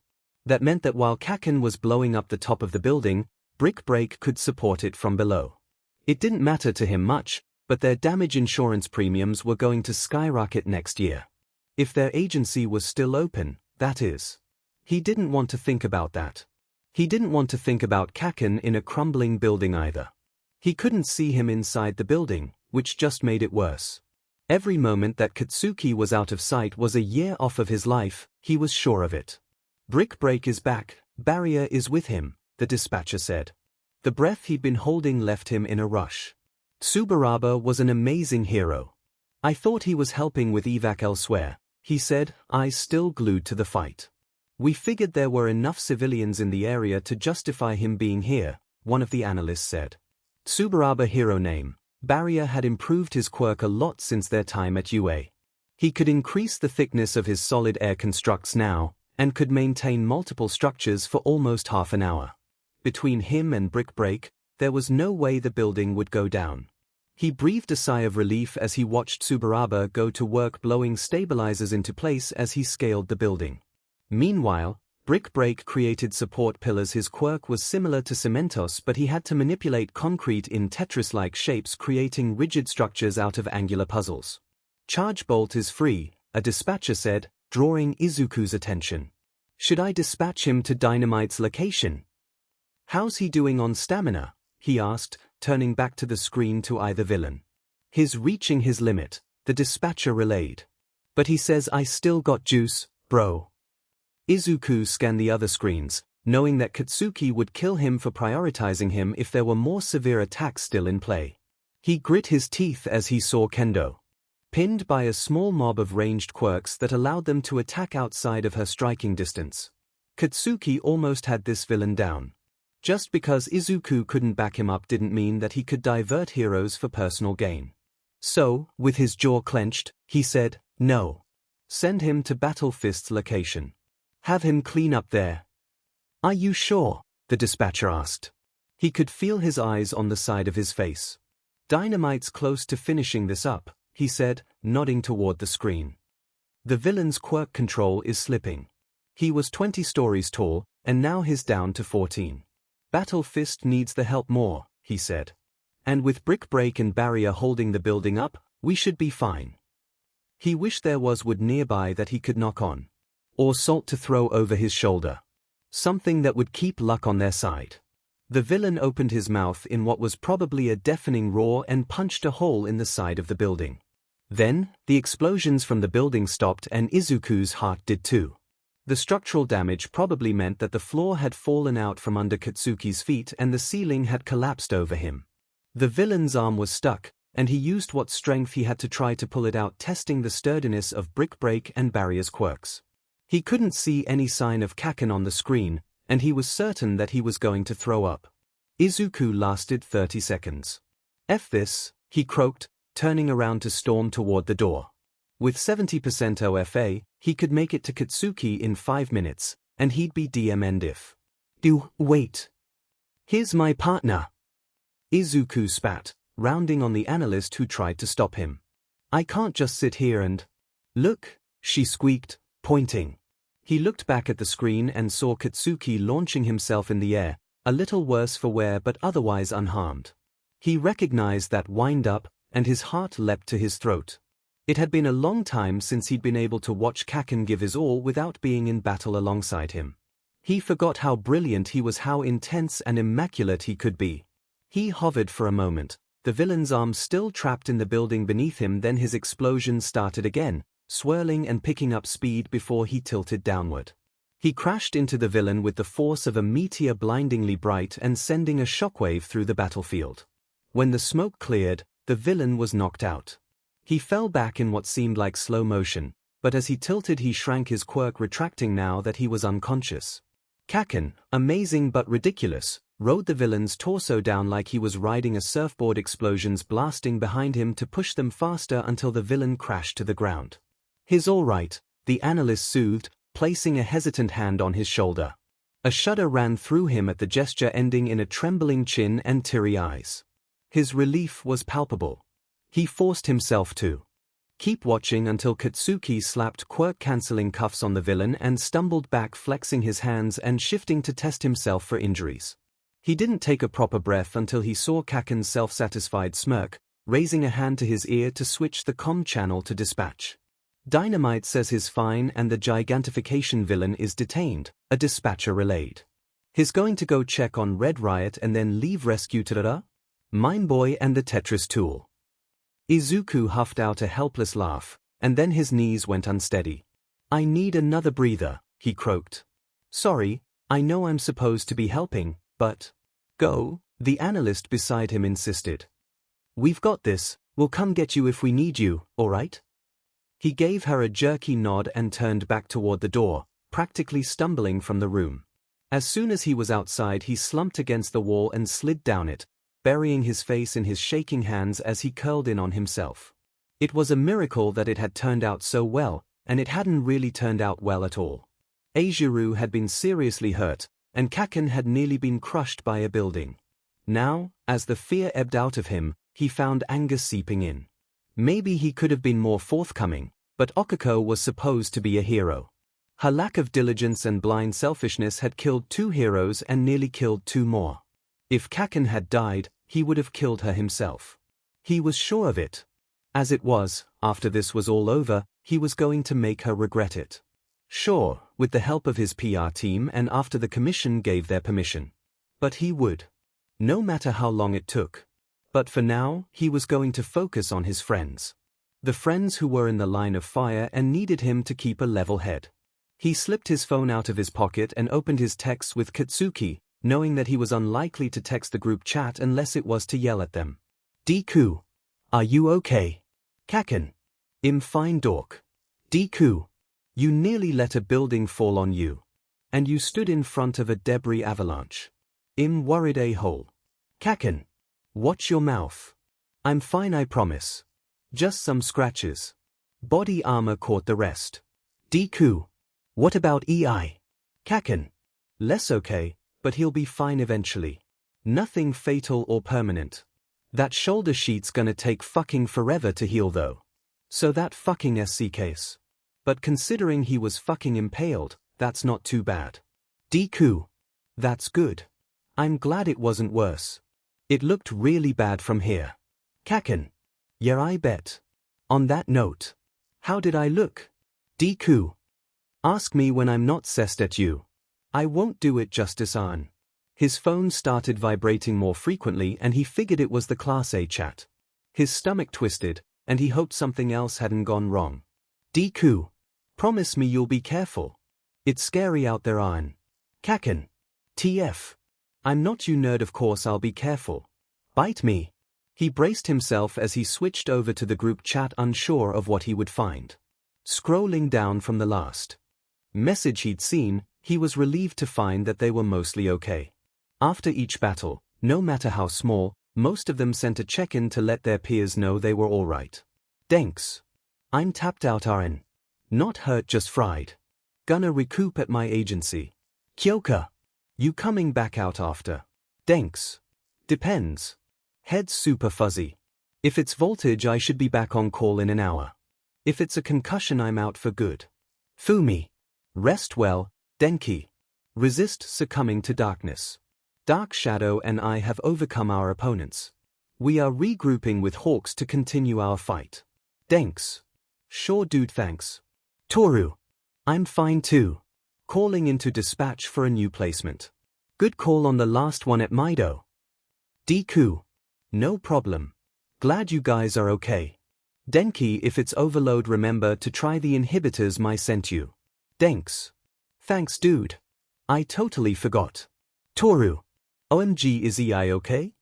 That meant that while Kaken was blowing up the top of the building, Brick Break could support it from below. It didn't matter to him much, but their damage insurance premiums were going to skyrocket next year. If their agency was still open, that is. He didn't want to think about that. He didn't want to think about Kaken in a crumbling building either. He couldn't see him inside the building, which just made it worse. Every moment that Katsuki was out of sight was a year off of his life, he was sure of it. "Brick Break is back, Barrier is with him," the dispatcher said. The breath he'd been holding left him in a rush. "Tsubaraba was an amazing hero. I thought he was helping with evac elsewhere," he said, eyes still glued to the fight. "We figured there were enough civilians in the area to justify him being here," one of the analysts said. Tsubaraba hero name. Barrier had improved his quirk a lot since their time at UA. He could increase the thickness of his solid air constructs now, and could maintain multiple structures for almost half an hour. Between him and Brick Break, there was no way the building would go down. He breathed a sigh of relief as he watched Tsubaraba go to work blowing stabilizers into place as he scaled the building. Meanwhile, Brick Break created support pillars. His quirk was similar to Cementos, but he had to manipulate concrete in Tetris-like shapes, creating rigid structures out of angular puzzles. "Charge Bolt is free," a dispatcher said, drawing Izuku's attention. "Should I dispatch him to Dynamite's location?" "How's he doing on stamina?" he asked, turning back to the screen to eye the villain. "He's reaching his limit," the dispatcher relayed. "But he says I still got juice, bro." Izuku scanned the other screens, knowing that Katsuki would kill him for prioritizing him if there were more severe attacks still in play. He grit his teeth as he saw Kendo, pinned by a small mob of ranged quirks that allowed them to attack outside of her striking distance. Katsuki almost had this villain down. Just because Izuku couldn't back him up didn't mean that he could divert heroes for personal gain. So, with his jaw clenched, he said, "No. Send him to Battle Fist's location. Have him clean up there." "Are you sure?" the dispatcher asked. He could feel his eyes on the side of his face. "Dynamite's close to finishing this up," he said, nodding toward the screen. "The villain's quirk control is slipping. He was 20 stories tall, and now he's down to 14. Battle Fist needs the help more," he said. "And with Brick Break and Barrier holding the building up, we should be fine." He wished there was wood nearby that he could knock on. Or salt to throw over his shoulder. Something that would keep luck on their side. The villain opened his mouth in what was probably a deafening roar and punched a hole in the side of the building. Then, the explosions from the building stopped and Izuku's heart did too. The structural damage probably meant that the floor had fallen out from under Katsuki's feet and the ceiling had collapsed over him. The villain's arm was stuck, and he used what strength he had to try to pull it out, testing the sturdiness of Brick Break and Barrier's quirks. He couldn't see any sign of Kaken on the screen, and he was certain that he was going to throw up. Izuku lasted 30 seconds. "F this," he croaked, turning around to storm toward the door. With 70% OFA, he could make it to Katsuki in 5 minutes, and he'd be DM'd if. Wait. Here's my partner." Izuku spat, rounding on the analyst who tried to stop him. "I can't just sit here and—" "Look," she squeaked, pointing. He looked back at the screen and saw Katsuki launching himself in the air, a little worse for wear but otherwise unharmed. He recognized that wind-up, and his heart leapt to his throat. It had been a long time since he'd been able to watch Kaken give his all without being in battle alongside him. He forgot how brilliant he was, how intense and immaculate he could be. He hovered for a moment, the villain's arm still trapped in the building beneath him. Then his explosion started again, swirling and picking up speed before he tilted downward. He crashed into the villain with the force of a meteor, blindingly bright and sending a shockwave through the battlefield. When the smoke cleared, the villain was knocked out. He fell back in what seemed like slow motion, but as he tilted he shrank, his quirk retracting now that he was unconscious. Kaken, amazing but ridiculous, rode the villain's torso down like he was riding a surfboard, explosions blasting behind him to push them faster until the villain crashed to the ground. "He's all right," the analyst soothed, placing a hesitant hand on his shoulder. A shudder ran through him at the gesture, ending in a trembling chin and teary eyes. His relief was palpable. He forced himself to keep watching until Katsuki slapped quirk-canceling cuffs on the villain and stumbled back, flexing his hands and shifting to test himself for injuries. He didn't take a proper breath until he saw Kaken's self-satisfied smirk, raising a hand to his ear to switch the comm channel to dispatch. "Dynamite says he's fine and the gigantification villain is detained," a dispatcher relayed. "He's going to go check on Red Riot and then leave rescue to Mime Boy and the Tetris tool." Izuku huffed out a helpless laugh, and then his knees went unsteady. "I need another breather," he croaked. "Sorry, I know I'm supposed to be helping, but—" "Go," the analyst beside him insisted. "We've got this, we'll come get you if we need you, all right?" He gave her a jerky nod and turned back toward the door, practically stumbling from the room. As soon as he was outside he slumped against the wall and slid down it, burying his face in his shaking hands as he curled in on himself. It was a miracle that it had turned out so well, and it hadn't really turned out well at all. Eijiro had been seriously hurt, and Kaken had nearly been crushed by a building. Now, as the fear ebbed out of him, he found anger seeping in. Maybe he could have been more forthcoming, but Okako was supposed to be a hero. Her lack of diligence and blind selfishness had killed 2 heroes and nearly killed 2 more. If Kaken had died, he would have killed her himself. He was sure of it. As it was, after this was all over, he was going to make her regret it. Sure, with the help of his PR team and after the commission gave their permission. But he would. No matter how long it took. But for now, he was going to focus on his friends. The friends who were in the line of fire and needed him to keep a level head. He slipped his phone out of his pocket and opened his texts with Katsuki, knowing that he was unlikely to text the group chat unless it was to yell at them. "Deku. Are you okay?" "Kaken. I'm fine, dork." "Deku. You nearly let a building fall on you. And you stood in front of a debris avalanche. I'm worried, a-hole." "Kaken. Watch your mouth." "I'm fine, I promise. Just some scratches. Body armor caught the rest." "Deku. What about EI?" "Kaken. Less okay, but he'll be fine eventually. Nothing fatal or permanent. That shoulder sheet's gonna take fucking forever to heal though. So that fucking SC case. But considering he was fucking impaled, that's not too bad." "Deku. That's good. I'm glad it wasn't worse. It looked really bad from here." "Kaken. Yeah, I bet. On that note, how did I look?" "Deku. Ask me when I'm not cessed at you. I won't do it justice, Arn." His phone started vibrating more frequently and he figured it was the Class A chat. His stomach twisted, and he hoped something else hadn't gone wrong. "Deku. Promise me you'll be careful. It's scary out there, Arn." "Kaken. TF. I'm not you nerd, of course I'll be careful. Bite me." He braced himself as he switched over to the group chat, unsure of what he would find. Scrolling down from the last message he'd seen, he was relieved to find that they were mostly okay. After each battle, no matter how small, most of them sent a check-in to let their peers know they were all right. "Thanks. I'm tapped out, RN. Not hurt, just fried. Gonna recoup at my agency." "Kyoka. You coming back out after?" "Thanks. Depends. Head's super fuzzy. If it's voltage I should be back on call in an hour. If it's a concussion I'm out for good. Fumi. Rest well, Denki. Resist succumbing to darkness. Dark Shadow and I have overcome our opponents. We are regrouping with Hawks to continue our fight. Thanks. Sure dude, thanks. Toru. I'm fine too. Calling into dispatch for a new placement. Good call on the last one at Mido. Deku. No problem. Glad you guys are okay. Denki, if it's overload, remember to try the inhibitors I sent you. Thanks. Thanks dude. I totally forgot. Toru. OMG, is EI okay?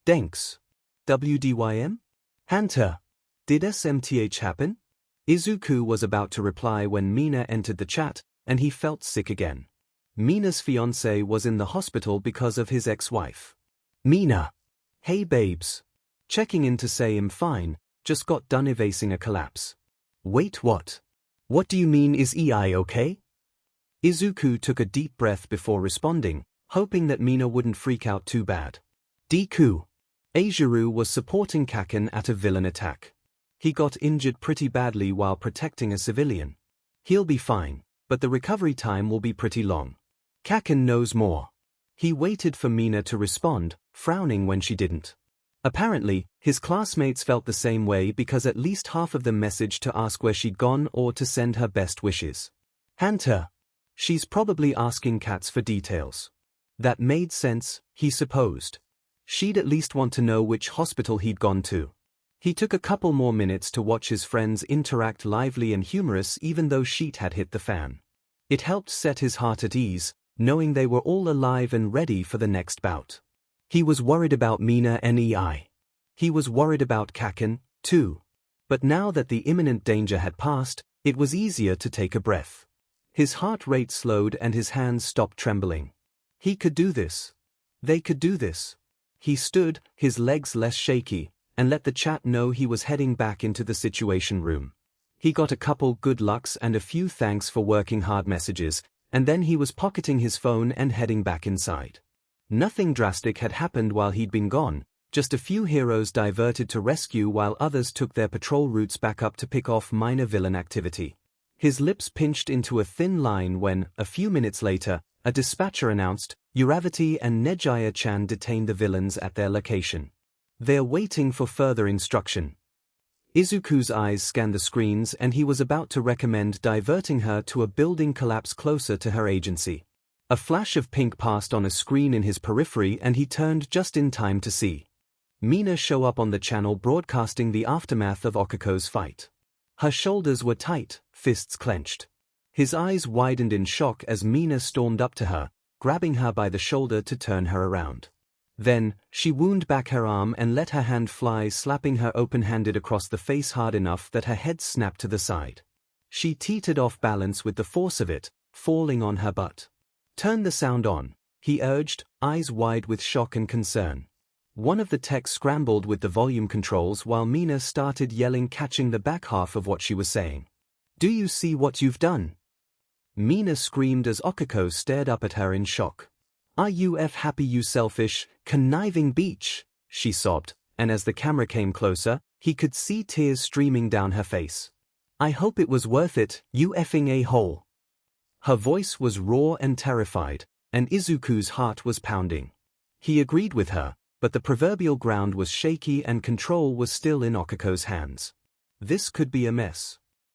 Thanks. WDYM? Hunter. Did SMTH happen? Izuku was about to reply when Mina entered the chat, and he felt sick again. Mina's fiancé was in the hospital because of his ex-wife. Mina. Hey babes. Checking in to say I'm fine, just got done evasing a collapse. Wait, what? What do you mean, is EI okay? Izuku took a deep breath before responding, hoping that Mina wouldn't freak out too bad. Deku. Eijiro was supporting Kaken at a villain attack. He got injured pretty badly while protecting a civilian. He'll be fine, but the recovery time will be pretty long. Kaken knows more. He waited for Mina to respond, frowning when she didn't. Apparently, his classmates felt the same way because at least half of them messaged to ask where she'd gone or to send her best wishes. Hunter. She's probably asking Cats for details. That made sense, he supposed. She'd at least want to know which hospital he'd gone to. He took a couple more minutes to watch his friends interact, lively and humorous even though shit had hit the fan. It helped set his heart at ease, knowing they were all alive and ready for the next bout. He was worried about Mina and EI. He was worried about Kaken, too. But now that the imminent danger had passed, it was easier to take a breath. His heart rate slowed and his hands stopped trembling. He could do this. They could do this. He stood, his legs less shaky, and let the chat know he was heading back into the situation room. He got a couple good lucks and a few thanks for working hard messages, and then he was pocketing his phone and heading back inside. Nothing drastic had happened while he'd been gone, just a few heroes diverted to rescue while others took their patrol routes back up to pick off minor villain activity. His lips pinched into a thin line when, a few minutes later, a dispatcher announced, Uravati and Nejaya-chan detained the villains at their location. They're waiting for further instruction. Izuku's eyes scanned the screens and he was about to recommend diverting her to a building collapse closer to her agency. A flash of pink passed on a screen in his periphery and he turned just in time to see Mina show up on the channel broadcasting the aftermath of Okuko's fight. Her shoulders were tight, fists clenched. His eyes widened in shock as Mina stormed up to her, grabbing her by the shoulder to turn her around. Then, she wound back her arm and let her hand fly, slapping her open-handed across the face hard enough that her head snapped to the side. She teetered off balance with the force of it, falling on her butt. Turn the sound on, he urged, eyes wide with shock and concern. One of the techs scrambled with the volume controls while Mina started yelling, catching the back half of what she was saying. Do you see what you've done? Mina screamed as Okuko stared up at her in shock. Are you happy, you selfish, conniving beach? She sobbed, and as the camera came closer, he could see tears streaming down her face. I hope it was worth it, you effing a-hole. Her voice was raw and terrified, and Izuku's heart was pounding. He agreed with her, but the proverbial ground was shaky and control was still in Okuko's hands. This could be a mess.